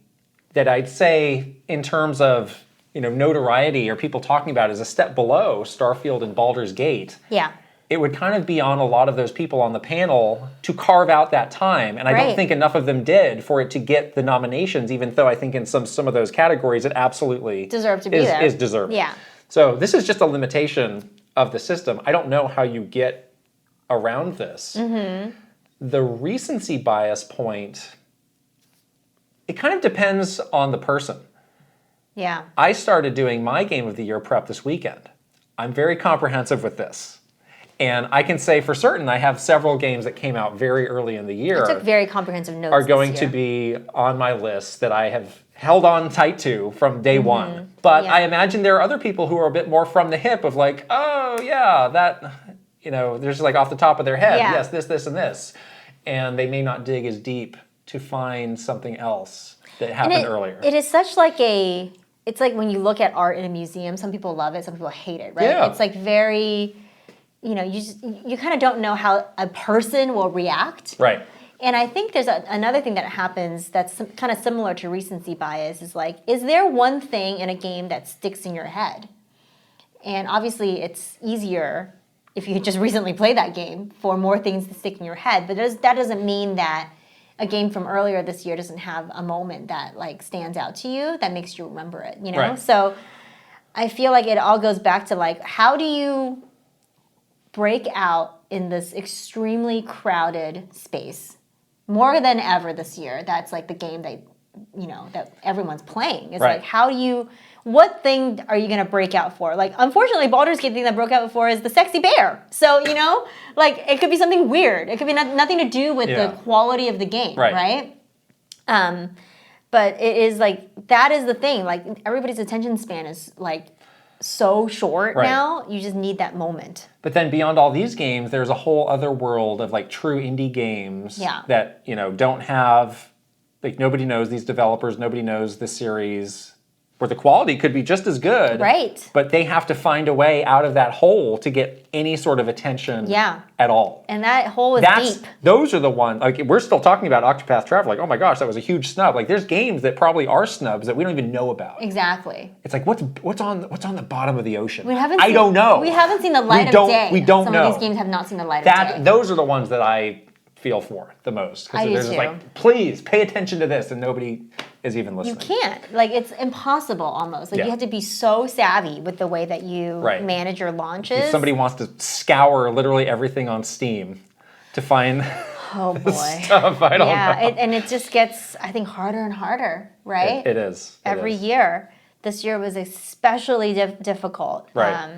that I'd say, in terms of notoriety or people talking about it, is a step below Starfield and Baldur's Gate. Yeah. It would kind of be on a lot of those people on the panel to carve out that time, and I don't think enough of them did for it to get the nominations, even though I think in some of those categories it absolutely deserved to be there. Is deserved. Yeah. So this is just a limitation of the system. I don't know how you get around this. The recency bias point, it kind of depends on the person. Yeah. I started doing my Game of the Year prep this weekend. I'm very comprehensive with this. And I can say for certain I have several games that came out very early in the year. I took very comprehensive notes. Are going to be on my list that I have held on tight to from day one. But I imagine there are other people who are a bit more from the hip of like, oh yeah, that, there's like off the top of their head, yes, this, and this. And they may not dig as deep to find something else that happened earlier. It is such like it's like when you look at art in a museum, some people love it, some people hate it, right? Yeah. It's like very, you kind of don't know how a person will react. Right. And I think there's another thing that happens that's kind of similar to recency bias is like, is there one thing in a game that sticks in your head? And obviously it's easier if you just recently played that game for more things to stick in your head. But that doesn't mean that a game from earlier this year doesn't have a moment that like stands out to you that makes you remember it, Right. So I feel like it all goes back to like, how do you break out in this extremely crowded space more than ever this year? That's like the game that that everyone's playing. It's like, what thing are you going to break out for? Like, unfortunately, Baldur's Gate thing that broke out for is the sexy bear. So, like, it could be something weird. It could be nothing to do with the quality of the game, right? But it is like, that is the thing. Like, everybody's attention span is like so short now. You just need that moment. But then beyond all these games, there's a whole other world of like true indie games that, don't have, like, nobody knows these developers, nobody knows the series. where the quality could be just as good. Right. But they have to find a way out of that hole to get any sort of attention at all. And that hole is deep. Those are the ones, like we're still talking about Octopath Traveler, like, oh my gosh, that was a huge snub. Like there's games that probably are snubs that we don't even know about. Exactly. It's like, what's on the bottom of the ocean? I don't know. We haven't seen the light of day. We don't know. Some of these games have not seen the light of day. Those are the ones that I feel for the most. I do they're too. just like, please pay attention to this, and nobody is even listening. You can't. Like, it's impossible almost. Like, you have to be so savvy with the way that you manage your launches. If somebody wants to scour literally everything on Steam to find stuff, I don't know. And it just gets, I think, harder and harder, right? It is. Every year. This year was especially difficult. Right.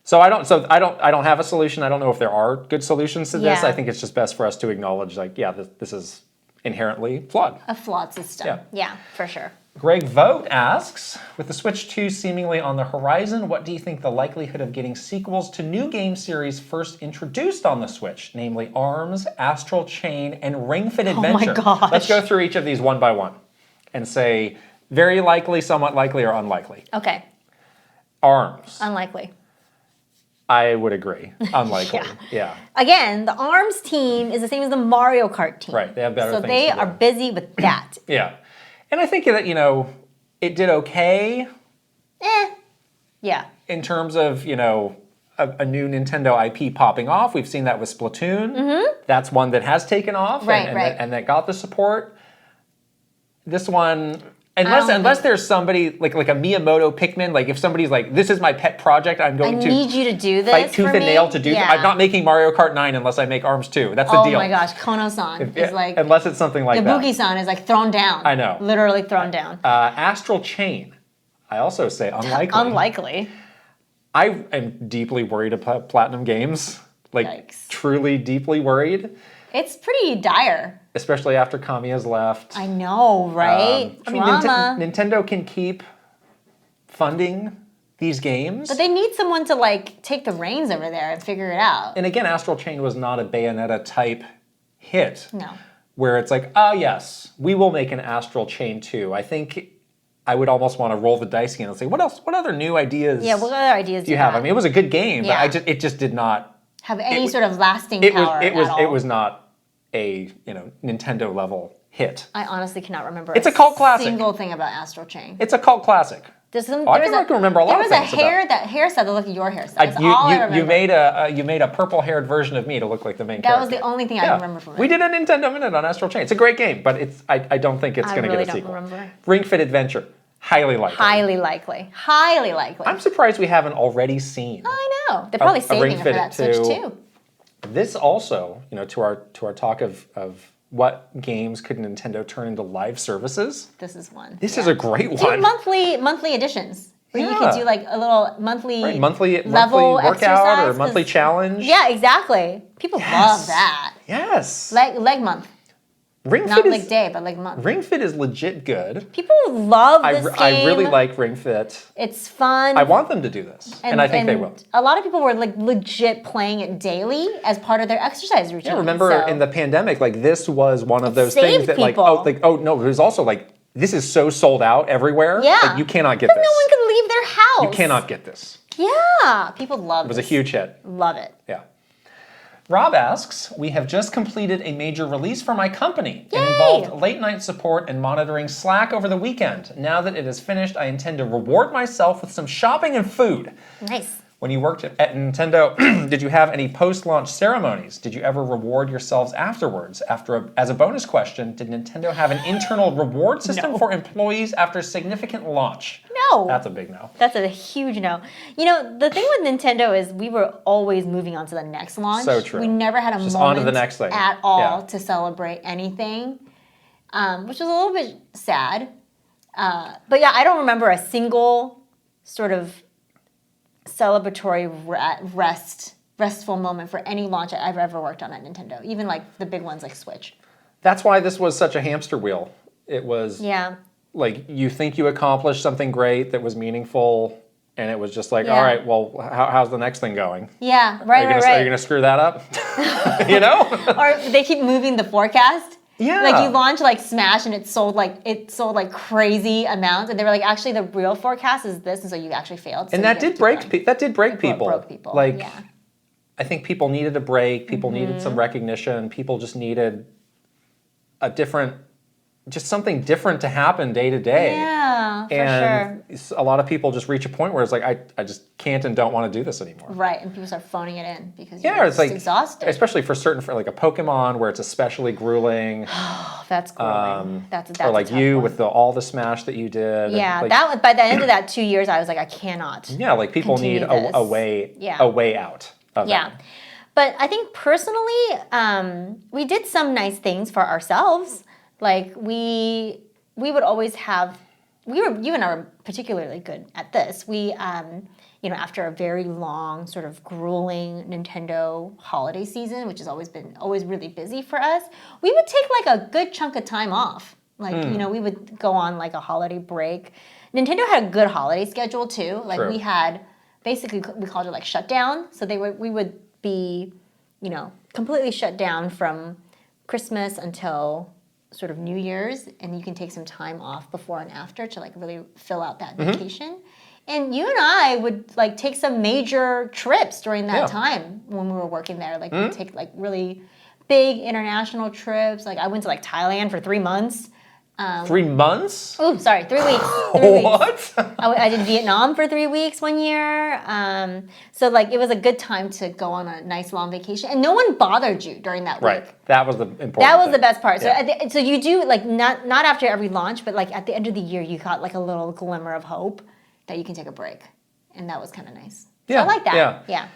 So I don't have a solution. I don't know if there are good solutions to this. I think it's just best for us to acknowledge, like, this is inherently flawed. A flawed system. Yeah, for sure. Greg Vogt asks, with the Switch 2 seemingly on the horizon, what do you think the likelihood of getting sequels to new game series first introduced on the Switch, namely ARMS, Astral Chain, and Ring Fit Adventure? Oh my gosh. Let's go through each of these one by one and say very likely, somewhat likely, or unlikely. Okay. ARMS. Unlikely. I would agree. Unlikely. Yeah. Again, the ARMS team is the same as the Mario Kart team. Right. They have better things to do. So they are busy with that. Yeah. And I think that, it did okay. Yeah. In terms of, a new Nintendo IP popping off. We've seen that with Splatoon. Mm-hmm. That's one that has taken off and that got the support. This one, unless there's somebody like a Miyamoto Pikmin, like if somebody's like, this is my pet project, I need you to do this. Fight tooth and nail to do this. I'm not making Mario Kart 9 unless I make ARMS 2. That's the deal. Oh my gosh, Kono-san is like... Unless it's something like that. Ibuki-san is like thrown down. I know. Literally thrown down. Astral Chain, I also say unlikely. Unlikely. I am deeply worried about Platinum Games. Yikes. Truly deeply worried. It's pretty dire. Especially after Kamiya's left. I know, right? Nintendo can keep funding these games. But they need someone to take the reins over there and figure it out. And again, Astral Chain was not a Bayonetta type hit. No. Where it's like, oh yes, we will make an Astral Chain 2. I think I would almost want to roll the dice again and say, what else? What other new ideas? Yeah, what other ideas do you have? I mean, it was a good game, but it just did not have any sort of lasting power. It was not a Nintendo level hit. I honestly cannot remember. It's a cult classic. Single thing about Astral Chain. It's a cult classic. I can remember a lot of things. There was a hairstyle that looked like your hairstyle. That's all I remember. You made a purple-haired version of me to look like the main character. That was the only thing I remember from it. We did a Nintendo Minute on Astral Chain. It's a great game, but I don't think it's going to get a sequel. Remember. Ring Fit Adventure, highly likely. Highly likely. Highly likely. I'm surprised we haven't already seen. I know. They're probably saving it for that Switch too. This also, to our talk of what games could Nintendo turn into live services. This is one. This is a great one. Do monthly editions. Where you could do a little monthly level workout or monthly challenge. Yeah, exactly. People love that. Yes. Leg month. Not leg day, but leg month. Ring Fit is legit good. People love this game. I really like Ring Fit. It's fun. I want them to do this, and I think they will. A lot of people were legit playing it daily as part of their exercise routine. Yeah, remember in the pandemic, this was one of those things that it was also this is so sold out everywhere. Yeah. You cannot get this. No one can leave their house. You cannot get this. Yeah. People love it. It was a huge hit. Love it. Yeah. Rob asks, we have just completed a major release for my company. Yay! It involved late night support and monitoring Slack over the weekend. Now that it is finished, I intend to reward myself with some shopping and food. Nice. When you worked at Nintendo, did you have any post-launch ceremonies? Did you ever reward yourselves afterwards? As a bonus question, did Nintendo have an internal reward system for employees after significant launch? No. That's a big no. That's a huge no. The thing with Nintendo is we were always moving on to the next launch. So true. We never had a Just moment on to the next thing. at all to celebrate anything, which was a little bit sad. But yeah, I don't remember a single sort of celebratory restful moment for any launch I've ever worked on at Nintendo, even the big ones like Switch. That's why this was such a hamster wheel. It was you think you accomplished something great that was meaningful, and it was just all right, well, how's the next thing going? Yeah, right. Are you going to screw that up? Or they keep moving the forecast. Yeah. Like you launch like Smash and it sold like crazy amounts, and they were like, actually the real forecast is this, and so you actually failed. So And that did break people. Broke people. Like, yeah. I think people needed a break. People needed some recognition. People just needed just something different to happen day to day. Yeah, for and sure. a lot of people just reach a point where it's like, I just can't and don't want to do this anymore. Right, and people start phoning it in because Yeah, you're it's like exhausted. especially for like a Pokemon where it's especially grueling. Oh, that's grueling. That's or like a tough you one. with all the Smash that you did. Yeah, like, that was, by the end of that 2 years, I was like, I cannot. Yeah, like people need continue a this. way Yeah. a way out of Yeah. that. But I think personally, we did some nice things for ourselves. Like we would always have, you and I were particularly good at this. We, after a very long, sort of grueling Nintendo holiday season, which has always really busy for us, we would take like a good chunk of time off. Like, we would go on like a holiday break. Nintendo had a good holiday schedule too. Like True. we had, basically we called it like shutdown. So we would be, completely shut down from Christmas until sort of New Year's, and you can take some time off before and after to like really fill out that vacation. And you and I would like take some major trips during that time when we were working there. Like we'd take like really big international trips. Like I went to like Thailand for 3 months. 3 months? Oh, sorry, 3 weeks. 3 weeks. What? I did Vietnam for 3 weeks one year. So like it was a good time to go on a nice long vacation, and no one bothered you during that week. Right. That was the important That was thing. the best part. Yeah. So you do like not after every launch, but like at the end of the year, you got like a little glimmer of hope that you can take a break, and that was kind of nice. So Yeah, I like that. yeah.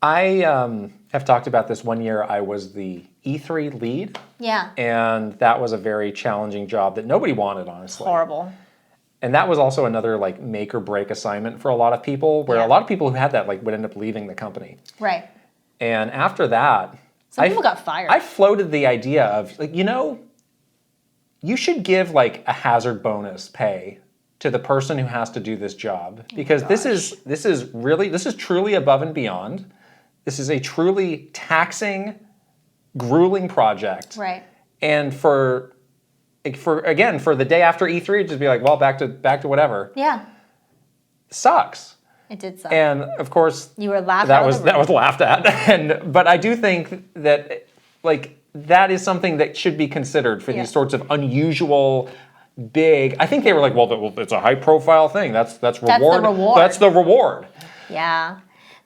I have talked about this. One year I was the E3 lead, Yeah. and that was a very challenging job that nobody wanted, honestly. Horrible. And that was also another like make or break assignment for a lot of people, where Yeah. a lot of people who had that like would end up leaving the company. Right. And after that, Some people got fired. I floated the idea of like, you should give like a hazard bonus pay to the person who has to do this job, because this is truly above and beyond. This is a truly taxing, grueling project. Right. And for the day after E3, just be like, well, back to whatever. Yeah. Sucks. It did suck. And of course, You were laughed that out of was the that room. was laughed at. But I do think that like that is something that should be considered for Yeah. these sorts of unusual, big. I think they were like, well, it's a high profile thing. That's reward. reward. That's the reward. Yeah.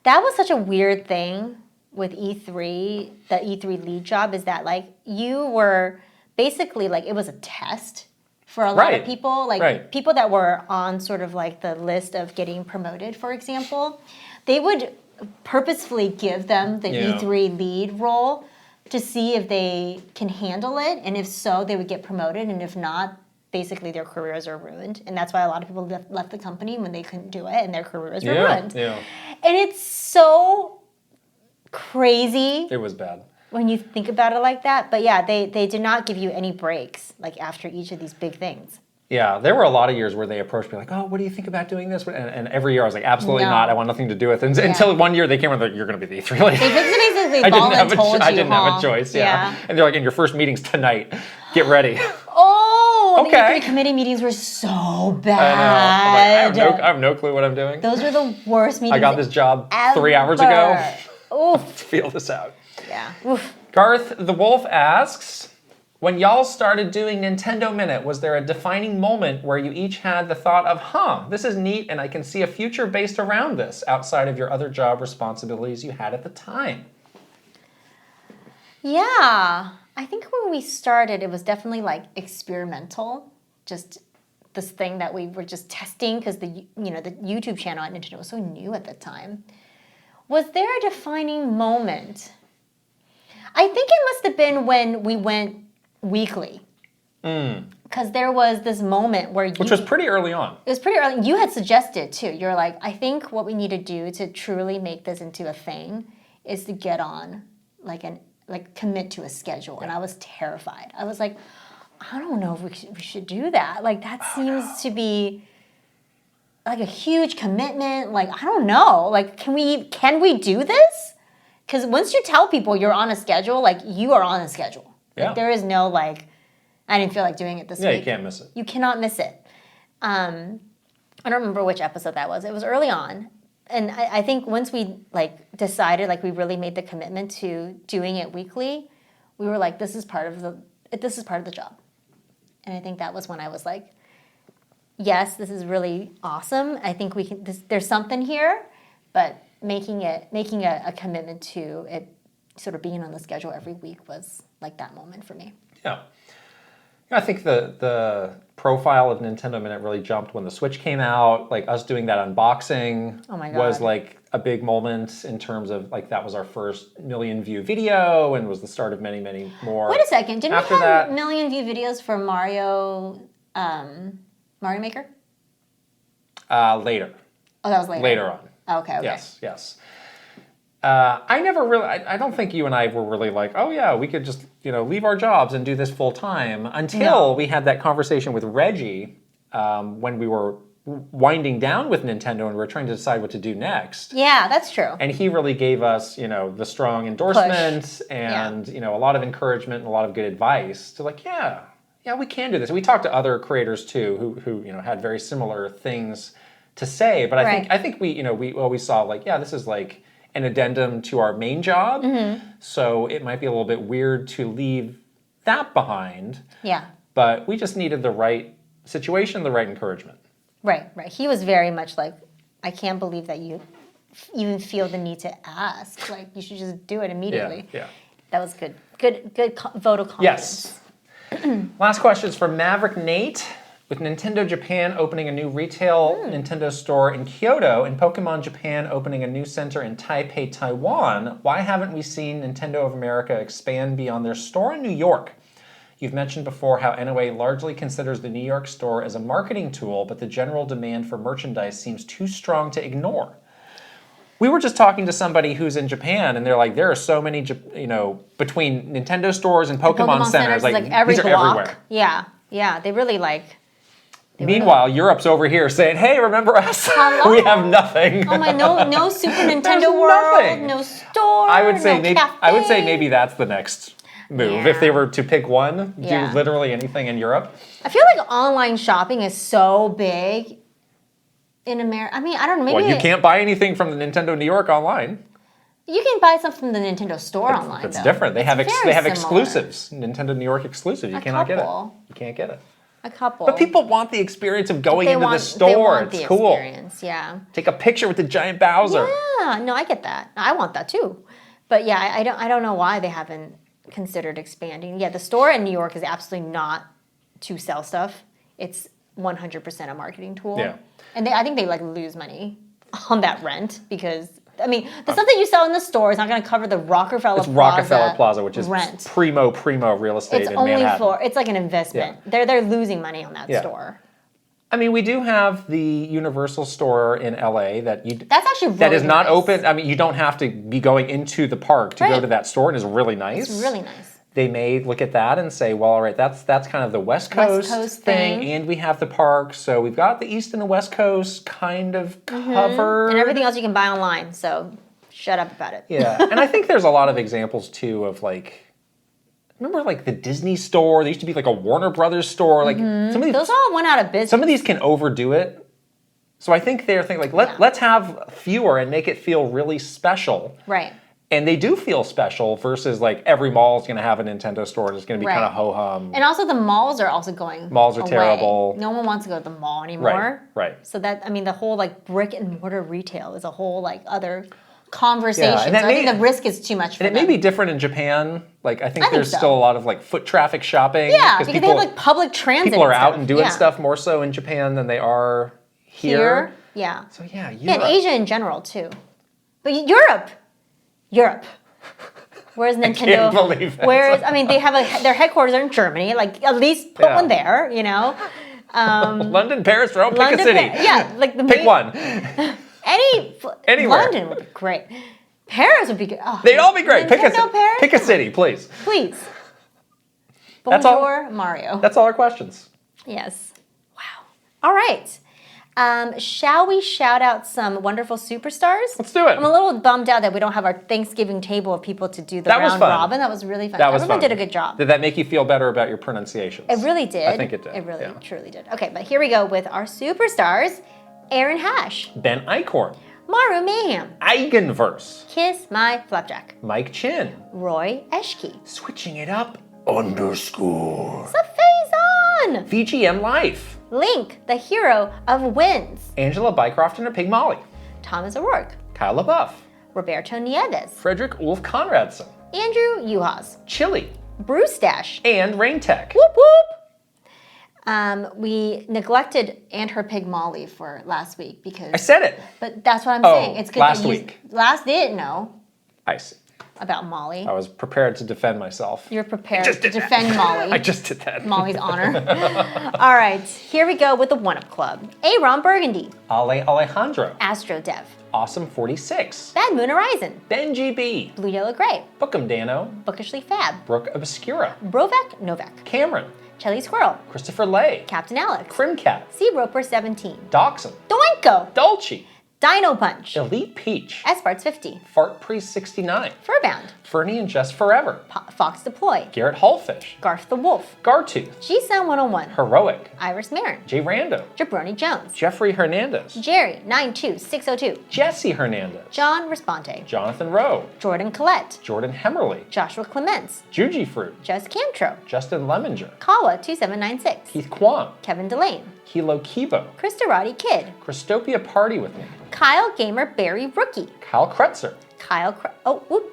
That was such a weird thing with E3, the E3 lead job, is that like you were basically like it was a test for a lot of Right. people. Like Right. people that were on sort of like the list of getting promoted, for example, they would purposefully give them the Yeah. E3 lead role to see if they can handle it. And if so, they would get promoted. And if not, basically their careers are ruined. And that's why a lot of people left the company when they couldn't do it and their careers were ruined. Yeah. And it's so crazy It was bad. when you think about it like that. But yeah, they did not give you any breaks like after each of these big things. Yeah, there were a lot of years where they approached me like, "Oh, what do you think about doing this?" And every year I was like, "Absolutely No. not. I want nothing to do with it." Until one year they came and they're like, "You're going to be the E3 lead." They basically I didn't have voluntold I you, didn't have a choice. Yeah. And they're like, "And your first meeting's tonight. Get ready." Oh, Okay. the E3 committee meetings were so I know. bad. I'm like, I have no clue what I'm doing. Those were the worst meetings. I got this job ever. 3 hours ago. Oof. Feel this out. Yeah. Oof. Garth the Wolf asks, when y'all started doing Nintendo Minute, was there a defining moment where you each had the thought of, this is neat and I can see a future based around this outside of your other job responsibilities you had at the time? Yeah. I think when we started, it was definitely like experimental. Just this thing that we were just testing because the YouTube channel at Nintendo was so new at the time. Was there a defining moment? I think it must have been when we went weekly. Because there was this moment where Which was pretty early on. It was pretty early. You had suggested too. You're like, I think what we need to do to truly make this into a thing is to get on commit to a schedule. And I was terrified. I was like, I don't know if we should do that. Like that seems to be like a huge commitment. Like I don't know. Like can we do this? Because once you tell people you're on a schedule, like you are on a schedule. Yeah. Like, there is no like, I didn't feel like doing it this week. Yeah, you can't miss it. You cannot miss it. I don't remember which episode that was. It was early on. And I think once we like decided, like we really made the commitment to doing it weekly, we were like, this is part of the job. And I think that was when I was like, yes, this is really awesome. I think we can. There's something here, but making a commitment to it, sort of being on the schedule every week was like that moment for me. Yeah. I think the profile of Nintendo Minute really jumped when the Switch came out. Like us doing that unboxing was like a big moment in terms of like that was our first million view video and was the start of many, many more. Wait a second. Didn't After we have that, million view videos for Mario Maker? Later. Oh, that was later. Later on. Oh, okay. Yes. I don't think you and I were really like, oh yeah, we could just, leave our jobs and do this full time until we had that conversation with Reggie when we were winding down with Nintendo and we were trying to decide what to do next. Yeah, that's true. And he really gave us, the strong endorsement and, a lot of encouragement and a lot of good advice to like, yeah, we can do this. We talked to other creators too who had very similar things to say, but I think we always saw like, yeah, this is like an addendum to our main job. So it might be a little bit weird to leave that behind. Yeah. But we just needed the right situation, the right encouragement. Right. He was very much like, I can't believe that you even feel the need to ask. Like, you should just do it immediately. Yeah. That was good. Good vote of confidence. Yes. Last question is from Maverick Nate. With Nintendo Japan opening a new retail Nintendo store in Kyoto and Pokemon Japan opening a new center in Taipei, Taiwan, why haven't we seen Nintendo of America expand beyond their store in New York? You've mentioned before how NOA largely considers the New York store as a marketing tool, but the general demand for merchandise seems too strong to ignore. We were just talking to somebody who's in Japan, and they're like, there are so many, between Nintendo stores and Pokemon centers, like every these are block. everywhere. Yeah, they really like... Meanwhile, Europe's over here saying, hey, remember us? Hello? We have nothing. Oh my, no Super Nintendo World, nothing. No store, I would say cafe. maybe that's the next move. Yeah. If they were to pick one, do Yeah. literally anything in Europe. I feel like online shopping is so big in America. I mean, I don't know. Maybe Well, you can't buy anything from the Nintendo New York online. You can buy something from the Nintendo store online. That's though. different. They have similar. exclusives. Nintendo New York exclusive. You cannot get it. You can't get it. A couple. But people want the experience of going into the store. They want it's the cool. experience, yeah. Take a picture with the giant Bowser. Yeah, no, I get that. I want that too. But yeah, I don't know why they haven't considered expanding. Yeah, the store in New York is absolutely not to sell stuff. It's 100% a marketing tool. Yeah. And I think they like lose money on that rent because I mean, the stuff that you sell in the store is not going to cover the Rockefeller Plaza. It's Rockefeller Plaza, which is rent. primo real estate it's in only Manhattan. It's like an investment. Yeah. They're losing money on that store. I mean, we do have the Universal store in LA that's actually really that is not nice. open. I mean, you don't have to be going into the park to go to that store, and it's really nice. It's really nice. They may look at that and say, well, all right, that's kind of the West Coast thing, and we have the park, so we've got the East and the West Coast kind of covered. And everything else you can buy online, so shut up about it. Yeah, and I think there's a lot of examples, too, of like, remember like the Disney store? There used to be like a Warner Brothers store. Like some of these, those all went out of business. Some of these can overdo it. So I think they're thinking like, let's have fewer and make it feel really special. Right. And they do feel special versus like every mall is going to have a Nintendo store and it's going to be kind of ho-hum. And also the malls are also going Malls are away. terrible. No one wants to go to the mall anymore. Right. So that, I mean, the whole like brick and mortar retail is a whole like other conversation. Yeah, and so I think the risk is too much for them. And it may be different in Japan. Like I think there's still a lot of like foot traffic shopping. Yeah, because they have like public transit. People are out and doing stuff more so in Japan than they are here. Yeah. So yeah, Europe. Yeah, and Asia in general too. But Europe. Whereas Nintendo, I can't believe it. Whereas I mean, they have their headquarters are in Germany. Like at least put one there, you know. London, Paris, Rome. Pick a city. Like pick one. Anywhere. London would be great. Paris would be good. Oh, they'd all be great. Paris? Pick a city, please. Please. That's Bonjour, Mario. That's all our questions. Yes. Wow. All right. Shall we shout out some wonderful superstars? Let's do it. I'm a little bummed out that we don't have our Thanksgiving table of people to do the That was round fun. robin. That was really fun. That was Everyone fun. did a good job. Did that make you feel better about your pronunciations? It really did. I think it did. It really, yeah. truly did. Okay, but here we go with our superstars. Aaron Hash, Ben Eichhorn, Maru Mayhem, Eigenverse, Kiss My Flapjack, Mike Chin, Roy Eschke, switching it up, underscore, Safazon, VGM Life, Link, the hero of wins, Angela Bycroft and a Pig Molly, Thomas O'Rourke, Kyle LaBeouf, Roberto Nieves, Frederick Ulf Conradson, Andrew Uhas, Chili, Bruce Dash, and Rain Tech. whoop whoop. We neglected and her pig Molly for last week because. I said it. But that's what I'm Oh, saying. It's good last that you week. didn't know I see. about Molly. I was prepared to defend myself. You're prepared just to did that. defend Molly. I just did that. Molly's honor. All right, here we go with the One Up Club. Aaron Burgundy, Ale Alejandro, Astro Dev, Awesome 46, Bad Moon Horizon, Benji B, Blue Yellow Gray, Bookem Dano, Bookishly Fab, Brooke Obscura, Brovak Novak, Cameron, Chelly Squirrel, Christopher Lay, Captain Alex, Crimcat, Sea Roper 17, Dachshund, Doinko, Dolce, Dino Punch, Elite Peach, Esparts 50, Fart Priest 69, Furbound, Fernie and Just Forever, Fox Deploy, Garrett Hullfish, Garth the Wolf, Gartooth, G-Sound 101, Heroic, Iris Marin, Jay Rando, Jabroni Jones, Jeffrey Hernandez, Jerry 92602, Jesse Hernandez, John Responte, Jonathan Rowe, Jordan Collette, Jordan Hemmerly, Joshua Clements, Juji Fruit, Jess Camtro, Justin Lemminger, Kawa 2796, Keith Kwan, Kevin Delane, Kilo Kibo, Krista Roddy Kid, Christopia Party With Me, Kyle Gamer Barry Rookie, Kyle Kretzer,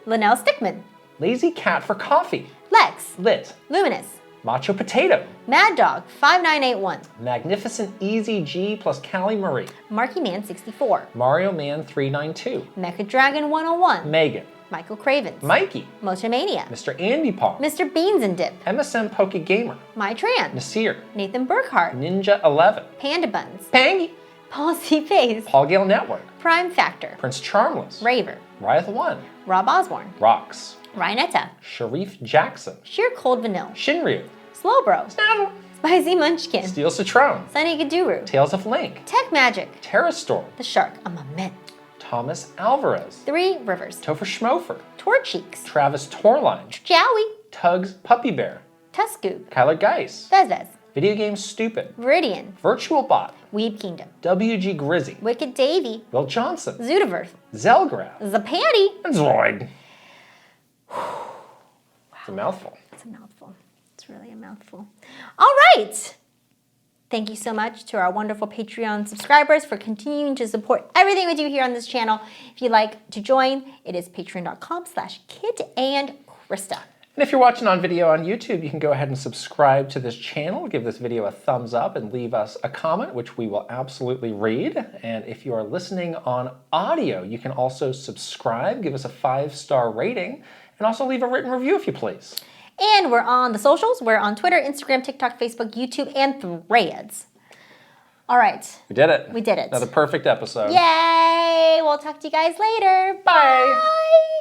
Linnell Stickman, Lazy Cat for Coffee, Lex, Lit, Luminous, Macho Potato, Mad Dog 5981, Magnificent Easy G plus Callie Marie, Marky Man 64, Mario Man 392, Mecha Dragon 101, Megan, Michael Cravens, Mikey, Motomania, Mr. Andy Pong, Mr. Beans and Dip, MSM Poke Gamer, My Tran, Nasir, Nathan Burkhart, Ninja 11, Panda Buns, Pangy, Paul C. Pace, Paul Gale Network, Prime Factor, Prince Charmless, Raver, Ryeth 1, Rob Osborne, Rocks, Ryanetta, Sharif Jackson, Sheer Cold Vanille, Shinryu, Slowbro, Snaddle, Spicy Munchkin, Steel Citron, Sunny Gaduru, Tales of Link, Tech Magic, Terrastorm, The Shark, I'm a mint, Thomas Alvarez, 3 Rivers, Topher Schmofer, Torcheeks, Travis Torline, Jowie, Tugs Puppy Bear, Tuscoob, Kyler Geis, Vezvez, Video Game Stupid, Viridian, Virtual Bot, Weeb Kingdom, WG Grizzy, Wicked Davy, Will Johnson, Zoodiverse, Zelgraf, Zapatty. and Zoid. It's a mouthful. It's a mouthful. It's really a mouthful. All right. Thank you so much to our wonderful Patreon subscribers for continuing to support everything we do here on this channel. If you'd like to join, it is patreon.com/KitandKrysta. And if you're watching on video on YouTube, you can go ahead and subscribe to this channel, give this video a thumbs up, and leave us a comment, which we will absolutely read. And if you are listening on audio, you can also subscribe, give us a 5-star rating, and also leave a written review if you please. And we're on the socials. We're on Twitter, Instagram, TikTok, Facebook, YouTube, and Threads. All right. We did it. We did it. Another perfect episode. Yay! We'll talk to you guys later. Bye. Bye.